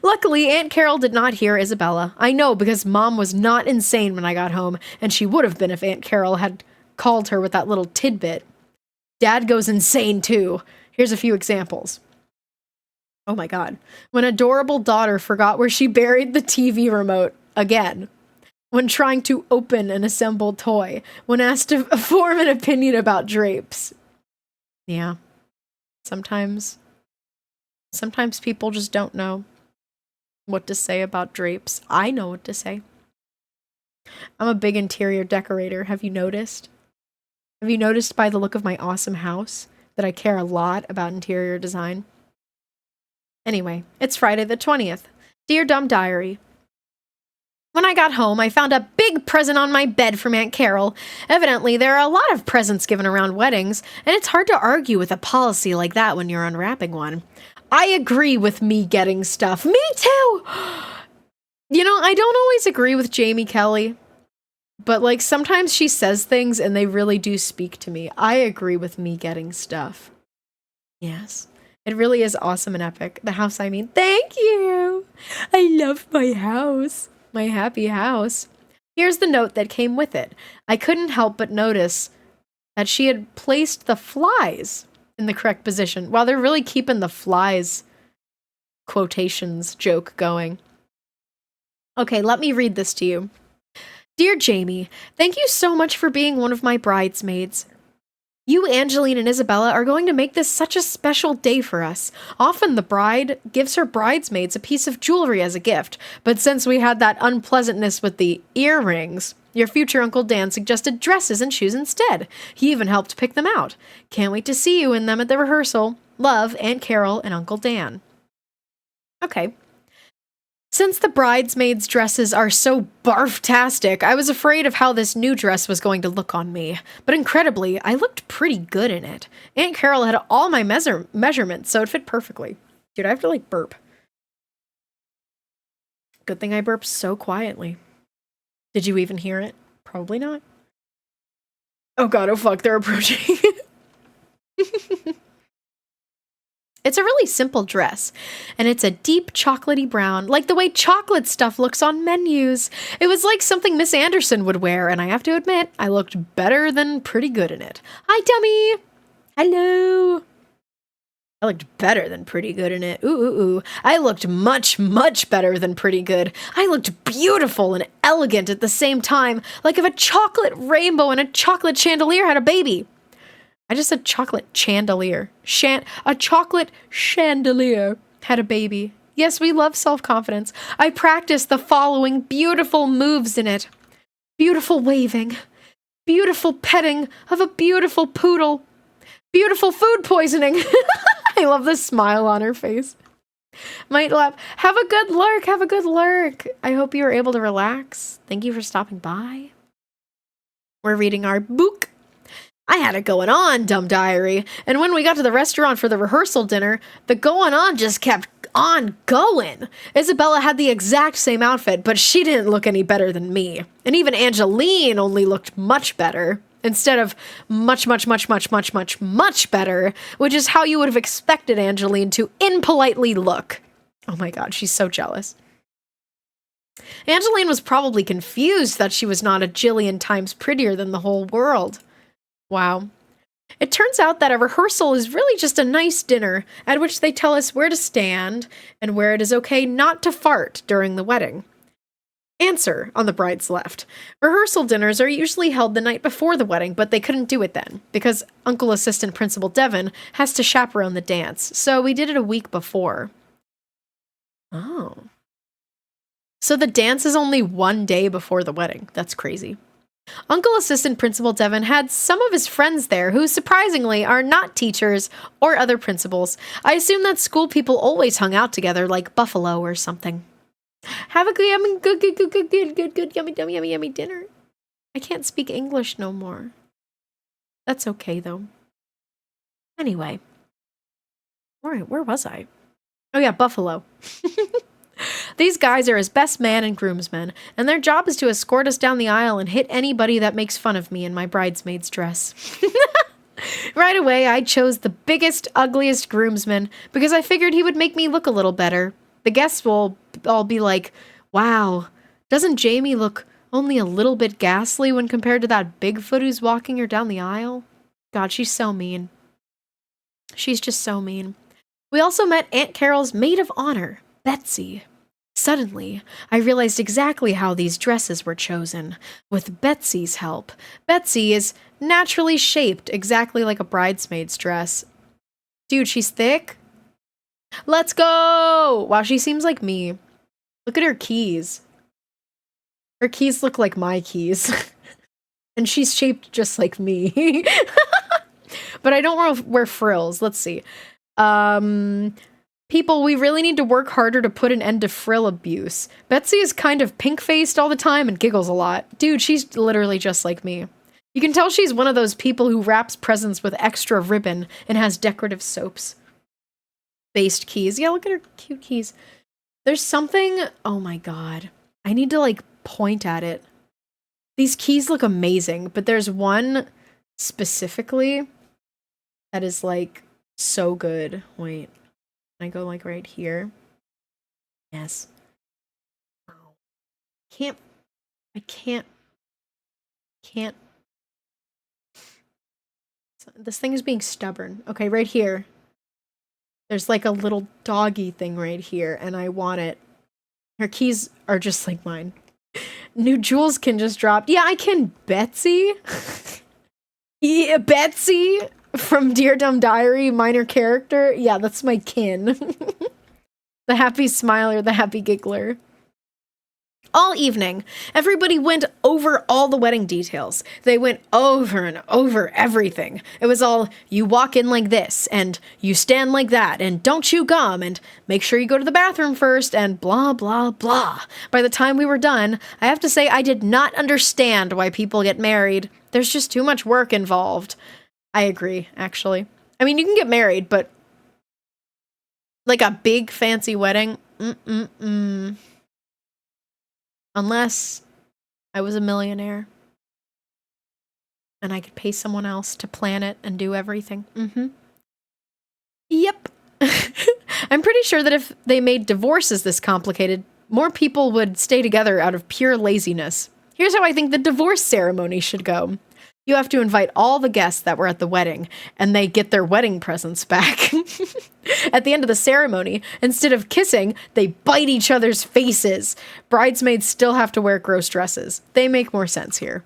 Luckily, Aunt Carol did not hear Isabella. I know, because Mom was not insane when I got home, and she would have been if Aunt Carol had called her with that little tidbit. Dad goes insane, too. Here's a few examples. Oh my god. When adorable daughter forgot where she buried the TV remote again. When trying to open an assembled toy. When asked to form an opinion about drapes. Yeah. Sometimes people just don't know what to say about drapes. I know what to say. I'm a big interior decorator. Have you noticed? Have you noticed by the look of my awesome house that I care a lot about interior design? Anyway, it's Friday the 20th. Dear Dumb Diary. When I got home, I found a big present on my bed from Aunt Carol. Evidently, there are a lot of presents given around weddings, and it's hard to argue with a policy like that when you're unwrapping one. I agree with me getting stuff. Me too! You know, I don't always agree with Jamie Kelly, but like sometimes she says things and they really do speak to me. I agree with me getting stuff. Yes. It really is awesome and epic. The house, I mean. Thank you! I love my house. My happy house. Here's the note that came with it. I couldn't help but notice that she had placed the flies in the correct position. Wow, they're really keeping the flies quotations joke going. Okay, let me read this to you. Dear Jamie, thank you so much for being one of my bridesmaids. You, Angeline, and Isabella are going to make this such a special day for us. Often the bride gives her bridesmaids a piece of jewelry as a gift, but since we had that unpleasantness with the earrings, your future Uncle Dan suggested dresses and shoes instead. He even helped pick them out. Can't wait to see you in them at the rehearsal. Love, Aunt Carol and Uncle Dan. Okay. Since the bridesmaids' dresses are so barf-tastic, I was afraid of how this new dress was going to look on me. But incredibly, I looked pretty good in it. Aunt Carol had all my measurements, so it fit perfectly. Dude, I have to, like, burp. Good thing I burped so quietly. Did you even hear it? Probably not. Oh god, oh fuck, they're approaching. It's a really simple dress, and it's a deep chocolatey brown, like the way chocolate stuff looks on menus. It was like something Miss Anderson would wear, and I have to admit, I looked better than pretty good in it. Hi, dummy! Hello! I looked better than pretty good in it. Ooh, ooh, ooh. I looked much, much better than pretty good. I looked beautiful and elegant at the same time, like if a chocolate rainbow and a chocolate chandelier had a baby. I just said chocolate chandelier. A chocolate chandelier had a baby. Yes, we love self-confidence. I practiced the following beautiful moves in it. Beautiful waving. Beautiful petting of a beautiful poodle. Beautiful food poisoning. I love the smile on her face. Might laugh. Have a good lurk. Have a good lurk. I hope you were able to relax. Thank you for stopping by. We're reading our book. I had it going on, Dumb Diary. And when we got to the restaurant for the rehearsal dinner, the going on just kept on going. Isabella had the exact same outfit, but she didn't look any better than me. And even Angeline only looked much better. Instead of much better, which is how you would have expected Angeline to impolitely look. Oh my god, she's so jealous. Angeline was probably confused that she was not a jillion times prettier than the whole world. Wow. It turns out that a rehearsal is really just a nice dinner at which they tell us where to stand and where it is okay not to fart during the wedding. Answer on the bride's left. Rehearsal dinners are usually held the night before the wedding, but they couldn't do it then because Uncle Assistant Principal Devon has to chaperone the dance, so we did it a week before. Oh. So the dance is only one day before the wedding. That's crazy. Uncle Assistant Principal Devon had some of his friends there who surprisingly are not teachers or other principals. I assume that school people always hung out together like Buffalo or something. Have a good, yummy dinner. I can't speak English no more. That's okay, though. Anyway. Alright, where was I? Oh yeah, Buffalo. These guys are his best man and groomsmen, and their job is to escort us down the aisle and hit anybody that makes fun of me in my bridesmaid's dress. Right away, I chose the biggest, ugliest groomsman because I figured he would make me look a little better. The guests will all be like, wow, doesn't Jamie look only a little bit ghastly when compared to that Bigfoot who's walking her down the aisle? God, she's so mean. She's just so mean. We also met Aunt Carol's maid of honor, Betsy. Suddenly, I realized exactly how these dresses were chosen. With Betsy's help. Betsy is naturally shaped exactly like a bridesmaid's dress. Dude, she's thick. Let's go! Wow, she seems like me. Look at her keys. Her keys look like my keys. And she's shaped just like me. But I don't wear frills. Let's see. People, we really need to work harder to put an end to frill abuse. Betsy is kind of pink-faced all the time and giggles a lot. Dude, she's literally just like me. You can tell she's one of those people who wraps presents with extra ribbon and has decorative soaps. Based keys. Yeah, look at her cute keys. There's something... Oh my god. I need to, like, point at it. These keys look amazing, but there's one specifically that is, like, so good. Wait. Can I go, like, right here? Yes. I can't. This thing is being stubborn. Okay, right here. There's like a little doggy thing right here, and I want it. Her keys are just like mine. New jewels can just drop. Yeah, I can. Betsy? Yeah, Betsy from Dear Dumb Diary, minor character. Yeah, that's my kin. The happy smiler, the happy giggler. All evening, everybody went over all the wedding details. They went over and over everything. It was all, you walk in like this, and you stand like that, and don't chew gum, and make sure you go to the bathroom first, and blah, blah, blah. By the time we were done, I have to say I did not understand why people get married. There's just too much work involved. I agree, actually. I mean, you can get married, but like a big fancy wedding, Unless I was a millionaire and I could pay someone else to plan it and do everything. Yep. I'm pretty sure that if they made divorces this complicated, more people would stay together out of pure laziness. Here's how I think the divorce ceremony should go. You have to invite all the guests that were at the wedding, and they get their wedding presents back. At the end of the ceremony, instead of kissing, they bite each other's faces. Bridesmaids still have to wear gross dresses. They make more sense here.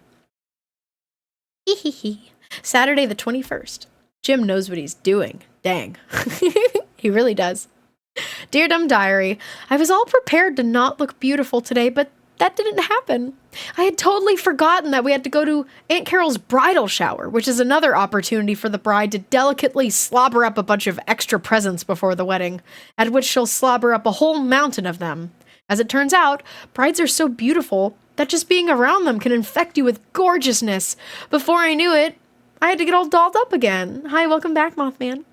Saturday the 21st. Jim knows what he's doing. Dang. He really does. Dear Dumb Diary, I was all prepared to not look beautiful today, but that didn't happen. I had totally forgotten that we had to go to Aunt Carol's bridal shower, which is another opportunity for the bride to delicately slobber up a bunch of extra presents before the wedding, at which she'll slobber up a whole mountain of them. As it turns out, brides are so beautiful that just being around them can infect you with gorgeousness. Before I knew it, I had to get all dolled up again. Hi, welcome back, Mothman.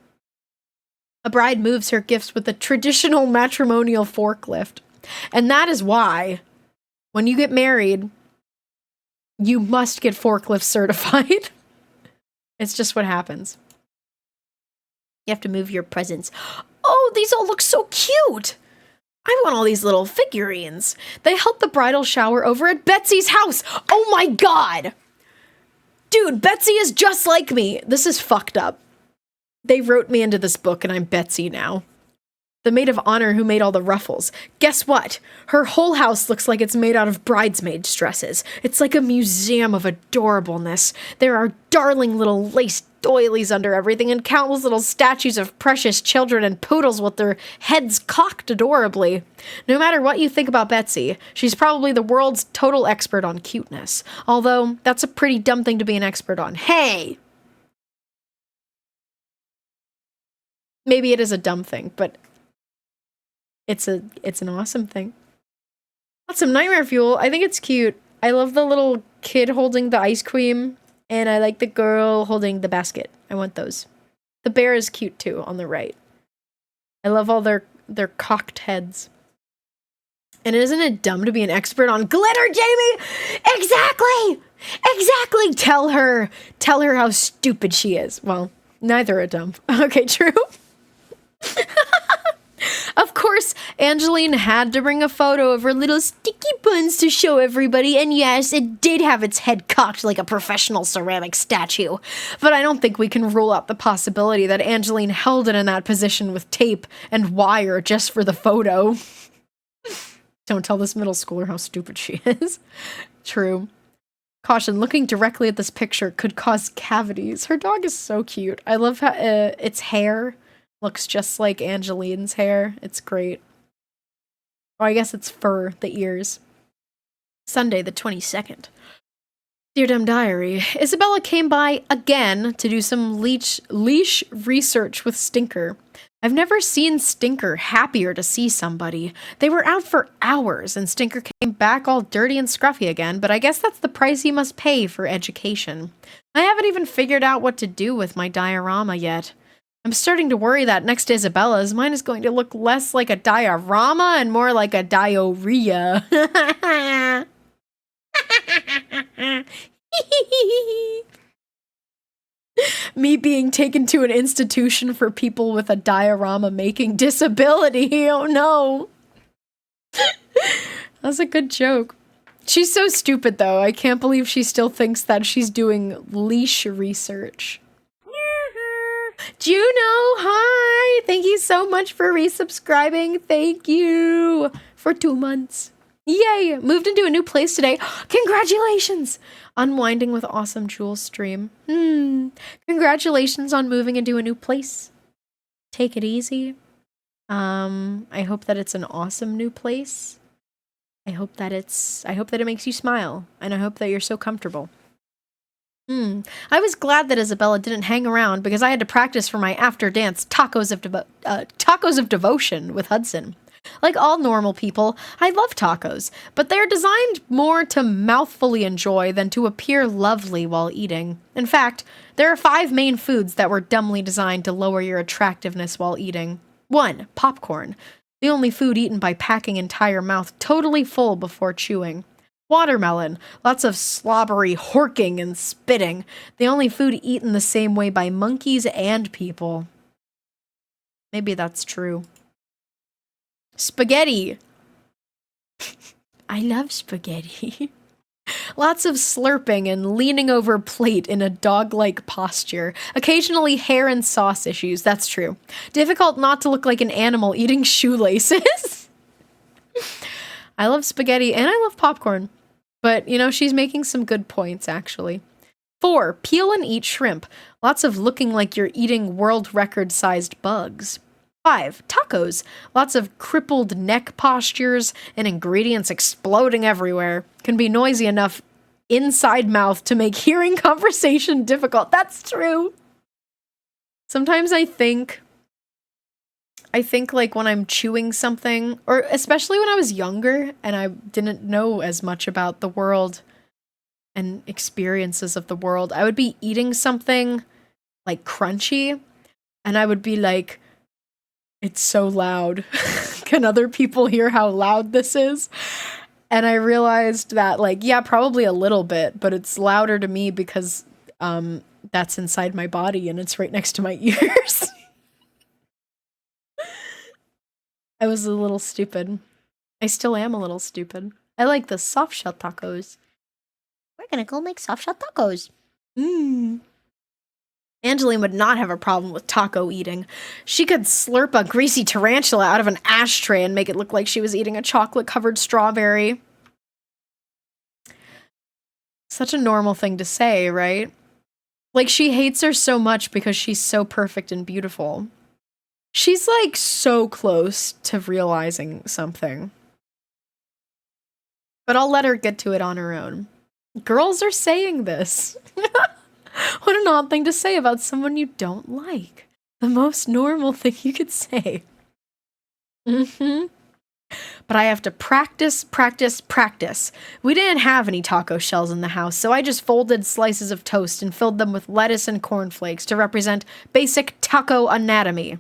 A bride moves her gifts with a traditional matrimonial forklift. And that is why, when you get married, you must get forklift certified. It's just what happens. You have to move your presents. Oh, these all look so cute. I want all these little figurines. They held the bridal shower over at Betsy's house. Oh my God. Dude, Betsy is just like me. This is fucked up. They wrote me into this book and I'm Betsy now. The maid of honor who made all the ruffles. Guess what? Her whole house looks like it's made out of bridesmaid dresses. It's like a museum of adorableness. There are darling little lace doilies under everything and countless little statues of precious children and poodles with their heads cocked adorably. No matter what you think about Betsy, she's probably the world's total expert on cuteness. Although, that's a pretty dumb thing to be an expert on. Hey! Maybe it is a dumb thing, but it's an awesome thing. That's some nightmare fuel. I think it's cute. I love the little kid holding the ice cream, and I like the girl holding the basket. I want those. The bear is cute too on the right. I love all their cocked heads. And isn't it dumb to be an expert on glitter, Jamie? Exactly! Exactly! Tell her how stupid she is. Well, neither are dumb. Okay, true. Of course, Angeline had to bring a photo of her little sticky buns to show everybody, and yes, it did have its head cocked like a professional ceramic statue. But I don't think we can rule out the possibility that Angeline held it in that position with tape and wire just for the photo. Don't tell this middle schooler how stupid she is. True. Caution, looking directly at this picture could cause cavities. Her dog is so cute. I love how its hair looks just like Angeline's hair. It's great. Oh, I guess it's fur, the ears. Sunday the 22nd. Dear Dumb Diary, Isabella came by again to do some leash research with Stinker. I've never seen Stinker happier to see somebody. They were out for hours, and Stinker came back all dirty and scruffy again, but I guess that's the price he must pay for education. I haven't even figured out what to do with my diorama yet. I'm starting to worry that next to Isabella's, mine is going to look less like a diorama and more like a diarrhea. Me being taken to an institution for people with a diorama-making disability. Oh no. That's a good joke. She's so stupid, though. I can't believe she still thinks that she's doing leash research. Juno, hi! Thank you so much for resubscribing. Thank you for 2 months. Yay! Moved into a new place today. Congratulations! Unwinding with awesome Jules stream. Congratulations on moving into a new place. Take it easy. I hope that it's an awesome new place. I hope that it makes you smile, and I hope that you're so comfortable. I was glad that Isabella didn't hang around because I had to practice for my after-dance tacos of devotion with Hudson. Like all normal people, I love tacos, but they're designed more to mouthfully enjoy than to appear lovely while eating. In fact, there are 5 main foods that were dumbly designed to lower your attractiveness while eating. 1. Popcorn. The only food eaten by packing entire mouth totally full before chewing. Watermelon. Lots of slobbery horking and spitting. The only food eaten the same way by monkeys and people. Maybe that's true. Spaghetti. I love spaghetti. Lots of slurping and leaning over plate in a dog-like posture. Occasionally hair and sauce issues, that's true. Difficult not to look like an animal eating shoelaces. I love spaghetti and I love popcorn. But, you know, she's making some good points, actually. 4, peel and eat shrimp. Lots of looking like you're eating world record-sized bugs. 5, tacos. Lots of crippled neck postures and ingredients exploding everywhere. Can be noisy enough inside mouth to make hearing conversation difficult. That's true. Sometimes I think like when I'm chewing something, or especially when I was younger and I didn't know as much about the world and experiences of the world, I would be eating something like crunchy and I would be like, it's so loud. Can other people hear how loud this is? And I realized that, like, yeah, probably a little bit, but it's louder to me because that's inside my body and it's right next to my ears. I was a little stupid. I still am a little stupid. I like the soft shell tacos. We're gonna go make soft shell tacos. Angeline would not have a problem with taco eating. She could slurp a greasy tarantula out of an ashtray and make it look like she was eating a chocolate-covered strawberry. Such a normal thing to say, right? Like, she hates her so much because she's so perfect and beautiful. She's, like, so close to realizing something. But I'll let her get to it on her own. Girls are saying this. What an odd thing to say about someone you don't like. The most normal thing you could say. But I have to practice. We didn't have any taco shells in the house, so I just folded slices of toast and filled them with lettuce and cornflakes to represent basic taco anatomy.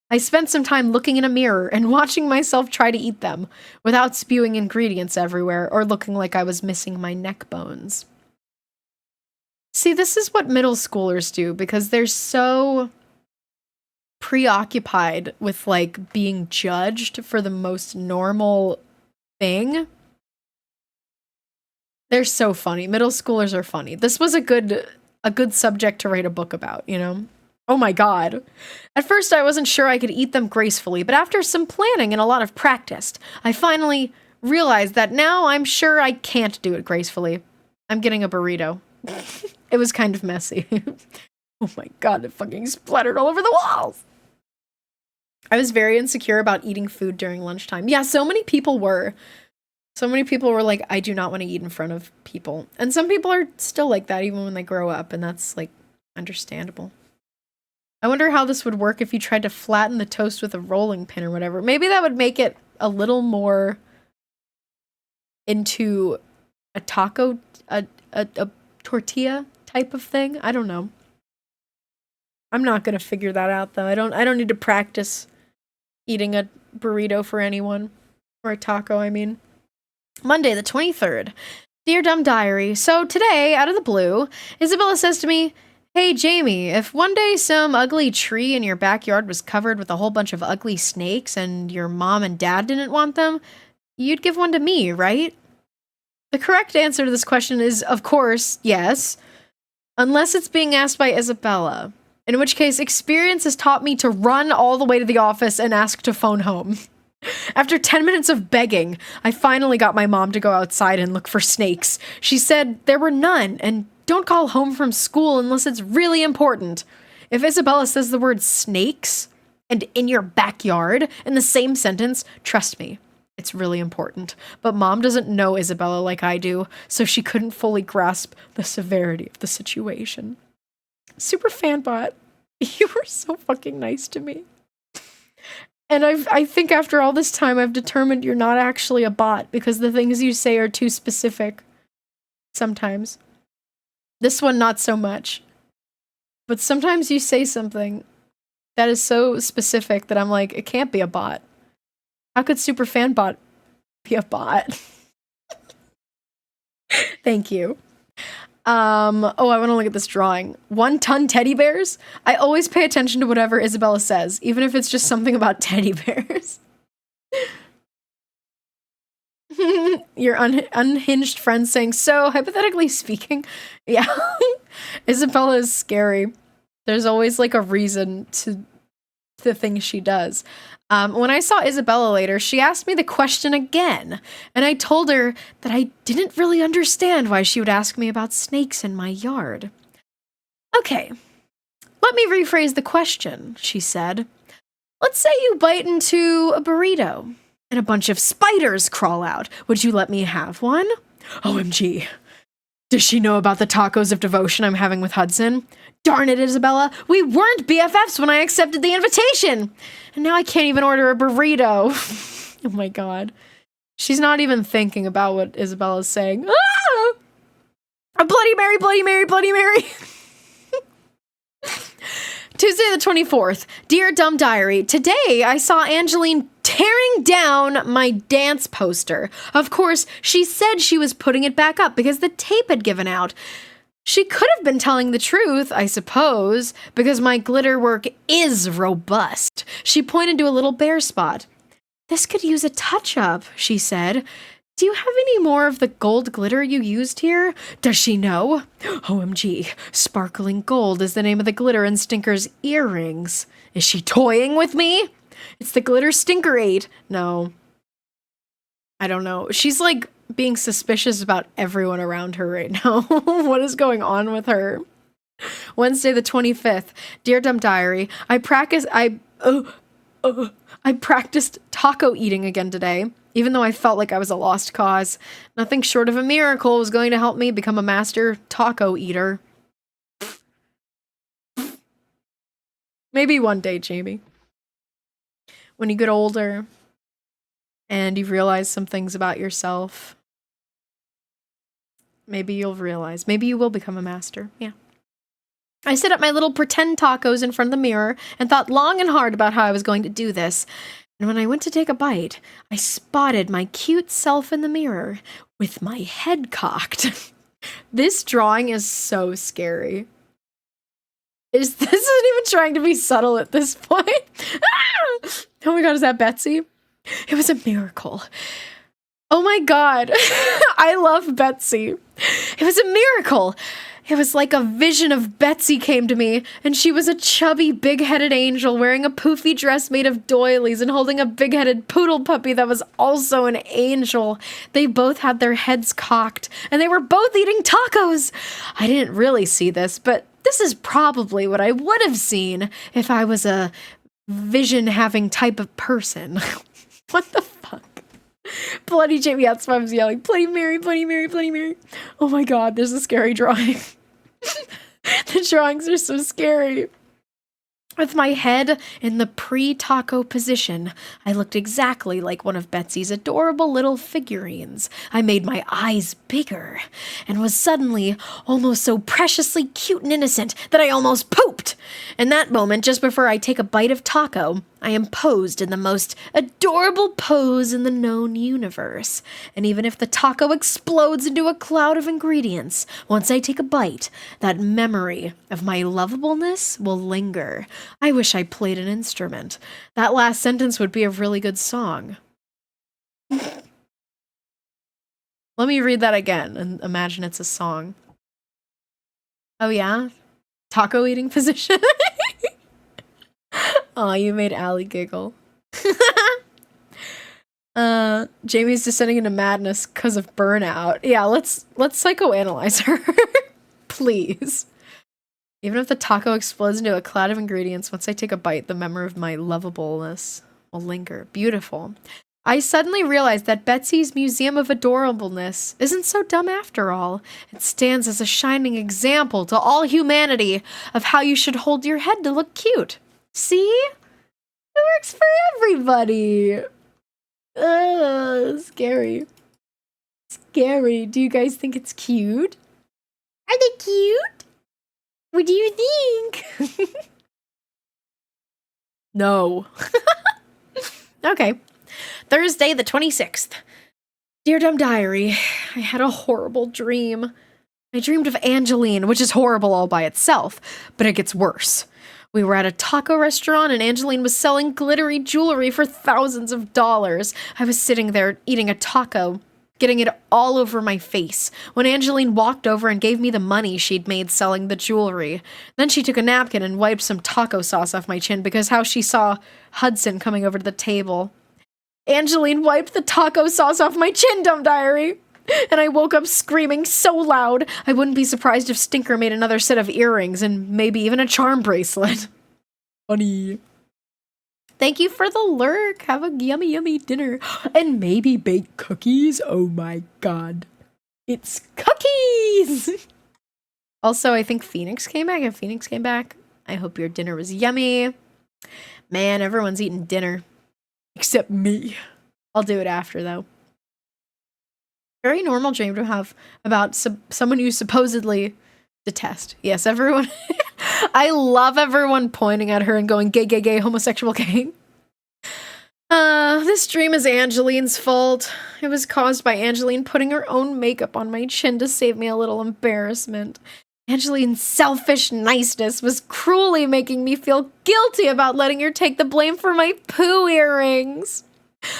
I spent some time looking in a mirror and watching myself try to eat them without spewing ingredients everywhere or looking like I was missing my neck bones. See, this is what middle schoolers do because they're so preoccupied with, like, being judged for the most normal thing. They're so funny. Middle schoolers are funny. This was a good subject to write a book about, you know? Oh my god. At first I wasn't sure I could eat them gracefully, but after some planning and a lot of practice, I finally realized that now I'm sure I can't do it gracefully. I'm getting a burrito. It was kind of messy. Oh my god, it fucking splattered all over the walls! I was very insecure about eating food during lunchtime. Yeah, so many people were. So many people were like, I do not want to eat in front of people. And some people are still like that even when they grow up, and that's, like, understandable. I wonder how this would work if you tried to flatten the toast with a rolling pin or whatever. Maybe that would make it a little more into a taco, a tortilla type of thing. I don't know. I'm not gonna figure that out though. I don't need to practice eating a burrito for anyone. Or a taco, I mean. Monday the 23rd. Dear Dumb Diary. So today, out of the blue, Isabella says to me, hey Jamie, if one day some ugly tree in your backyard was covered with a whole bunch of ugly snakes and your mom and dad didn't want them, you'd give one to me, right? The correct answer to this question is, of course, yes. Unless it's being asked by Isabella. In which case, experience has taught me to run all the way to the office and ask to phone home. After 10 minutes of begging, I finally got my mom to go outside and look for snakes. She said there were none, and don't call home from school unless it's really important. If Isabella says the word snakes and in your backyard in the same sentence, trust me, it's really important. But Mom doesn't know Isabella like I do, so she couldn't fully grasp the severity of the situation. Super fanbot, you were so fucking nice to me. And I think after all this time, I've determined you're not actually a bot because the things you say are too specific. Sometimes. This one, not so much. But sometimes you say something that is so specific that I'm like, it can't be a bot. How could Super Fanbot be a bot? Thank you. I want to look at this drawing. 1-ton teddy bears? I always pay attention to whatever Isabella says, even if it's just something about teddy bears. Your unhinged friend saying, so, hypothetically speaking, yeah, Isabella is scary. There's always, like, a reason to the things she does. When I saw Isabella later, she asked me the question again, and I told her that I didn't really understand why she would ask me about snakes in my yard. Okay, let me rephrase the question, she said. Let's say you bite into a burrito, and a bunch of spiders crawl out. Would you let me have one? OMG. Does she know about the tacos of devotion I'm having with Hudson? Darn it, Isabella, we weren't BFFs when I accepted the invitation. And now I can't even order a burrito. Oh my god. She's not even thinking about what Isabella's saying. Ah! A Bloody Mary, Bloody Mary, Bloody Mary. Tuesday the 24th. Dear Dumb Diary, today I saw Angeline tearing down my dance poster. Of course, she said she was putting it back up because the tape had given out. She could have been telling the truth, I suppose, because my glitter work is robust. She pointed to a little bare spot. This could use a touch-up, she said. Do you have any more of the gold glitter you used here? Does she know? OMG, sparkling gold is the name of the glitter in Stinker's earrings. Is she toying with me? It's the glitter Stinker ate. No. I don't know. She's like being suspicious about everyone around her right now. What is going on with her? Wednesday the 25th. Dear Dumb Diary, I practiced taco eating again today, even though I felt like I was a lost cause. Nothing short of a miracle was going to help me become a master taco eater. Maybe one day, Jamie. When you get older and you realize some things about yourself, maybe you'll realize. Maybe you will become a master. Yeah. I set up my little pretend tacos in front of the mirror and thought long and hard about how I was going to do this. And when I went to take a bite, I spotted my cute self in the mirror with my head cocked. This drawing is so scary. This isn't even trying to be subtle at this point. Ah! Oh my god, is that Betsy? It was a miracle. Oh my god. I love Betsy. It was a miracle. It was like a vision of Betsy came to me, and she was a chubby, big-headed angel wearing a poofy dress made of doilies and holding a big-headed poodle puppy that was also an angel. They both had their heads cocked, and they were both eating tacos. I didn't really see this, but this is probably what I would have seen if I was a vision-having type of person. What the fuck? Bloody Jamie, that's why I was yelling, Bloody Mary, Bloody Mary, Bloody Mary. Oh my god, there's a scary drawing. The drawings are so scary. With my head in the pre-taco position, I looked exactly like one of Betsy's adorable little figurines. I made my eyes bigger and was suddenly almost so preciously cute and innocent that I almost pooped. In that moment, just before I take a bite of taco, I am posed in the most adorable pose in the known universe. And even if the taco explodes into a cloud of ingredients, once I take a bite, that memory of my lovableness will linger. I wish I played an instrument. That last sentence would be a really good song. Let me read that again and imagine it's a song. Oh yeah? Taco eating position? Aw, you made Allie giggle. Jamie's descending into madness because of burnout. Yeah, let's psychoanalyze her. Please. Even if the taco explodes into a cloud of ingredients, once I take a bite, the memory of my lovableness will linger. Beautiful. I suddenly realized that Betsy's Museum of Adorableness isn't so dumb after all. It stands as a shining example to all humanity of how you should hold your head to look cute. See? It works for everybody. Scary. Scary. Do you guys think it's cute? Are they cute? What do you think? No. Okay. Thursday the 26th. Dear Dumb Diary, I had a horrible dream. I dreamed of Angeline, which is horrible all by itself, but it gets worse. We were at a taco restaurant and Angeline was selling glittery jewelry for thousands of dollars. I was sitting there eating a taco, getting it all over my face, when Angeline walked over and gave me the money she'd made selling the jewelry. Then she took a napkin and wiped some taco sauce off my chin because how she saw Hudson coming over to the table. Angeline wiped the taco sauce off my chin, Dumb Diary. And I woke up screaming so loud, I wouldn't be surprised if Stinker made another set of earrings and maybe even a charm bracelet. Funny. Thank you for the lurk. Have a yummy, yummy dinner. And maybe bake cookies. Oh my god. It's cookies! Also, I think Phoenix came back. If Phoenix came back, I hope your dinner was yummy. Man, everyone's eating dinner. Except me. I'll do it after, though. Very normal dream to have about someone you supposedly detest. Yes, everyone. I love everyone pointing at her and going, gay, gay, gay, homosexual, gay. This dream is Angeline's fault. It was caused by Angeline putting her own makeup on my chin to save me a little embarrassment. Angeline's selfish niceness was cruelly making me feel guilty about letting her take the blame for my poo earrings.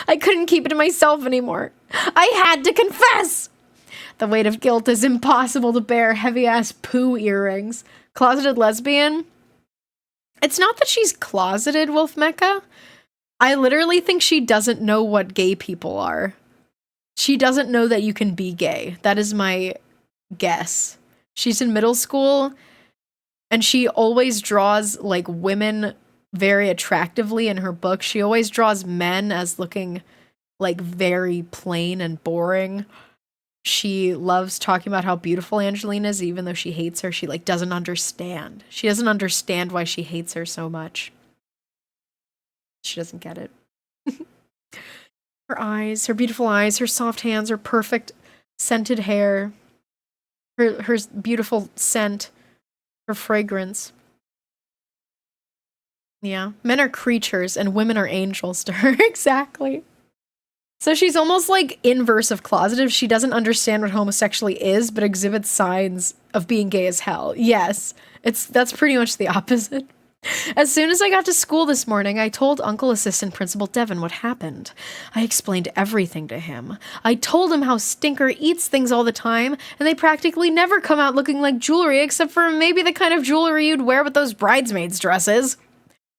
I couldn't keep it to myself anymore. I had to confess! The weight of guilt is impossible to bear. Heavy-ass poo earrings. Closeted lesbian? It's not that she's closeted, Wolf Mecha. I literally think she doesn't know what gay people are. She doesn't know that you can be gay. That is my guess. She's in middle school, and she always draws, like, women very attractively in her book. She always draws men as looking like very plain and boring. She loves talking about how beautiful Angeline is, even though she hates her. She like doesn't understand. She doesn't understand why she hates her so much. She doesn't get it. Her eyes, her beautiful eyes, her soft hands, her perfect scented hair, her beautiful scent, her fragrance. Yeah, men are creatures and women are angels to her. Exactly. So she's almost like inverse of closeted. She doesn't understand what homosexuality is, but exhibits signs of being gay as hell. Yes, that's pretty much the opposite. As soon as I got to school this morning, I told Uncle Assistant Principal Devin what happened. I explained everything to him. I told him how Stinker eats things all the time, and they practically never come out looking like jewelry except for maybe the kind of jewelry you'd wear with those bridesmaids' dresses.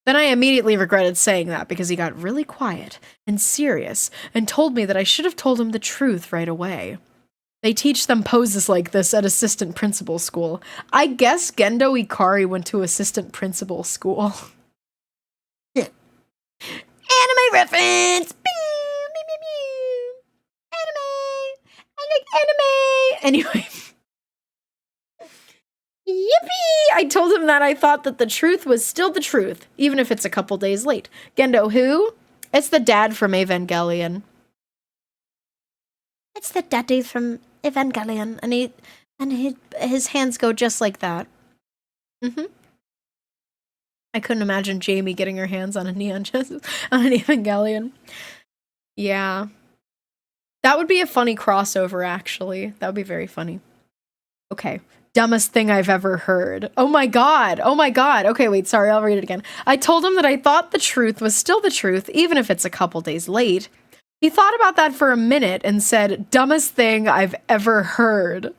Then I immediately regretted saying that because he got really quiet and serious and told me that I should have told him the truth right away. They teach them poses like this at assistant principal school. I guess Gendo Ikari went to assistant principal school. Anime reference! Anime! I like anime! Anyway. Yippee! I told him that I thought that the truth was still the truth, even if it's a couple days late. Gendo who? It's the dad from Evangelion. It's the daddy from Evangelion, and his hands go just like that. I couldn't imagine Jamie getting her hands on a neon chest on an Evangelion. Yeah. That would be a funny crossover, actually. That would be very funny. Okay. Dumbest thing I've ever heard. Oh my god. Oh my god. Okay, wait, sorry, I'll read it again. I told him that I thought the truth was still the truth, even if it's a couple days late. He thought about that for a minute and said, dumbest thing I've ever heard.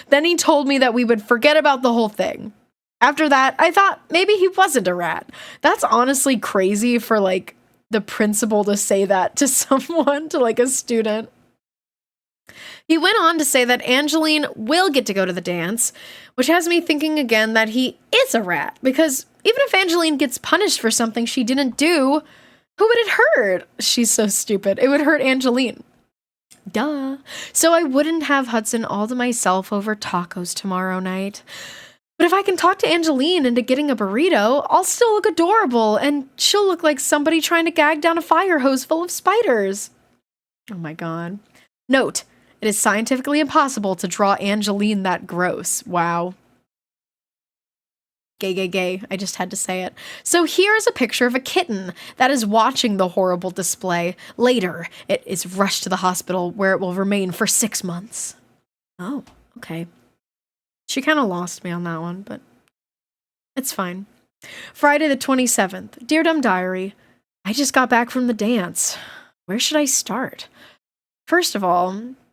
Then he told me that we would forget about the whole thing. After that, I thought maybe he wasn't a rat. That's honestly crazy for, like, the principal to say that to someone, to, like, a student. He went on to say that Angeline will get to go to the dance, which has me thinking again that he is a rat, because even if Angeline gets punished for something she didn't do, who would it hurt? She's so stupid. It would hurt Angeline. Duh. So I wouldn't have Hudson all to myself over tacos tomorrow night. But if I can talk to Angeline into getting a burrito, I'll still look adorable, and she'll look like somebody trying to gag down a fire hose full of spiders. Oh my god. Note, it is scientifically impossible to draw Angeline that gross. Wow. Gay, gay, gay. I just had to say it. So here's a picture of a kitten that is watching the horrible display. Later, it is rushed to the hospital where it will remain for 6 months. Oh, okay. She kind of lost me on that one, but it's fine. Friday the 27th. Dear Dumb Diary, I just got back from the dance. Where should I start? First of all,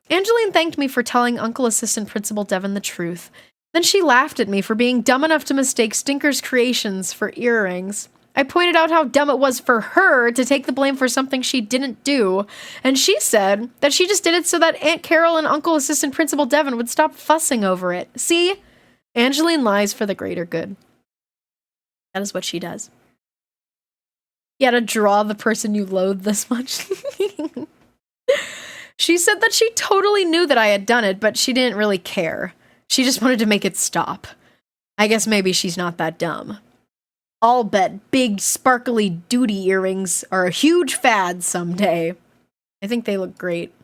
Angeline thanked me for telling Uncle Assistant Principal Devon the truth. Then she laughed at me for being dumb enough to mistake Stinker's creations for earrings. I pointed out how dumb it was for her to take the blame for something she didn't do, and she said that she just did it so that Aunt Carol and Uncle Assistant Principal Devon would stop fussing over it. See? Angeline lies for the greater good. That is what she does. You had to draw the person you loathe this much. She said that she totally knew that I had done it, but she didn't really care. She just wanted to make it stop. I guess maybe she's not that dumb. I'll bet big, sparkly duty earrings are a huge fad someday. I think they look great.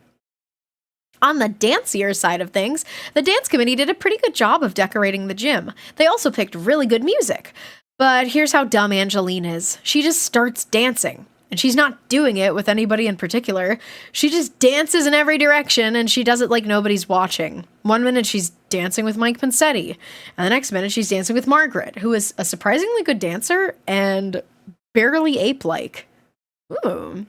On the dancier side of things, the dance committee did a pretty good job of decorating the gym. They also picked really good music. But here's how dumb Angeline is. She just starts dancing. And she's not doing it with anybody in particular. She just dances in every direction, and she does it like nobody's watching. One minute she's dancing with Mike Pinsetti, and the next minute she's dancing with Margaret, who is a surprisingly good dancer and barely ape-like. Ooh.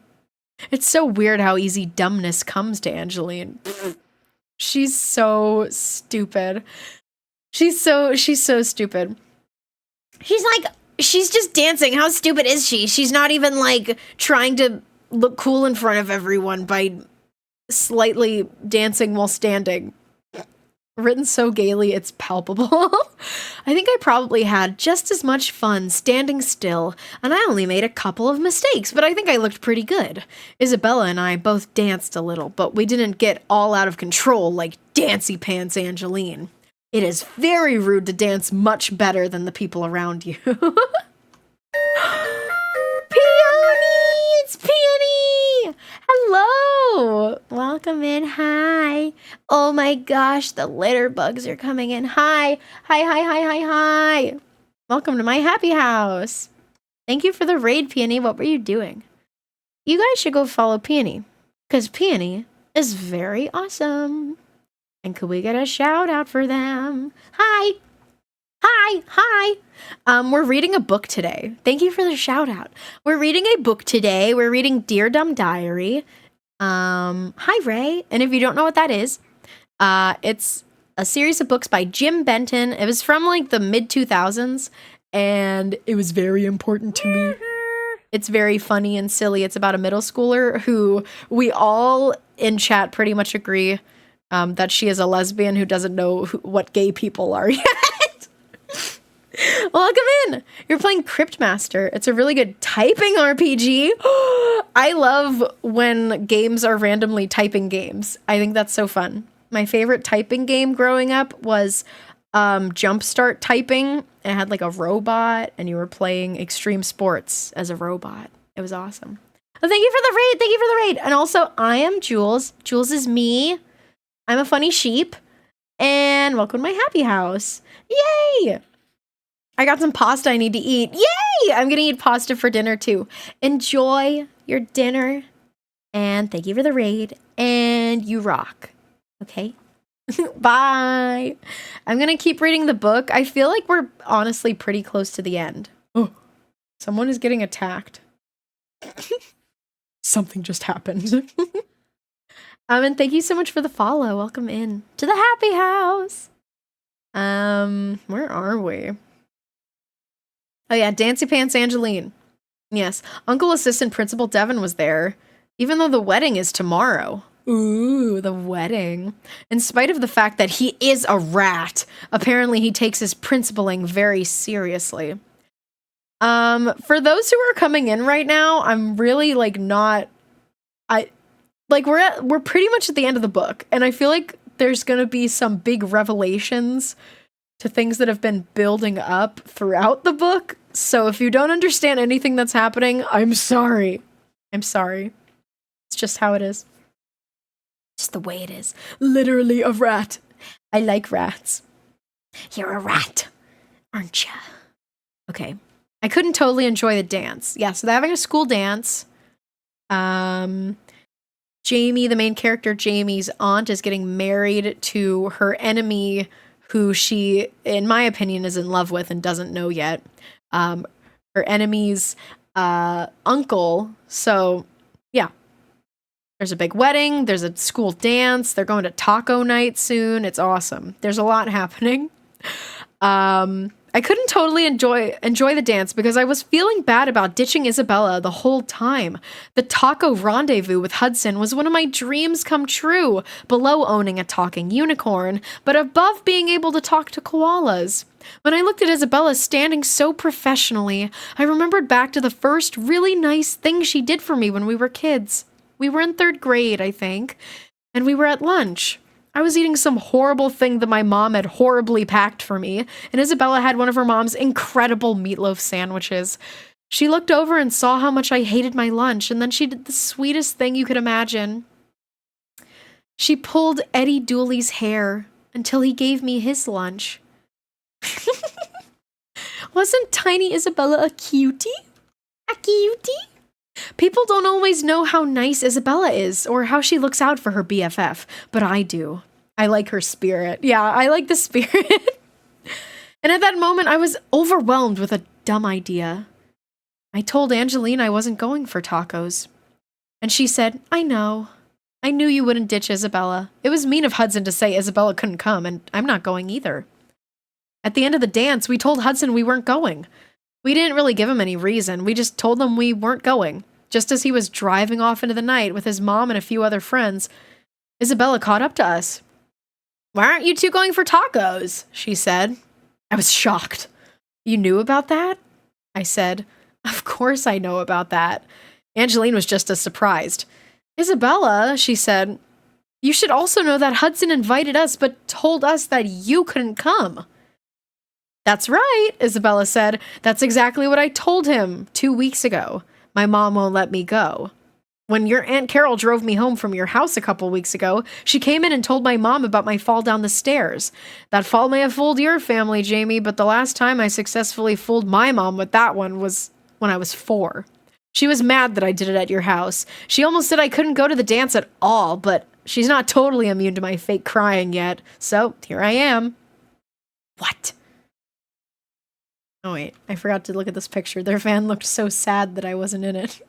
It's so weird how easy dumbness comes to Angeline. She's so stupid. She's so stupid. She's just dancing. How stupid is she? She's not even, like, trying to look cool in front of everyone by slightly dancing while standing. Written so gaily, it's palpable. I think I probably had just as much fun standing still, and I only made a couple of mistakes, but I think I looked pretty good. Isabella and I both danced a little, but we didn't get all out of control like Dancy Pants Angeline. It is very rude to dance much better than the people around you. Peony! It's Peony! Hello! Welcome in. Hi. Oh my gosh, the litter bugs are coming in. Hi. Hi. Welcome to my happy house. Thank you for the raid, Peony. What were you doing? You guys should go follow Peony, because Peony is very awesome. And could we get a shout out for them? Hi. We're reading a book today. Thank you for the shout out. We're reading a book today. We're reading Dear Dumb Diary. Hi, Ray. And if you don't know what that is, it's a series of books by Jim Benton. It was from like the mid 2000s, and it was very important to me. It's very funny and silly. It's about a middle schooler who we all in chat pretty much agree that she is a lesbian who doesn't know what gay people are yet. Welcome in. You're playing Cryptmaster. It's a really good typing RPG. I love when games are randomly typing games. I think that's so fun. My favorite typing game growing up was Jumpstart Typing. And it had like a robot, and you were playing extreme sports as a robot. It was awesome. Oh, thank you for the raid. Thank you for the raid. And also, I am Jules. Jules is me. I'm a funny sheep. And welcome to my happy house. Yay! I got some pasta I need to eat. Yay! I'm gonna eat pasta for dinner too. Enjoy your dinner. And thank you for the raid. And you rock. Okay? Bye. I'm gonna keep reading the book. I feel like we're honestly pretty close to the end. Oh, someone is getting attacked. Something just happened. And thank you so much for the follow. Welcome in to the happy house. Where are we? Oh yeah, Dancy Pants Angeline. Yes, Uncle Assistant Principal Devon was there, even though the wedding is tomorrow. Ooh, the wedding. In spite of the fact that he is a rat, apparently he takes his principaling very seriously. For those who are coming in right now, I'm really like not... we're pretty much at the end of the book, and I feel like there's gonna be some big revelations to things that have been building up throughout the book. So if you don't understand anything that's happening, I'm sorry. I'm sorry. It's just how it is. Just the way it is. Literally a rat. I like rats. You're a rat, aren't ya? Okay. I couldn't totally enjoy the dance. Yeah, so they're having a school dance. Jamie, the main character, Jamie's aunt, is getting married to her enemy, who she, in my opinion, is in love with and doesn't know yet. her enemy's uncle. So, yeah. There's a big wedding. There's a school dance. They're going to taco night soon. It's awesome. There's a lot happening. I couldn't totally enjoy the dance because I was feeling bad about ditching Isabella the whole time. The taco rendezvous with Hudson was one of my dreams come true, below owning a talking unicorn, but above being able to talk to koalas. When I looked at Isabella standing so professionally, I remembered back to the first really nice thing she did for me when we were kids. We were in 3rd grade, I think, and we were at lunch. I was eating some horrible thing that my mom had horribly packed for me, and Isabella had one of her mom's incredible meatloaf sandwiches. She looked over and saw how much I hated my lunch, and then she did the sweetest thing you could imagine. She pulled Eddie Dooley's hair until he gave me his lunch. Wasn't tiny Isabella a cutie? A cutie? People don't always know how nice Isabella is or how she looks out for her BFF, but I do. I like her spirit. Yeah, I like the spirit. And at that moment, I was overwhelmed with a dumb idea. I told Angeline I wasn't going for tacos. And she said, I know. I knew you wouldn't ditch Isabella. It was mean of Hudson to say Isabella couldn't come, and I'm not going either. At the end of the dance, we told Hudson we weren't going. We didn't really give him any reason. We just told him we weren't going. Just as he was driving off into the night with his mom and a few other friends, Isabella caught up to us. Why aren't you two going for tacos? She said. I was shocked. You knew about that? I said. Of course I know about that. Angeline was just as surprised. Isabella, she said, you should also know that Hudson invited us but told us that you couldn't come. That's right, Isabella said. That's exactly what I told him 2 weeks ago. My mom won't let me go. When your Aunt Carol drove me home from your house a couple weeks ago, she came in and told my mom about my fall down the stairs. That fall may have fooled your family, Jamie, but the last time I successfully fooled my mom with that one was when I was 4. She was mad that I did it at your house. She almost said I couldn't go to the dance at all, but she's not totally immune to my fake crying yet, so here I am. What? Oh wait, I forgot to look at this picture. Their van looked so sad that I wasn't in it.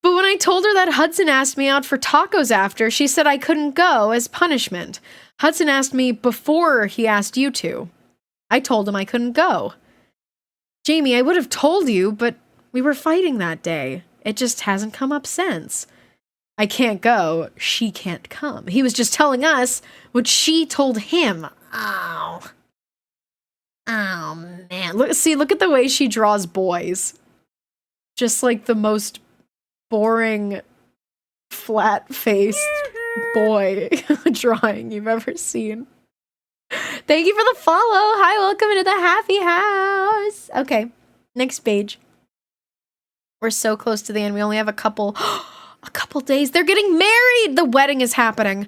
But when I told her that Hudson asked me out for tacos after, she said I couldn't go as punishment. Hudson asked me before he asked you to. I told him I couldn't go. Jamie, I would have told you, but we were fighting that day. It just hasn't come up since. I can't go. She can't come. He was just telling us what she told him. Oh. Oh, man. Look at the way she draws boys. Just like the most boring, flat-faced boy drawing you've ever seen. Thank you for the follow. Hi, welcome into the happy house. Okay, next page. We're so close to the end. We only have a couple days. They're getting married. The wedding is happening.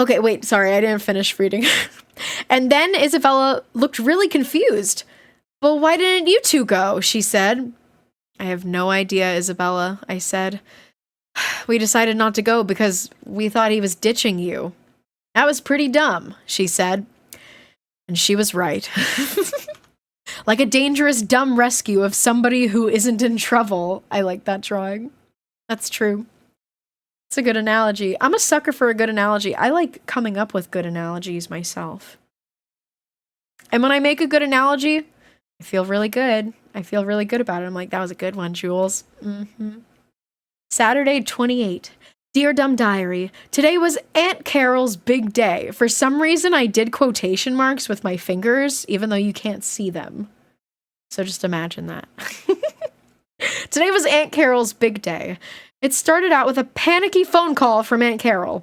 Okay, wait, sorry, I didn't finish reading. And then Isabella looked really confused. But why didn't you two go? She said. I have no idea, Isabella, I said. We decided not to go because we thought he was ditching you. That was pretty dumb, she said. And she was right. Like a dangerous, dumb rescue of somebody who isn't in trouble. I like that drawing. That's true. It's a good analogy. I'm a sucker for a good analogy. I like coming up with good analogies myself. And when I make a good analogy, I feel really good. I feel really good about it. I'm like, that was a good one, Jules. Saturday, 28. Dear Dumb Diary, today was Aunt Carol's big day. For some reason, I did quotation marks with my fingers, even though you can't see them. So just imagine that. Today was Aunt Carol's big day. It started out with a panicky phone call from Aunt Carol.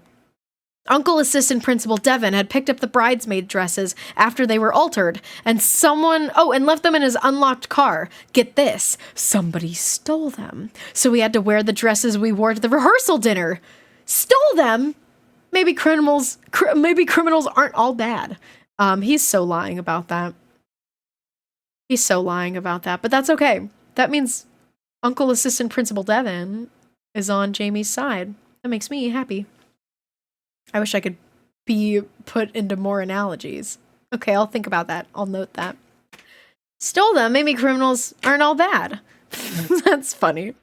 Uncle Assistant Principal Devin had picked up the bridesmaid dresses after they were altered, and and left them in his unlocked car. Get this, somebody stole them. So we had to wear the dresses we wore to the rehearsal dinner. Stole them? Maybe criminals aren't all bad. He's so lying about that. But that's okay. That means Uncle Assistant Principal Devin is on Jamie's side. That makes me happy. I wish I could be put into more analogies. Okay, I'll think about that. I'll note that. Stole them. Maybe criminals aren't all bad. That's funny.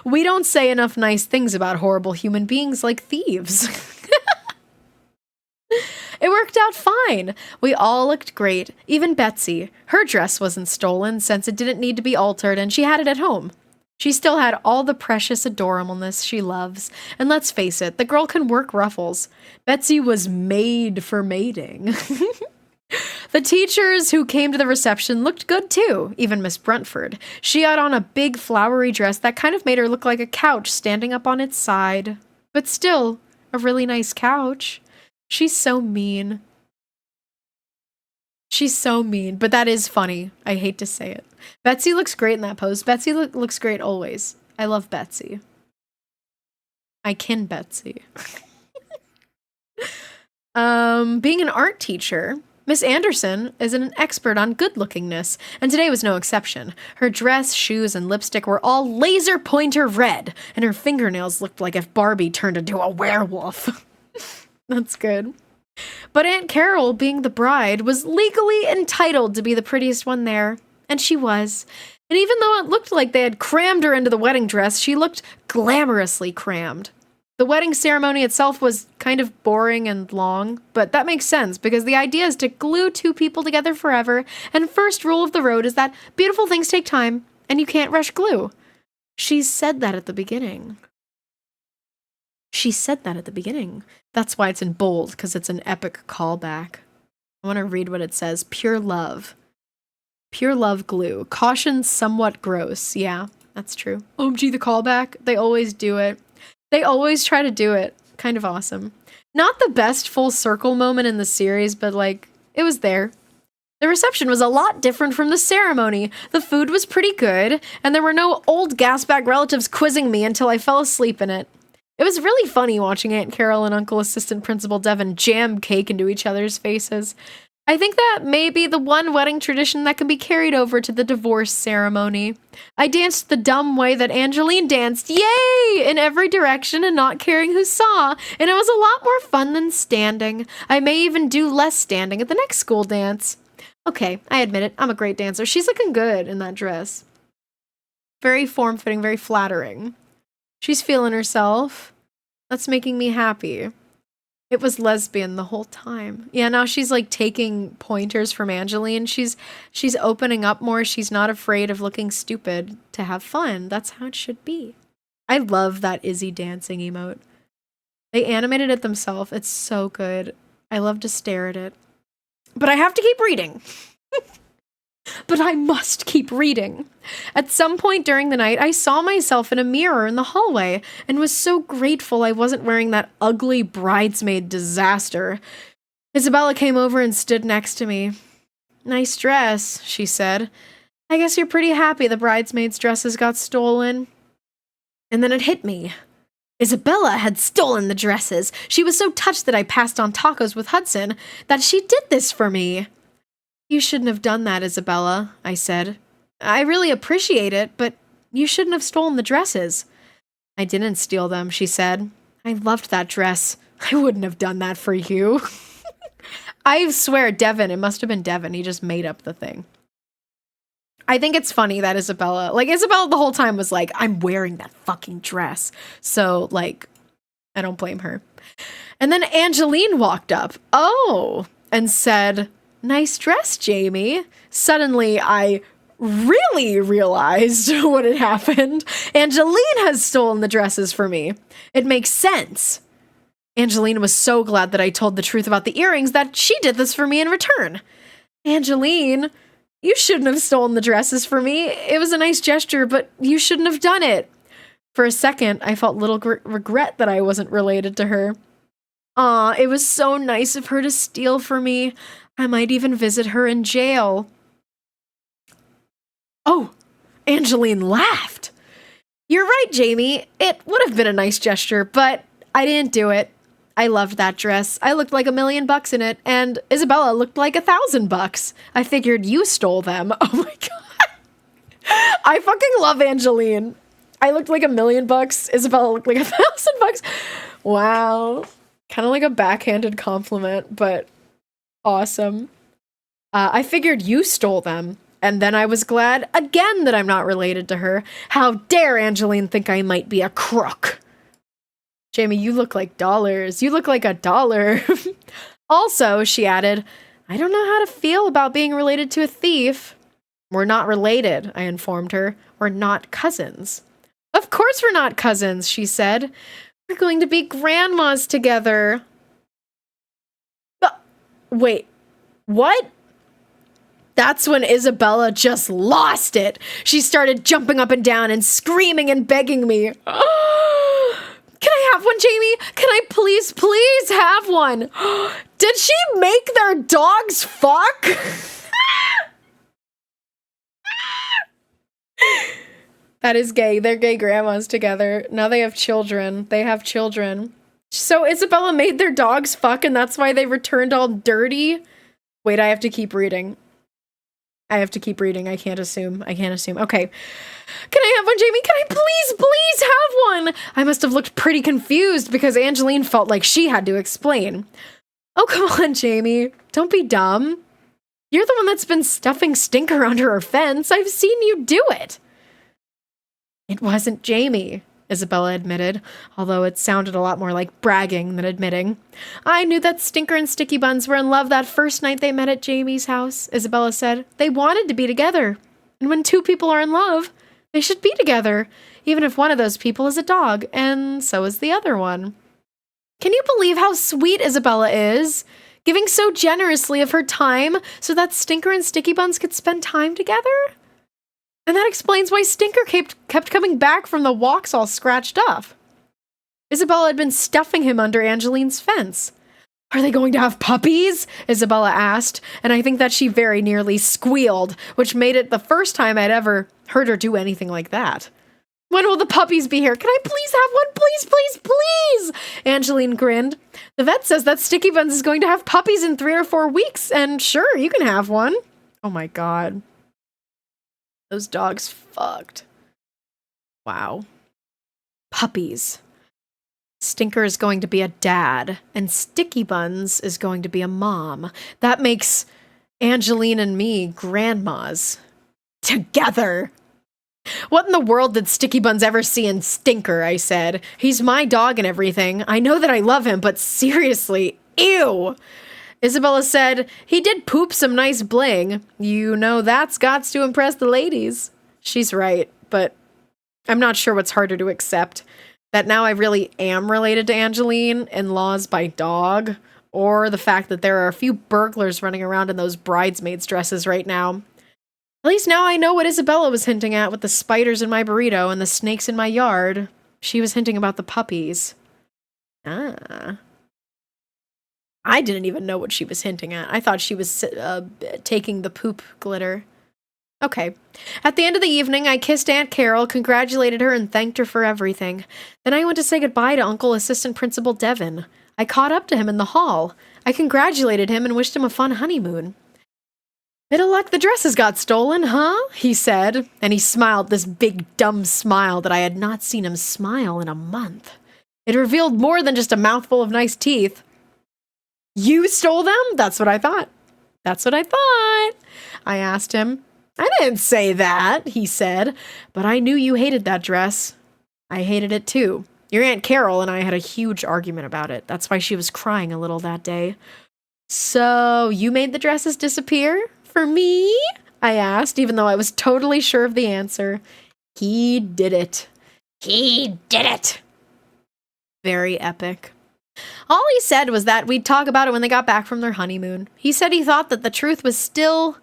We don't say enough nice things about horrible human beings like thieves. It worked out fine. We all looked great. Even Betsy. Her dress wasn't stolen since it didn't need to be altered and she had it at home. She still had all the precious adorableness she loves. And let's face it, the girl can work ruffles. Betsy was made for mating. The teachers who came to the reception looked good too, even Miss Bruntford. She had on a big flowery dress that kind of made her look like a couch standing up on its side. But still, a really nice couch. She's so mean. She's so mean, but that is funny. I hate to say it. Betsy looks great in that pose. Betsy looks great always. I love Betsy. I kin Betsy. Being an art teacher, Miss Anderson is an expert on good-lookingness, and today was no exception. Her dress, shoes, and lipstick were all laser pointer red, and her fingernails looked like if Barbie turned into a werewolf. That's good. But Aunt Carol, being the bride, was legally entitled to be the prettiest one there, and she was. And even though it looked like they had crammed her into the wedding dress, she looked glamorously crammed. The wedding ceremony itself was kind of boring and long, but that makes sense because the idea is to glue two people together forever, and first rule of the road is that beautiful things take time, and you can't rush glue. She said that at the beginning. She said that at the beginning. That's why it's in bold, because it's an epic callback. I want to read what it says. Pure love. Pure love glue. Caution somewhat gross. Yeah, that's true. OMG, the callback. They always do it. They always try to do it. Kind of awesome. Not the best full circle moment in the series, but like, it was there. The reception was a lot different from the ceremony. The food was pretty good, and there were no old gasbag relatives quizzing me until I fell asleep in it. It was really funny watching Aunt Carol and Uncle Assistant Principal Devin jam cake into each other's faces. I think that may be the one wedding tradition that can be carried over to the divorce ceremony. I danced the dumb way that Angeline danced, yay, in every direction and not caring who saw, and it was a lot more fun than standing. I may even do less standing at the next school dance. Okay, I admit it, I'm a great dancer. She's looking good in that dress. Very form-fitting, very flattering. She's feeling herself. That's making me happy. It was lesbian the whole time. Yeah, now she's like taking pointers from Angeline. She's opening up more. She's not afraid of looking stupid to have fun. That's how it should be. I love that Izzy dancing emote. They animated it themselves. It's so good. I love to stare at it. But I have to keep reading. But I must keep reading. At some point during the night, I saw myself in a mirror in the hallway and was so grateful I wasn't wearing that ugly bridesmaid disaster. Isabella came over and stood next to me. "Nice dress," she said. "I guess you're pretty happy the bridesmaids' dresses got stolen." And then it hit me. Isabella had stolen the dresses. She was so touched that I passed on tacos with Hudson that she did this for me. "You shouldn't have done that, Isabella," I said. "I really appreciate it, but you shouldn't have stolen the dresses." "I didn't steal them," she said. "I loved that dress. I wouldn't have done that for you." I swear, Devin, it must have been Devin. He just made up the thing. I think it's funny that Isabella the whole time was like, "I'm wearing that fucking dress." So, like, I don't blame her. And then Angeline walked up, and said, "Nice dress, Jamie." Suddenly, I really realized what had happened. Angeline has stolen the dresses for me. It makes sense. Angeline was so glad that I told the truth about the earrings that she did this for me in return. "Angeline, you shouldn't have stolen the dresses for me. It was a nice gesture, but you shouldn't have done it." For a second, I felt little regret that I wasn't related to her. Aw, it was so nice of her to steal for me. I might even visit her in jail. Oh, Angeline laughed. "You're right, Jamie. It would have been a nice gesture, but I didn't do it. I loved that dress. I looked like $1 million in it, and Isabella looked like $1,000. I figured you stole them." Oh my god. I fucking love Angeline. I looked like $1 million. Isabella looked like $1,000. Wow. Kind of like a backhanded compliment, but awesome. "I figured you stole them." And then I was glad again that I'm not related to her. How dare Angeline think I might be a crook? Jamie, you look like dollars. You look like a dollar. Also, she added, I don't know how to feel about being related to a thief. We're not related, I informed her. We're not cousins. Of course we're not cousins, she said. We're going to be grandmas together. Wait, what? That's when Isabella just lost it. She started jumping up and down and screaming and begging me. Can I have one, Jamie? Can I please have one? Did she make their dogs fuck? That is gay. They're gay grandmas together. Now they have children. They have children. So Isabella made their dogs fuck and that's why they returned all dirty? Wait, I have to keep reading. I can't assume. Okay. Can I have one, Jamie? Can I please have one? I must have looked pretty confused because Angeline felt like she had to explain. Oh, come on, Jamie. Don't be dumb. You're the one that's been stuffing Stinker under her fence. I've seen you do it. It wasn't Jamie, Isabella admitted, although it sounded a lot more like bragging than admitting. I knew that Stinker and Sticky Buns were in love that first night they met at Jamie's house, Isabella said. They wanted to be together. And when two people are in love, they should be together, even if one of those people is a dog, and so is the other one. Can you believe how sweet Isabella is? Giving so generously of her time so that Stinker and Sticky Buns could spend time together? And that explains why Stinker kept coming back from the walks all scratched up. Isabella had been stuffing him under Angeline's fence. Are they going to have puppies? Isabella asked, and I think that she very nearly squealed, which made it the first time I'd ever heard her do anything like that. When will the puppies be here? Can I please have one? Please! Angeline grinned. The vet says that Sticky Buns is going to have puppies in 3 or 4 weeks, and sure, you can have one. Oh my god. Those dogs fucked. Wow. Puppies. Stinker is going to be a dad, and Sticky Buns is going to be a mom. That makes Angeline and me grandmas. Together! What in the world did Sticky Buns ever see in Stinker, I said. He's my dog and everything. I know that I love him, but seriously, ew! Isabella said, he did poop some nice bling. You know that's gots to impress the ladies. She's right, but I'm not sure what's harder to accept. That now I really am related to Angeline, in-laws by dog, or the fact that there are a few burglars running around in those bridesmaids' dresses right now. At least now I know what Isabella was hinting at with the spiders in my burrito and the snakes in my yard. She was hinting about the puppies. Ah. I didn't even know what she was hinting at. I thought she was taking the poop glitter. Okay. At the end of the evening, I kissed Aunt Carol, congratulated her, and thanked her for everything. Then I went to say goodbye to Uncle Assistant Principal Devon. I caught up to him in the hall. I congratulated him and wished him a fun honeymoon. Bit of luck the dresses got stolen, huh? He said, and he smiled this big, dumb smile that I had not seen him smile in a month. It revealed more than just a mouthful of nice teeth. You stole them? That's what I thought. I asked him. I didn't say that, he said, but I knew you hated that dress. I hated it too. Your Aunt Carol and I had a huge argument about it. That's why she was crying a little that day. So, you made the dresses disappear? For me? I asked, even though I was totally sure of the answer. He did it. Very epic. All he said was that we'd talk about it when they got back from their honeymoon. He said he thought that the truth was still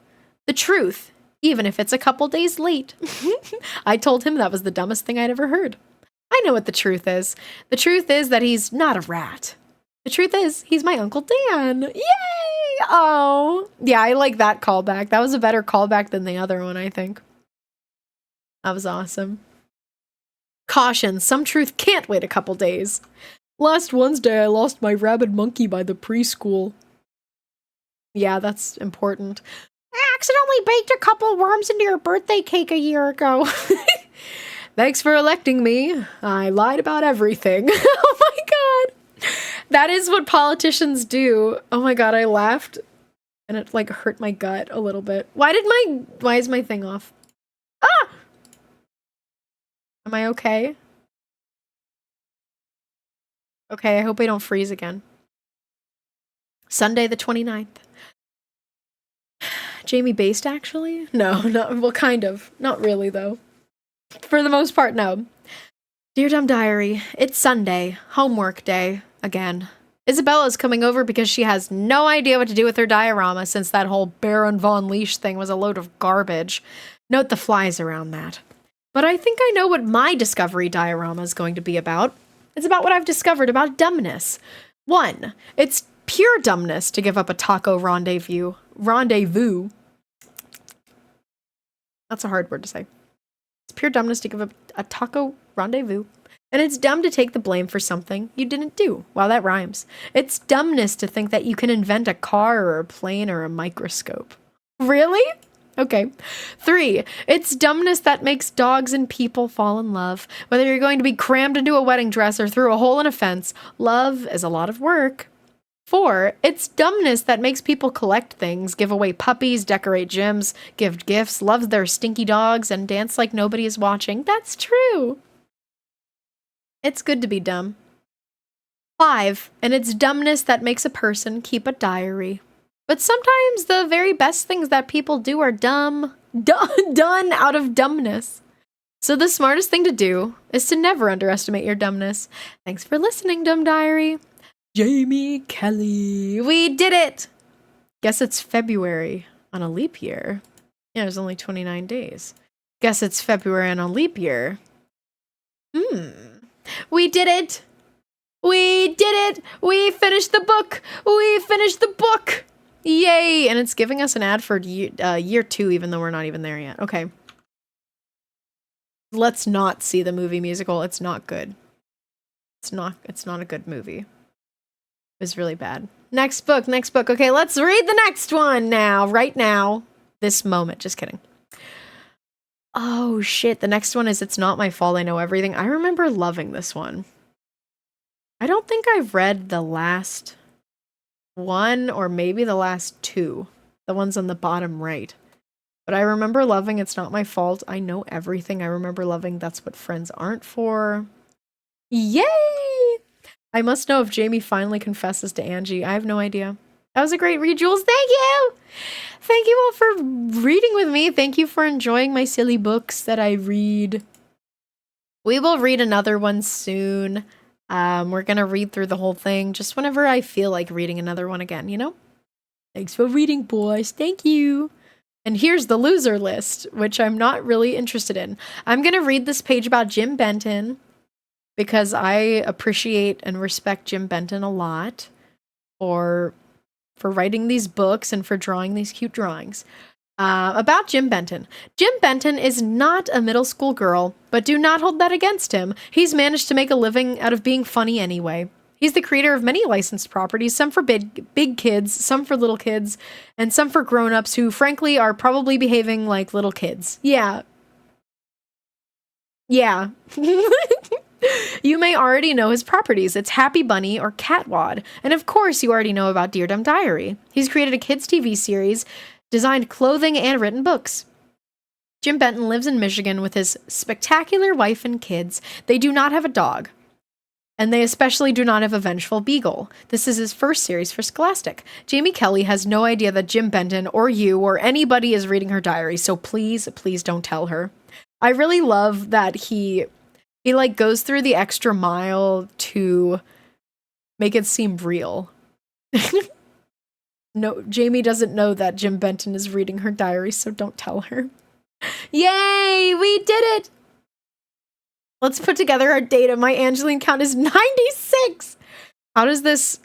the truth, even if it's a couple days late. I told him that was the dumbest thing I'd ever heard. I know what the truth is. The truth is that he's not a rat. The truth is, he's my Uncle Dan. Yay! Oh. Yeah, I like that callback. That was a better callback than the other one, I think. That was awesome. Caution, some truth can't wait a couple days. Last Wednesday, I lost my rabid monkey by the preschool. Yeah, that's important. I accidentally baked a couple worms into your birthday cake a year ago. Thanks for electing me. I lied about everything. Oh my god. That is what politicians do. Oh my god, I laughed and it like hurt my gut a little bit. Why is my thing off? Ah! Am I okay? Okay, I hope I don't freeze again. Sunday the 29th. Jamie based, actually? No, well, kind of. Not really, though. For the most part, no. Dear Dumb Diary, it's Sunday, homework day, again. Isabella's coming over because she has no idea what to do with her diorama since that whole Baron von Leash thing was a load of garbage. Note the flies around that. But I think I know what my discovery diorama is going to be about. It's about what I've discovered about dumbness. 1. It's pure dumbness to give up a taco rendezvous. That's a hard word to say. It's pure dumbness to give up a taco rendezvous. And it's dumb to take the blame for something you didn't do. Wow, that rhymes. It's dumbness to think that you can invent a car or a plane or a microscope. Really? Okay. 3. It's dumbness that makes dogs and people fall in love. Whether you're going to be crammed into a wedding dress or through a hole in a fence, love is a lot of work. 4. It's dumbness that makes people collect things, give away puppies, decorate gyms, give gifts, love their stinky dogs, and dance like nobody is watching. That's true. It's good to be dumb. 5. And it's dumbness that makes a person keep a diary. But sometimes the very best things that people do are done out of dumbness. So the smartest thing to do is to never underestimate your dumbness. Thanks for listening, Dumb Diary. Jamie Kelly. We did it! Guess it's February on a leap year. Yeah, there's only 29 days. Guess it's February on a leap year. We did it! We did it! We finished the book! We finished the book! Yay! And it's giving us an ad for year 2, even though we're not even there yet. Okay. Let's not see the movie musical. It's not good. It's not a good movie. It was really bad. Next book. Okay, let's read the next one now. Right now. This moment. Just kidding. Oh, shit. The next one is It's Not My Fault I Know Everything. I remember loving this one. I don't think I've read the last one or maybe the last 2. The ones on the bottom right. But I remember loving It's Not My Fault I Know Everything. I remember loving That's What Friends Aren't For. Yay! I must know if Jamie finally confesses to Angie. I have no idea. That was a great read, Jules. Thank you! Thank you all for reading with me. Thank you for enjoying my silly books that I read. We will read another one soon. We're gonna read through the whole thing just whenever I feel like reading another one again, you know? Thanks for reading, boys. Thank you. And here's the loser list, which I'm not really interested in. I'm gonna read this page about Jim Benton, because I appreciate and respect Jim Benton a lot for writing these books and for drawing these cute drawings. About Jim Benton. Jim Benton is not a middle school girl, but do not hold that against him. He's managed to make a living out of being funny anyway. He's the creator of many licensed properties, some for big kids, some for little kids, and some for grown-ups who, frankly, are probably behaving like little kids. Yeah. Yeah. You may already know his properties. It's Happy Bunny or Catwad. And of course, you already know about Dear Dumb Diary. He's created a kids' TV series, designed clothing, and written books. Jim Benton lives in Michigan with his spectacular wife and kids. They do not have a dog. And they especially do not have a vengeful beagle. This is his first series for Scholastic. Jamie Kelly has no idea that Jim Benton or you or anybody is reading her diary, so please, please don't tell her. I really love that he like goes through the extra mile to make it seem real. No, Jamie doesn't know that Jim Benton is reading her diary, so don't tell her. Yay, we did it! Let's put together our data. My Angeline count is 96! How does this...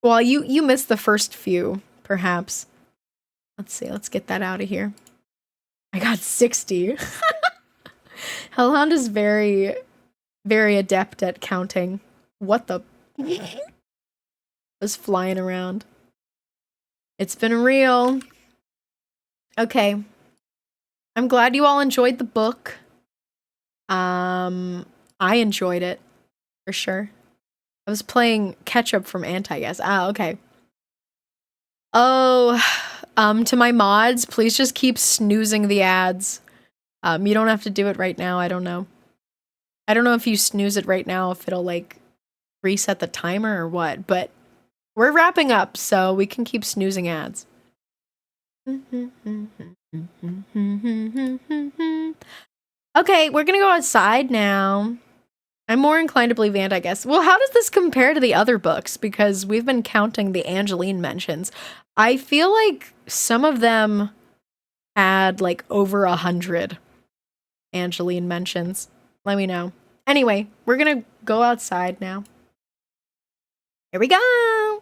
Well, you missed the first few, perhaps. Let's see, let's get that out of here. I got 60. Hellhound is very, very adept at counting. What the... was flying around. It's been real. Okay. I'm glad you all enjoyed the book. I enjoyed it, for sure. I was playing catch up from Anti-Guess. Ah, okay. Oh, To my mods, please just keep snoozing the ads. You don't have to do it right now. I don't know. I don't know if you snooze it right now, if it'll like reset the timer or what, but we're wrapping up, so we can keep snoozing ads. Okay, we're gonna go outside now. I'm more inclined to believe Ant, I guess. Well, how does this compare to the other books? Because we've been counting the Angeline mentions. I feel like some of them had like over 100 Angeline mentions. Let me know. Anyway, we're gonna go outside now. Here we go!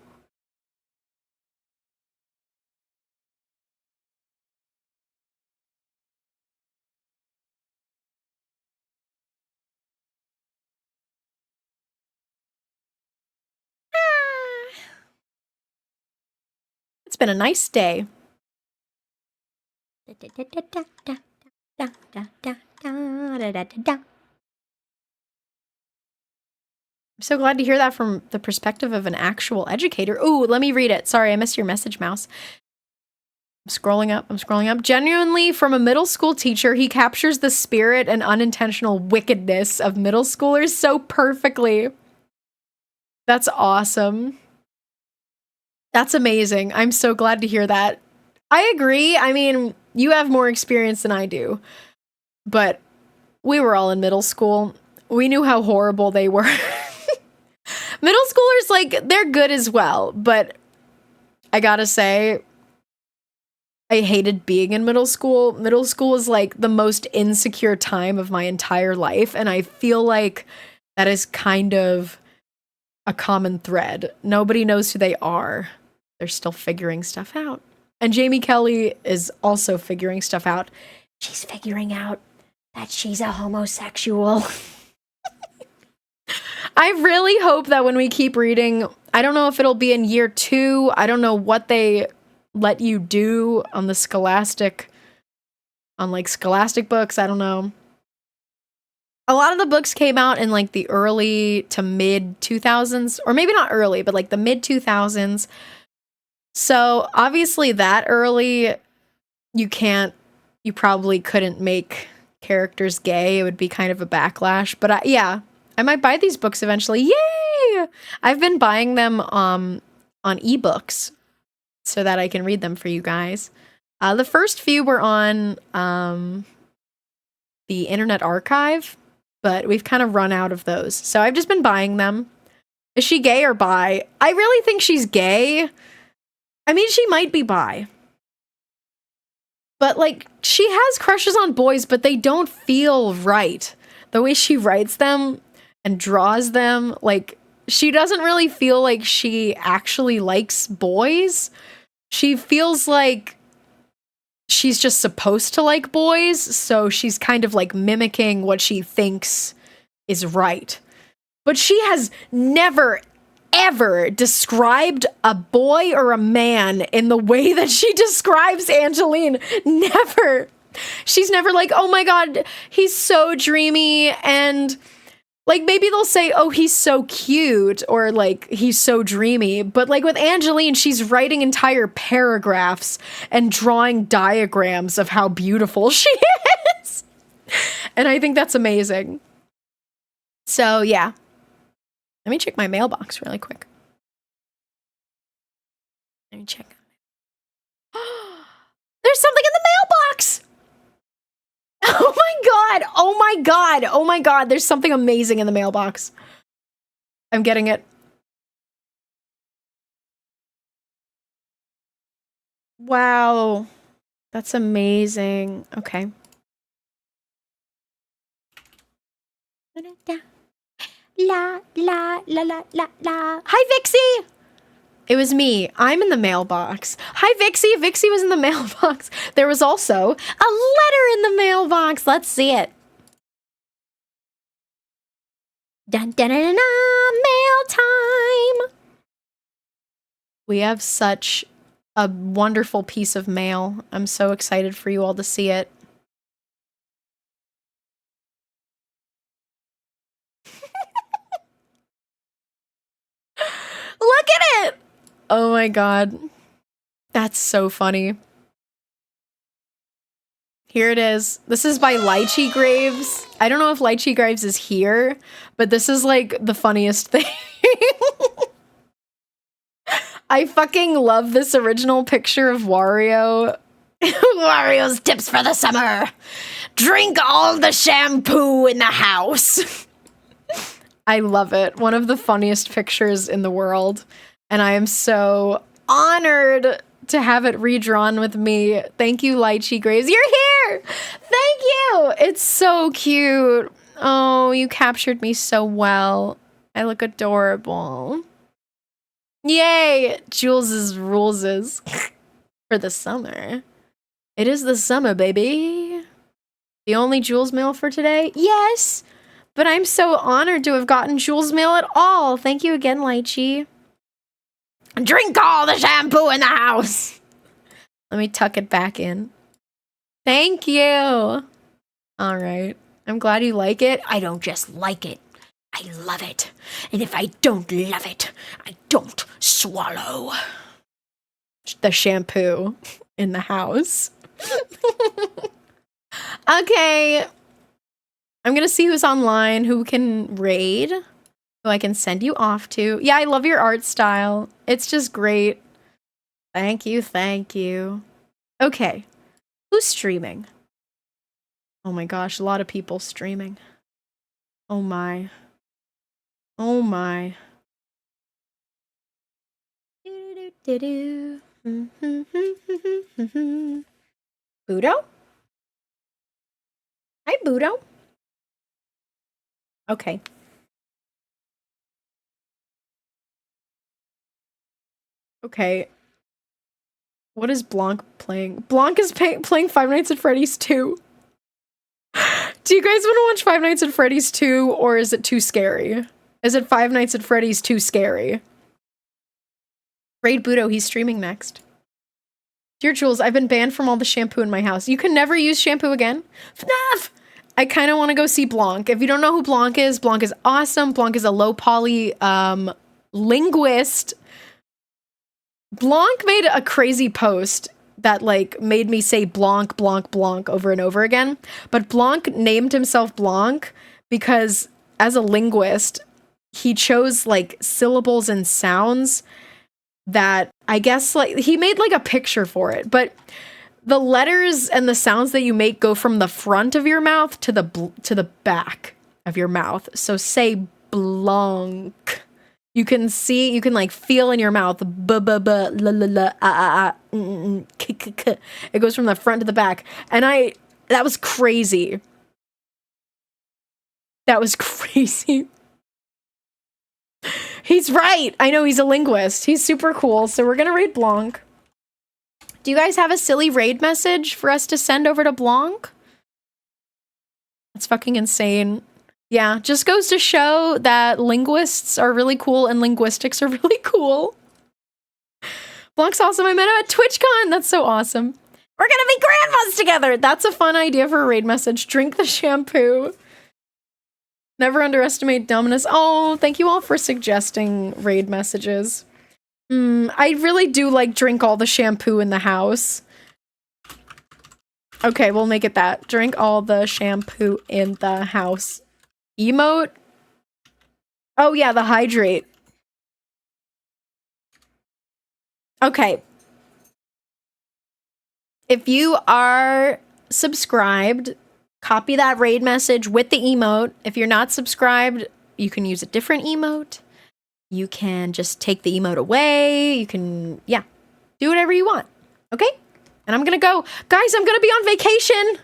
It's been a nice day. I'm so glad to hear that from the perspective of an actual educator. Ooh, let me read it. Sorry, I missed your message, Mouse. I'm scrolling up. Genuinely, from a middle school teacher, he captures the spirit and unintentional wickedness of middle schoolers so perfectly. That's awesome. That's amazing. I'm so glad to hear that. I agree. I mean, you have more experience than I do. But we were all in middle school. We knew how horrible they were. Middle schoolers, like, they're good as well. But I gotta say, I hated being in middle school. Middle school was like the most insecure time of my entire life. And I feel like that is kind of a common thread. Nobody knows who they are. They're still figuring stuff out. And Jamie Kelly is also figuring stuff out. She's figuring out that she's a homosexual. I really hope that when we keep reading, I don't know if it'll be in year 2. I don't know what they let you do on the scholastic books. I don't know. A lot of the books came out in like the early to mid 2000s, or maybe not early, but like the mid 2000s. So obviously that early, you probably couldn't make characters gay. It would be kind of a backlash. But yeah, I might buy these books eventually. Yay! I've been buying them on ebooks so that I can read them for you guys. The first few were on the Internet Archive, but we've kind of run out of those. So I've just been buying them. Is she gay or bi? I really think she's gay. I mean, she might be bi. But, like, she has crushes on boys, but they don't feel right. The way she writes them and draws them, like, she doesn't really feel like she actually likes boys. She feels like she's just supposed to like boys, so she's kind of, like, mimicking what she thinks is right. But she has never, ever described a boy or a man in the way that she describes Angeline. Never. She's never like, oh my god, he's so dreamy, and like maybe they'll say, oh, he's so cute, or like he's so dreamy, but like with Angeline, she's writing entire paragraphs and drawing diagrams of how beautiful she is. And I think that's amazing. So yeah. Let me check my mailbox really quick. Let me check. There's something in the mailbox! Oh my god! Oh my god! Oh my god! There's something amazing in the mailbox. I'm getting it. Wow. That's amazing. Okay. La, la, la, la, la, la. Hi, Vixie! It was me. I'm in the mailbox. Hi, Vixie. Vixie was in the mailbox. There was also a letter in the mailbox. Let's see it. Dun, dun, dun, dun, dun, mail time. We have such a wonderful piece of mail. I'm so excited for you all to see it. Look at it! Oh my god. That's so funny. Here it is. This is by Lychee Graves. I don't know if Lychee Graves is here, but this is like the funniest thing. I fucking love this original picture of Wario. Wario's tips for the summer. Drink all the shampoo in the house. I love it. One of the funniest pictures in the world. And I am so honored to have it redrawn with me. Thank you, Lychee Graves. You're here! Thank you! It's so cute. Oh, you captured me so well. I look adorable. Yay! Jules's ruleses for the summer. It is the summer, baby. The only Jules mail for today? Yes! But I'm so honored to have gotten Jules mail at all. Thank you again, Lychee. Drink all the shampoo in the house. Let me tuck it back in. Thank you. All right. I'm glad you like it. I don't just like it. I love it. And if I don't love it, I don't swallow the shampoo in the house. Okay. I'm going to see who's online, who can raid, who I can send you off to. Yeah, I love your art style. It's just great. Thank you, thank you. Okay. Who's streaming? Oh my gosh, a lot of people streaming. Oh my. Oh my. Budo? Hi, Budo. Okay. Okay. What is Blanc playing? Blanc is playing Five Nights at Freddy's 2. Do you guys want to watch Five Nights at Freddy's 2, or is it too scary? Is it Five Nights at Freddy's too scary? Raid Budo, he's streaming next. Dear Jules, I've been banned from all the shampoo in my house. You can never use shampoo again? FNAF! I kind of want to go see Blanc. If you don't know who Blanc is awesome. Blanc is a low poly linguist. Blanc made a crazy post that like made me say Blanc, Blanc, Blanc over and over again. But Blanc named himself Blanc because as a linguist, he chose like syllables and sounds that I guess like he made like a picture for it. But the letters and the sounds that you make go from the front of your mouth to the back of your mouth. So say Blanc. You can like feel in your mouth, b b b la la la k k k. It goes from the front to the back, and that was crazy. That was crazy. He's right. I know he's a linguist. He's super cool. So we're gonna raid Blanc. Do you guys have a silly raid message for us to send over to Blanc? That's fucking insane. Yeah, just goes to show that linguists are really cool and linguistics are really cool. Blanc's awesome. I met him at TwitchCon. That's so awesome. We're gonna be grandmas together. That's a fun idea for a raid message. Drink the shampoo. Never underestimate dumbness. Oh, thank you all for suggesting raid messages. I really do like drink all the shampoo in the house. Okay, we'll make it that. Drink all the shampoo in the house. Emote? Oh yeah, the hydrate. Okay. If you are subscribed, copy that raid message with the emote. If you're not subscribed, you can use a different emote. You can just take the emote away. You can, yeah, do whatever you want. Okay? And I'm gonna go. Guys, I'm gonna be on vacation.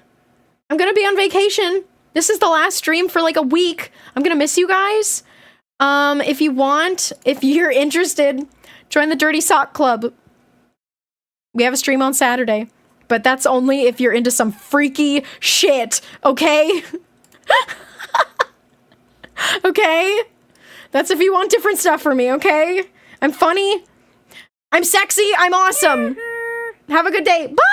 I'm gonna be on vacation. This is the last stream for like a week. I'm gonna miss you guys. If you want, if you're interested, join the Dirty Sock Club. We have a stream on Saturday, but that's only if you're into some freaky shit, okay? Okay? That's if you want different stuff from me, okay? I'm funny. I'm sexy. I'm awesome. Have a good day. Bye!